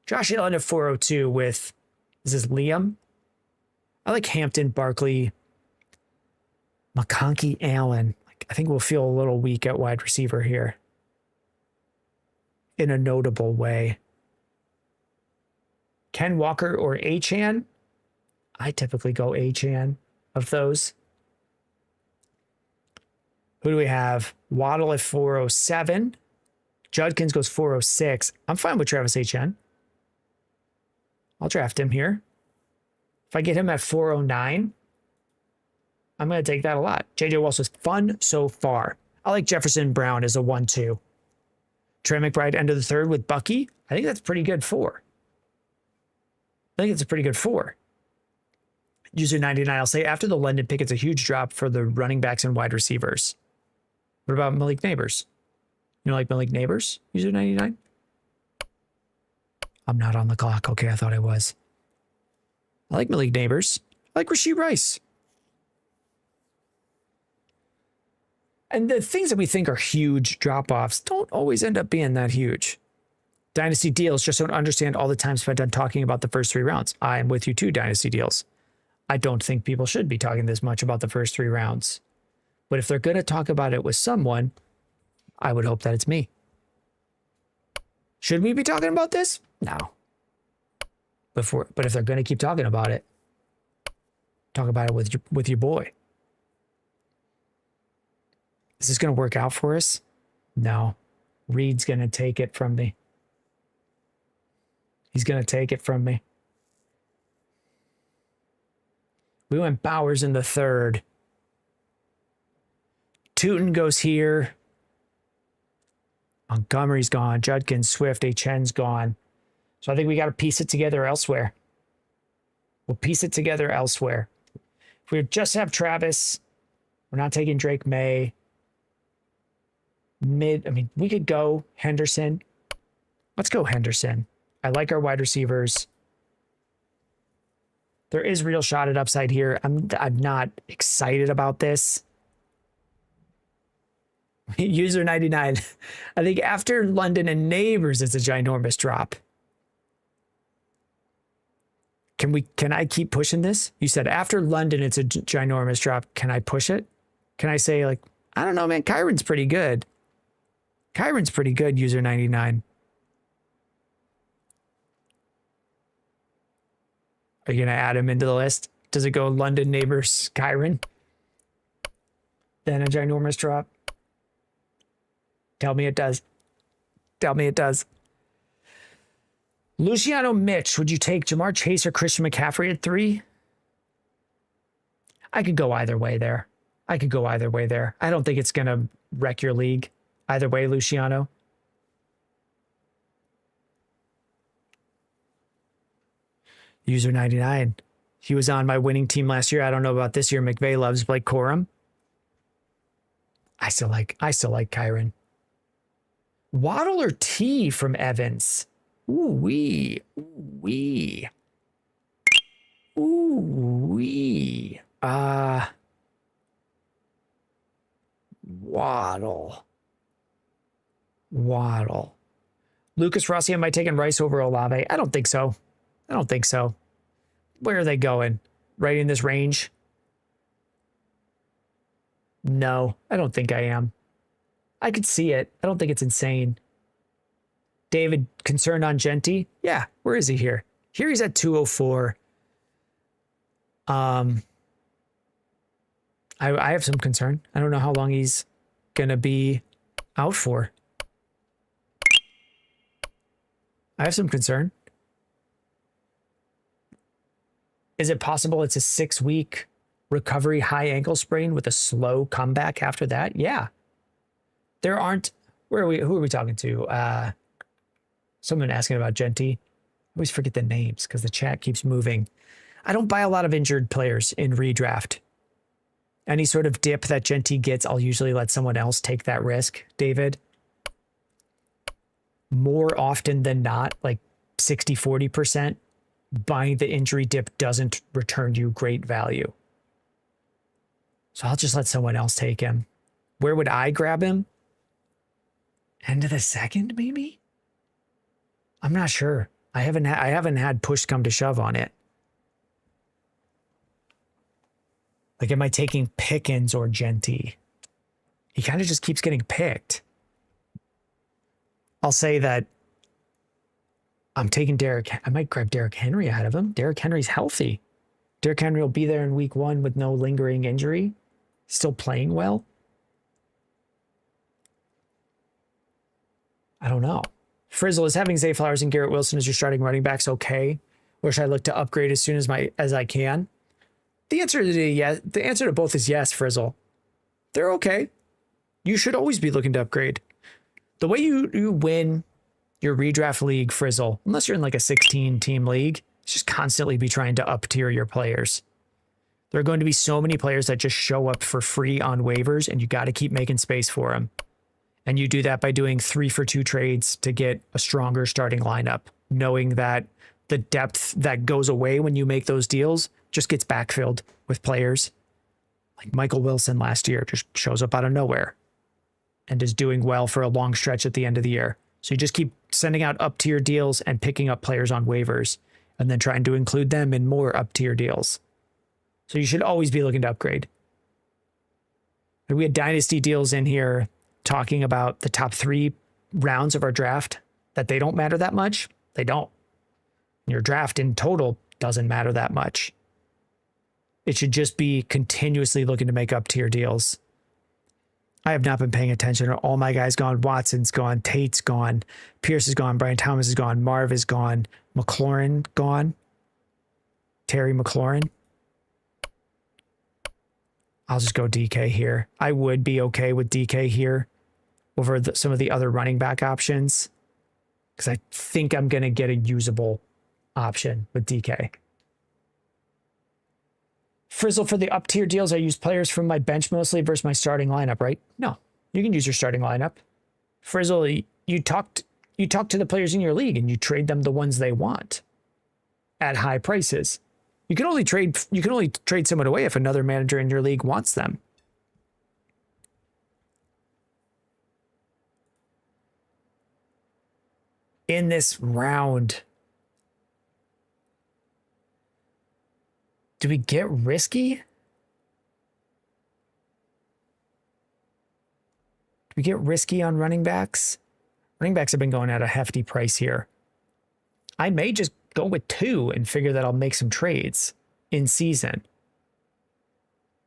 Josh Allen at 402 with, is this Liam? I like Hampton, Barkley, McConkey, Allen. I think we'll feel a little weak at wide receiver here in a notable way. Ken Walker or Achane? I typically go Achane of those. Who do we have? Waddle at 407. Judkins goes 406. I'm fine with Travis Etienne. I'll draft him here. If I get him at 409, I'm going to take that a lot. JJ Walsh was fun so far. I like Jefferson Brown as a 1-2. Trey McBride end of the 3rd with Bucky. I think that's pretty good 4. I think it's a pretty good 4. User 99, I'll say after the London pick, it's a huge drop for the running backs and wide receivers. What about Malik Neighbors? You know, like Malik Neighbors? User 99? I'm not on the clock. Okay, I thought I was. I like Malik Neighbors. I like Rashee Rice. And the things that we think are huge drop-offs don't always end up being that huge. Dynasty Deals just don't understand all the time spent on talking about the first 3 rounds. I am with you too, Dynasty Deals. I don't think people should be talking this much about the first 3 rounds. But if they're going to talk about it with someone, I would hope that it's me. Should we be talking about this? No. But if they're going to keep talking about it, talk about it with your boy. Is this going to work out for us? No. Reed's going to take it from me. He's going to take it from me. We went Bowers in the 3rd. Tootin goes here. Montgomery's gone. Judkins, Swift, H.N.'s gone. So I think we got to piece it together elsewhere. We'll piece it together elsewhere. If we just have Travis, we're not taking Drake May. We could go Henderson. Let's go Henderson. I like our wide receivers. There is real shot at upside here. I'm not excited about this. User 99. I think after London and Neighbors, it's a ginormous drop. Can I keep pushing this? You said after London, it's a ginormous drop. Can I push it? Can I say, like, I don't know, man, Kyron's pretty good. Kyron's pretty good, user 99. Are you going to add him into the list? Does it go London, Neighbors, Kyron? Then a ginormous drop? Tell me it does. Tell me it does. Luciano Mitch, would you take Jamar Chase or Christian McCaffrey at 3? I could go either way there. I don't think it's going to wreck your league. Either way, Luciano. User 99. He was on my winning team last year. I don't know about this year. McVay loves Blake Corum. I still like Kyron. Waddle or T from Evans? Ooh-wee. Ooh-wee. Ooh-wee. Waddle. Lucas Rossi, am I taking Rice over Olave? I don't think so. Where are they going? Right in this range? No, I don't think I am. I could see it. I don't think it's insane. David, concerned on Genty? Yeah, where is he here? Here he's at 204. I have some concern. I don't know how long he's going to be out for. I have some concern. Is it possible it's a 6-week recovery high ankle sprain with a slow comeback after that? Yeah. There aren't... Who are we talking to? Someone asking about Genty. I always forget the names because the chat keeps moving. I don't buy a lot of injured players in redraft. Any sort of dip that Genty gets, I'll usually let someone else take that risk, David. More often than not, like 60-40%, buying the injury dip doesn't return you great value. So I'll just let someone else take him. Where would I grab him? End of the 2nd, maybe? I'm not sure. I haven't had push come to shove on it. Like, am I taking Pickens or Genty? He kind of just keeps getting picked. I'll say that I'm taking Derrick. I might grab Derrick Henry ahead of him. Derrick Henry's healthy. Derrick Henry will be there in week 1 with no lingering injury. Still playing well. I don't know. Frizzle, is having Zay Flowers and Garrett Wilson as your starting running backs okay? Or should I look to upgrade as soon as I can? The answer to both is yes, Frizzle. They're okay. You should always be looking to upgrade. The way you win your redraft league, Frizzle, unless you're in like a 16-team league, is just constantly be trying to up-tier your players. There are going to be so many players that just show up for free on waivers, and you got to keep making space for them. And you do that by doing 3-for-2 trades to get a stronger starting lineup, knowing that the depth that goes away when you make those deals just gets backfilled with players. Like Michael Wilson last year just shows up out of nowhere and is doing well for a long stretch at the end of the year. So you just keep sending out up-tier deals and picking up players on waivers and then trying to include them in more up-tier deals. So you should always be looking to upgrade. We had dynasty deals in here talking about the top 3 rounds of our draft, that they don't matter that much. They don't. Your draft in total doesn't matter that much. It should just be continuously looking to make up tier deals. I have not been paying attention. All my guys gone. Watson's gone. Tate's gone. Pierce is gone. Brian Thomas is gone. Marv is gone. McLaurin gone. Terry McLaurin. I'll just go DK here. I would be okay with DK here over some of the other running back options, because I think I'm going to get a usable option with DK. Frizzle, for the up tier deals, I use players from my bench mostly versus my starting lineup, right? No, you can use your starting lineup. Frizzle, you talk to the players in your league and you trade them the ones they want at high prices. You can only trade someone away if another manager in your league wants them. In this round, do we get risky? Do we get risky on running backs? Running backs have been going at a hefty price here. I may just go with 2 and figure that I'll make some trades in season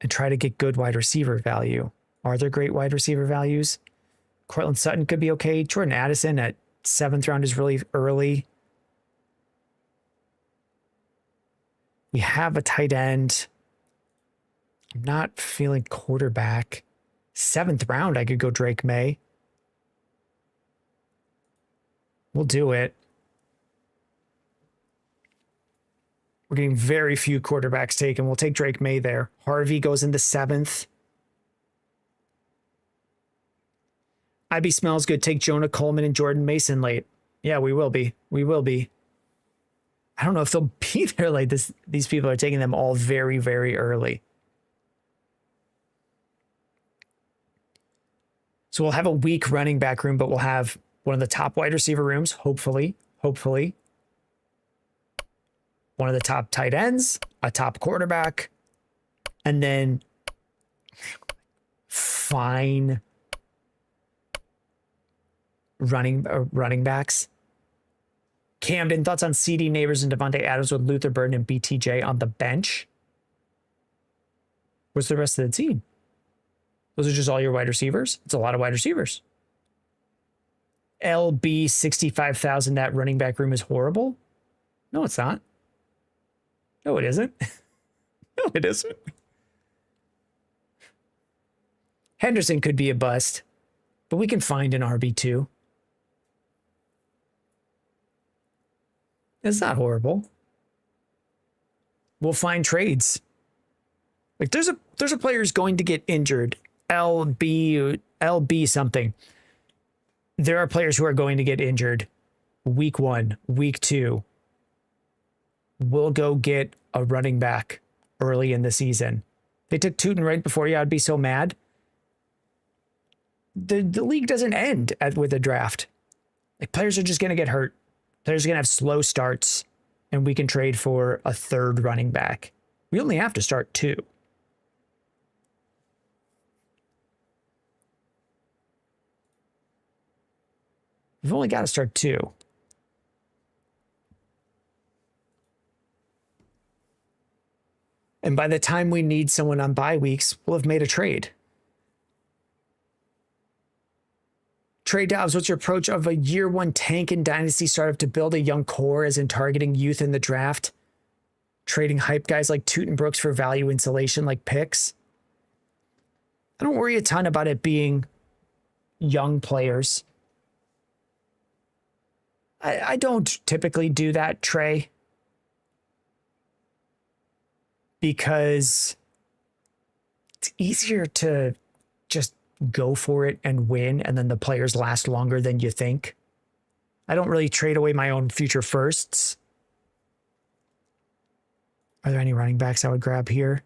and try to get good wide receiver value. Are there great wide receiver values? Cortland Sutton could be okay. Jordan Addison at 7th round is really early. We have a tight end. I'm not feeling quarterback. 7th round, I could go Drake May. We'll do it. We're getting very few quarterbacks taken. We'll take Drake May there. Harvey goes in the 7th. IB smells good. Take Jonah Coleman and Jordan Mason late. Yeah, we will be. We will be. I don't know if they'll be there like this. These people are taking them all very, very early. So we'll have a weak running back room, but we'll have one of the top wide receiver rooms, hopefully. One of the top tight ends, a top quarterback, and then fine running backs. Camden, thoughts on CD Neighbors and Devontae Adams with Luther Burden and BTJ on the bench? What's the rest of the team? Those are just all your wide receivers? It's a lot of wide receivers. LB 65,000, that running back room is horrible? No, it's not. No, it isn't. No, it isn't. Henderson could be a bust, but we can find an RB2. It's not horrible. We'll find trades. Like there's a player who's going to get injured. LB something. There are players who are going to get injured week 1, week 2. We'll go get a running back early in the season. They took Tootin right before you. I'd be so mad. The league doesn't end with a draft. Like players are just going to get hurt. Players are going to have slow starts, and we can trade for a 3rd running back. We only have to start 2. We've only got to start 2. And by the time we need someone on bye weeks, we'll have made a trade. Trey Dobbs, what's your approach of a year 1 tank and dynasty startup to build a young core, as in targeting youth in the draft? Trading hype guys like Tootin Brooks for value insulation like picks? I don't worry a ton about it being young players. I don't typically do that, Trey, because it's easier to just go for it and win, and then the players last longer than you think. I don't really trade away my own future firsts. Are there any running backs I would grab here?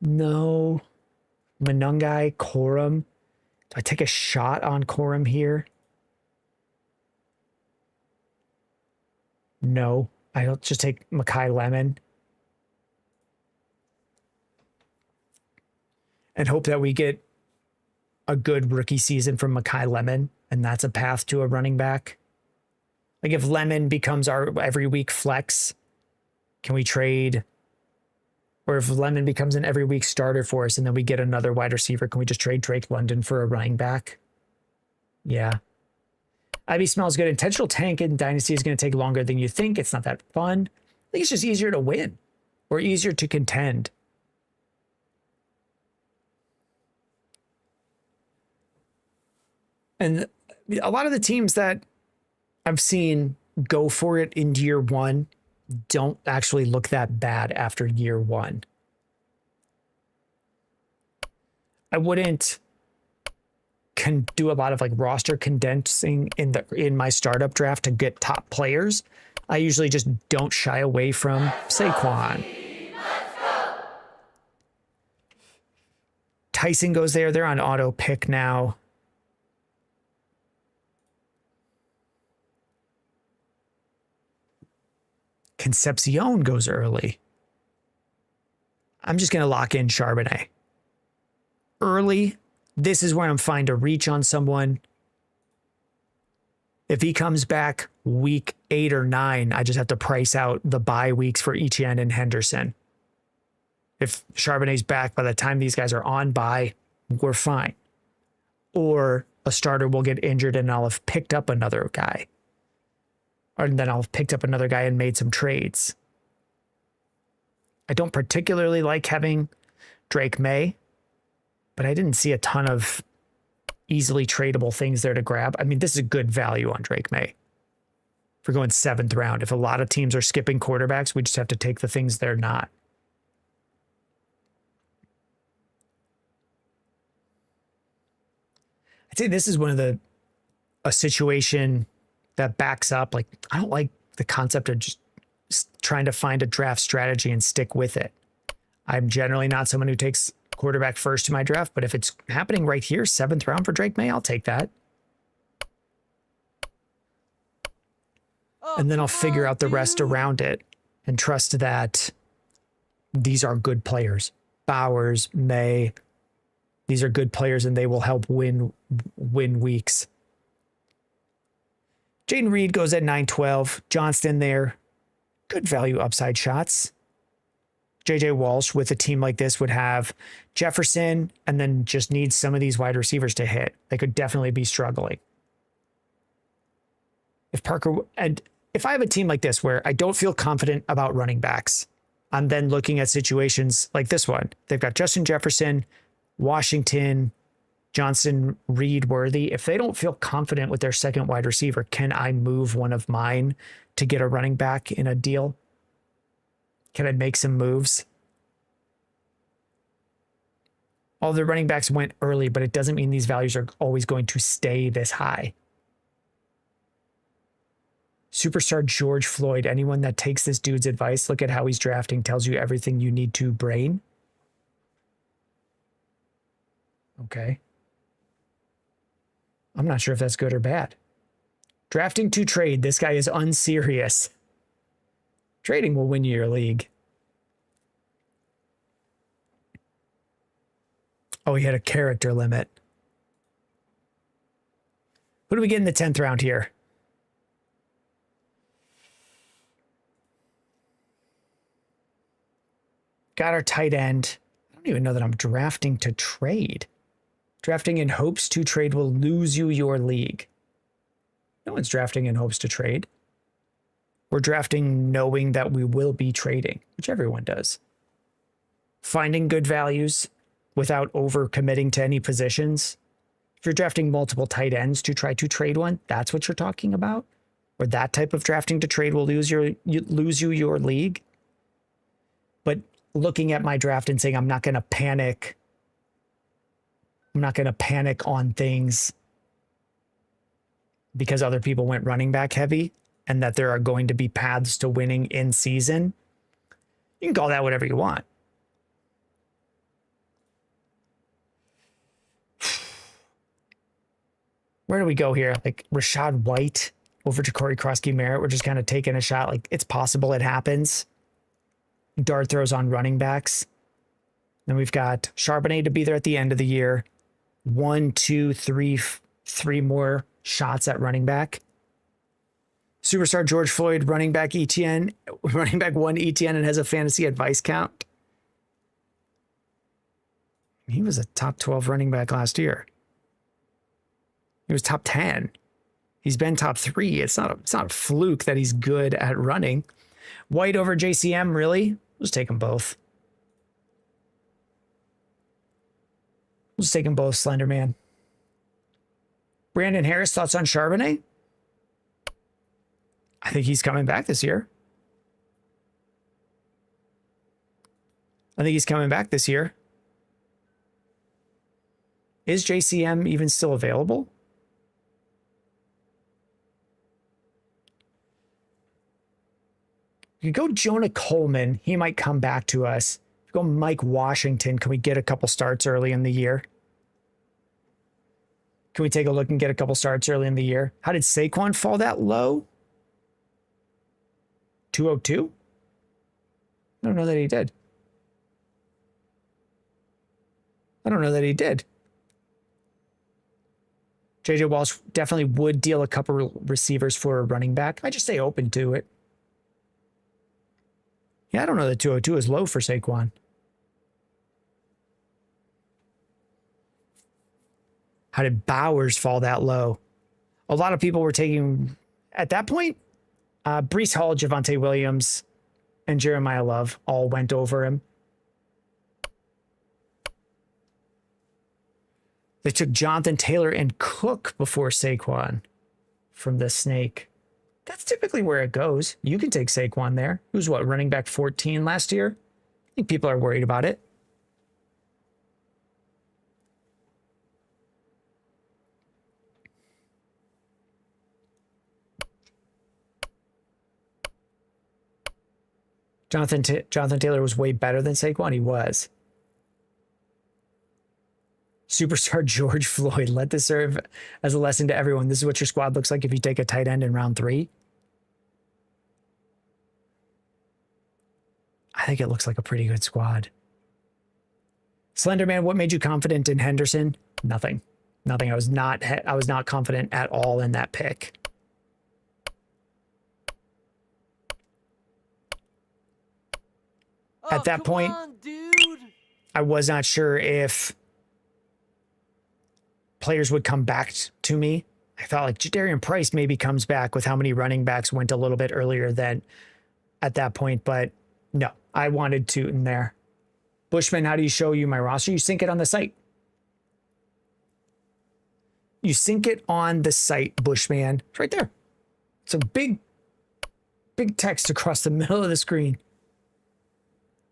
No. Manungai, Corum. Do I take a shot on Corum here? No. I'll just take Makai Lemon. And hope that we get a good rookie season from Makai Lemon. And that's a path to a running back. Like if Lemon becomes our every week flex, can we trade? Or if Lemon becomes an every week starter for us and then we get another wide receiver, can we just trade Drake London for a running back? Yeah. IB smells good. Intentional tank in Dynasty is going to take longer than you think. It's not that fun. I think it's just easier to win or easier to contend. And a lot of the teams that I've seen go for it in year one don't actually look that bad after year one. I wouldn't do a lot of like roster condensing in my startup draft to get top players. I usually just don't shy away from Saquon. Tyson goes there. They're on auto pick now. Concepcion goes early. I'm just going to lock in Charbonnet. Early, this is where I'm fine to reach on someone. If he comes back week 8 or 9, I just have to price out the bye weeks for Etienne and Henderson. If Charbonnet's back by the time these guys are on bye, we're fine. Or a starter will get injured and I'll have picked up another guy. Or then I'll have picked up another guy and made some trades. I don't particularly like having Drake May, but I didn't see a ton of easily tradable things there to grab. I mean, this is a good value on Drake May. If we're going 7th round, if a lot of teams are skipping quarterbacks, we just have to take the things they're not. I'd say this is one of a situation that backs up. Like, I don't like the concept of just trying to find a draft strategy and stick with it. I'm generally not someone who takes quarterback first to my draft, but if it's happening right here, 7th round for Drake May, I'll take that. And then I'll figure out the rest around it and trust that these are good players. Bowers, May, these are good players and they will help win weeks. Jaden Reed goes at 9-12. Johnston there. Good value upside shots. JJ Walsh with a team like this would have Jefferson and then just needs some of these wide receivers to hit. They could definitely be struggling. If I have a team like this where I don't feel confident about running backs, I'm then looking at situations like this one. They've got Justin Jefferson, Washington, Johnson, Reed, Worthy. If they don't feel confident with their second wide receiver, can I move one of mine to get a running back in a deal? Can I make some moves? All the running backs went early, but it doesn't mean these values are always going to stay this high. Superstar George Floyd. Anyone that takes this dude's advice, look at how he's drafting, tells you everything you need to brain. Okay. I'm not sure if that's good or bad. Drafting to trade. This guy is unserious. Trading will win you your league. Oh, he had a character limit. Who do we get in the 10th round here? Got our tight end. I don't even know that I'm drafting to trade. Drafting in hopes to trade will lose you your league. No one's drafting in hopes to trade. We're drafting knowing that we will be trading, which everyone does. Finding good values without over-committing to any positions. If you're drafting multiple tight ends to try to trade one, that's what you're talking about? Or that type of drafting to trade will lose you your league? But looking at my draft and saying I'm not going to panic. I'm not going to panic on things because other people went running back heavy and that there are going to be paths to winning in season. You can call that whatever you want. Where do we go here? Like Rashad White over Ja'Cory Krosky-Merritt. We're just kind of taking a shot. Like it's possible it happens. Dart throws on running backs. Then we've got Charbonnet to be there at the end of the year. 1, 2, 3, 3 more shots at running back. Superstar George Floyd, running back ETN, running back 1 ETN, and has a fantasy advice count. He was a top 12 running back last year. He was top 10. He's been top 3. It's not a fluke that he's good at running. White over JCM, really? We'll just take them both. We'll just take them both, Slender Man. Brandon Harris, thoughts on Charbonnet? I think he's coming back this year. Is JCM even still available? You go Jonah Coleman. He might come back to us. Go Mike Washington. Can we get a couple starts early in the year? Can we take a look and get a couple starts early in the year? How did Saquon fall that low? 202? I don't know that he did. JJ Walsh definitely would deal a couple receivers for a running back. I just stay open to it. Yeah, I don't know that 202 is low for Saquon. How did Bowers fall that low? A lot of people were taking, at that point, Breece Hall, Javonte Williams, and Jeremiah Love all went over him. They took Jonathan Taylor and Cook before Saquon from the Snake. That's typically where it goes. You can take Saquon there. Who's what, running back 14 last year? I think people are worried about it. Jonathan Taylor was way better than Saquon. He was. Superstar George Floyd. Let this serve as a lesson to everyone. This is what your squad looks like if you take a tight end in round 3. I think it looks like a pretty good squad. Slenderman, what made you confident in Henderson? Nothing. I was not confident at all in that pick. At that point, I was not sure if players would come back to me. I thought like Jadarian Price maybe comes back with how many running backs went a little bit earlier than at that point, but no, I wanted to in there. Bushman, how do you show you my roster? You sync it on the site. Bushman. It's right there. It's a big text across the middle of the screen.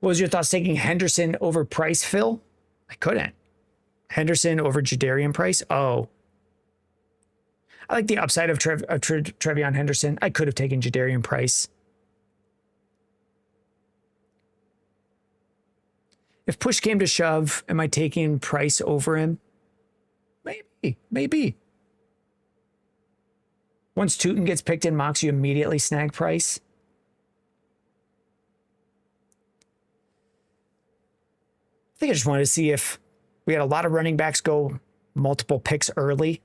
What was your thoughts taking Henderson over Price, Phil? I couldn't. Henderson over Jadarian Price? Oh. I like the upside of Trevion Henderson. I could have taken Jadarian Price. If push came to shove, am I taking Price over him? Maybe. Once Tootin gets picked in mocks, you immediately snag Price. I think I just wanted to see if we had a lot of running backs go multiple picks early.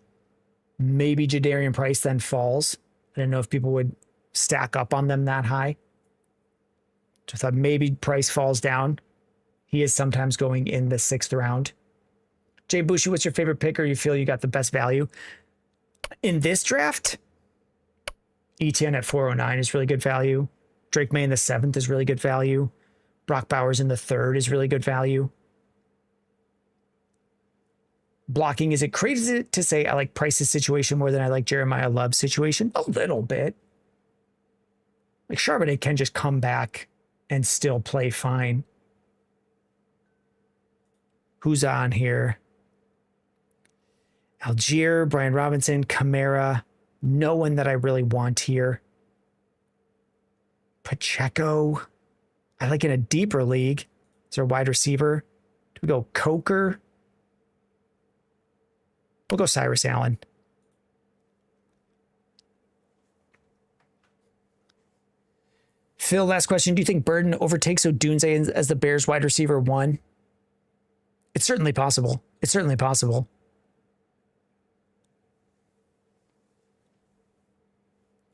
Maybe Jadarian Price then falls. I didn't know if people would stack up on them that high. So I thought maybe Price falls down. He is sometimes going in the 6th round. Jay Bushi, what's your favorite pick or you feel you got the best value? In this draft, ETN at 409 is really good value. Drake May in the 7th is really good value. Brock Bowers in the 3rd is really good value. Blocking, is it crazy to say I like Price's situation more than I like Jeremiah Love's situation? A little bit. Like Charbonnet can just come back and still play fine. Who's on here? Algier, Brian Robinson, Kamara. No one that I really want here. Pacheco. I like in a deeper league. Is there a wide receiver? Do we go Coker? We'll go Cyrus Allen. Phil, last question. Do you think Burden overtakes Odunze as the Bears wide receiver 1? It's certainly possible. It's certainly possible.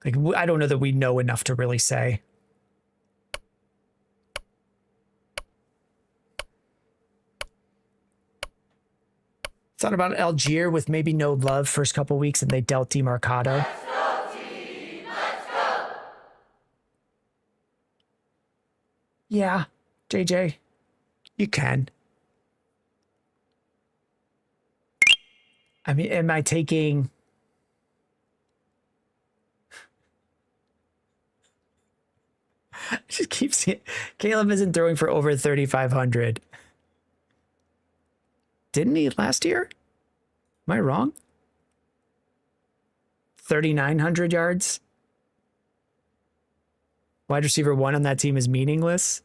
Like, I don't know that we know enough to really say. Thought about Algier with maybe no love first couple weeks and they dealt DeMarcado. Let's go, team! Let's go! Yeah, JJ, you can. I mean, am I taking... I just keep seeing... Caleb isn't throwing for over 3,500. Didn't he last year? Am I wrong? 3,900 yards? Wide receiver 1 on that team is meaningless.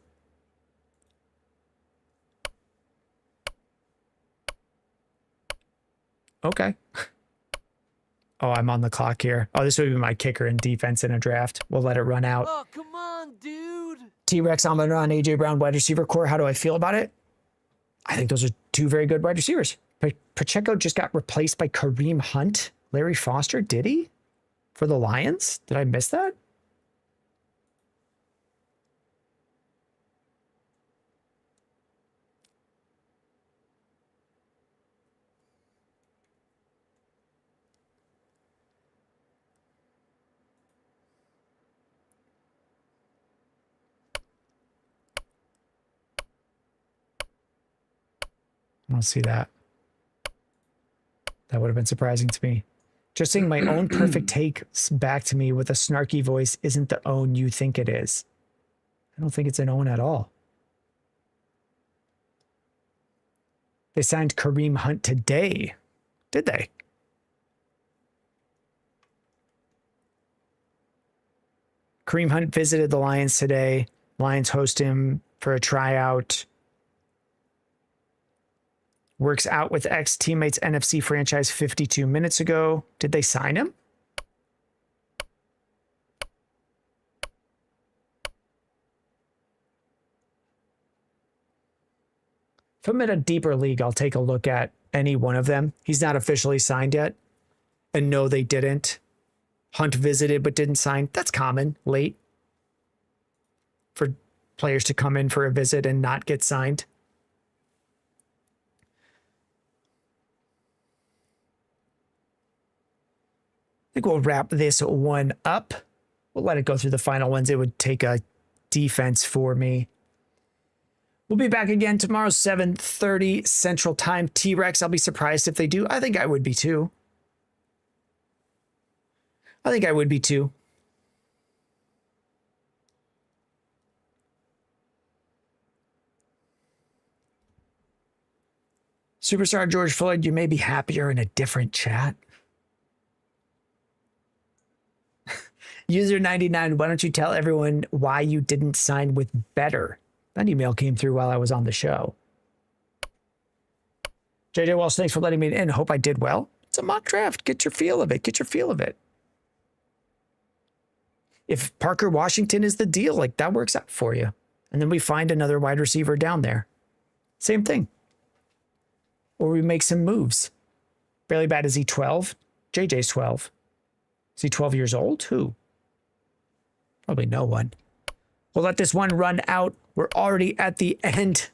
Okay. Oh, I'm on the clock here. Oh, this would be my kicker and defense in a draft. We'll let it run out. Oh, come on, dude. T-Rex, Amon-Ra, AJ Brown, wide receiver core. How do I feel about it? I think those are 2 very good wide receivers. Pacheco just got replaced by Kareem Hunt. Larry Foster, did he? For the Lions? Did I miss that? I don't see that. That would have been surprising to me. Just saying my own perfect take back to me with a snarky voice isn't the own you think it is. I don't think it's an own at all. They signed Kareem Hunt today. Did they? Kareem Hunt visited the Lions today. Lions host him for a tryout. Works out with ex-teammates NFC franchise 52 minutes ago. Did they sign him? If I'm in a deeper league, I'll take a look at any one of them. He's not officially signed yet. And no, they didn't. Hunt visited but didn't sign. That's common late for players to come in for a visit and not get signed. I think we'll wrap this one up. We'll let it go through the final ones. It would take a defense for me. We'll be back again tomorrow, 7:30 Central Time. T-Rex, I'll be surprised if they do. I think I would be too. I think I would be too. Superstar George Floyd, you may be happier in a different chat. User 99, why don't you tell everyone why you didn't sign with Better? That email came through while I was on the show. JJ Walsh, thanks for letting me in. Hope I did well. It's a mock draft. Get your feel of it. Get your feel of it. If Parker Washington is the deal, like that works out for you. And then we find another wide receiver down there. Same thing. Or we make some moves. Barely Bad, is he 12? JJ's 12. Is he 12 years old? Who? Probably no one. We'll let this one run out. We're already at the end.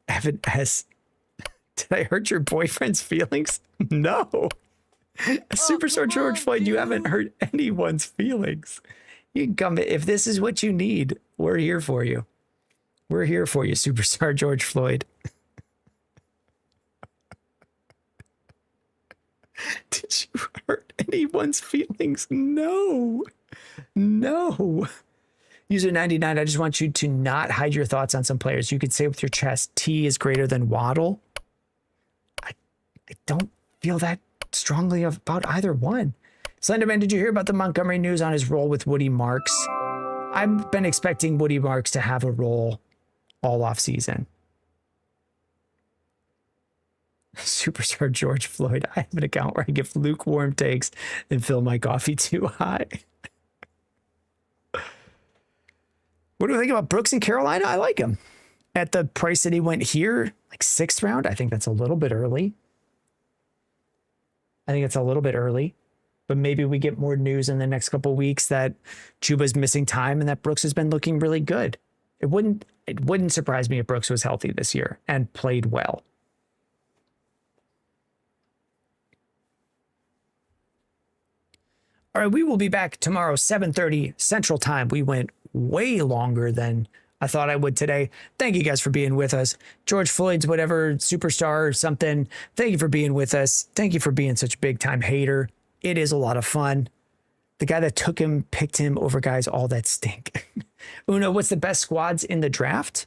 Evan S. Did I hurt your boyfriend's feelings? No. Superstar George Floyd, you haven't hurt anyone's feelings. You can come. If this is what you need, we're here for you. We're here for you, Superstar George Floyd. Did you hurt anyone's feelings? No. No. User 99, I just want you to not hide your thoughts on some players. You could say with your chest, T is greater than Waddle. I don't feel that strongly about either one. Slenderman, did you hear about the Montgomery news on his role with Woody Marks? I've been expecting Woody Marks to have a role all off season. Superstar George Floyd, I have an account where I give lukewarm takes and fill my coffee too high. What do we think about Brooks in Carolina? I like him. At the price that he went here, like 6th round, I think that's a little bit early. But maybe we get more news in the next couple of weeks that Chuba's missing time and that Brooks has been looking really good. It wouldn't surprise me if Brooks was healthy this year and played well. All right, we will be back tomorrow, 7:30 Central Time. We went way longer than I thought I would today. Thank you guys for being with us. George Floyd's whatever superstar or something. Thank you for being with us. Thank you for being such a big time hater. It is a lot of fun. The guy that took him picked him over guys all that stink. Uno, what's the best squads in the draft?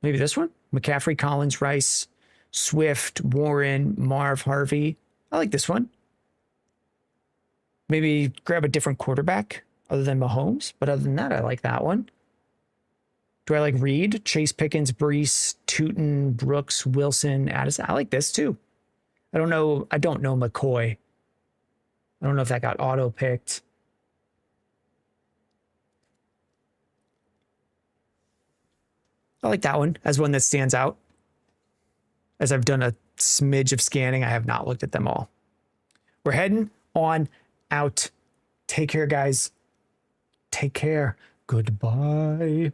Maybe this one? McCaffrey, Collins, Rice, Swift, Warren, Marv, Harvey. I like this one. Maybe grab a different quarterback other than Mahomes. But other than that, I like that one. Do I like Reed, Chase Pickens, Brees, Tootin, Brooks, Wilson, Addison? I like this too. I don't know McCoy. I don't know if that got auto-picked. I like that one as one that stands out. As I've done a smidge of scanning, I have not looked at them all. We're heading on out. Take care, guys. Take care. Goodbye.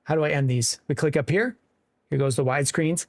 How do I end these? We click up here. Here goes the widescreens.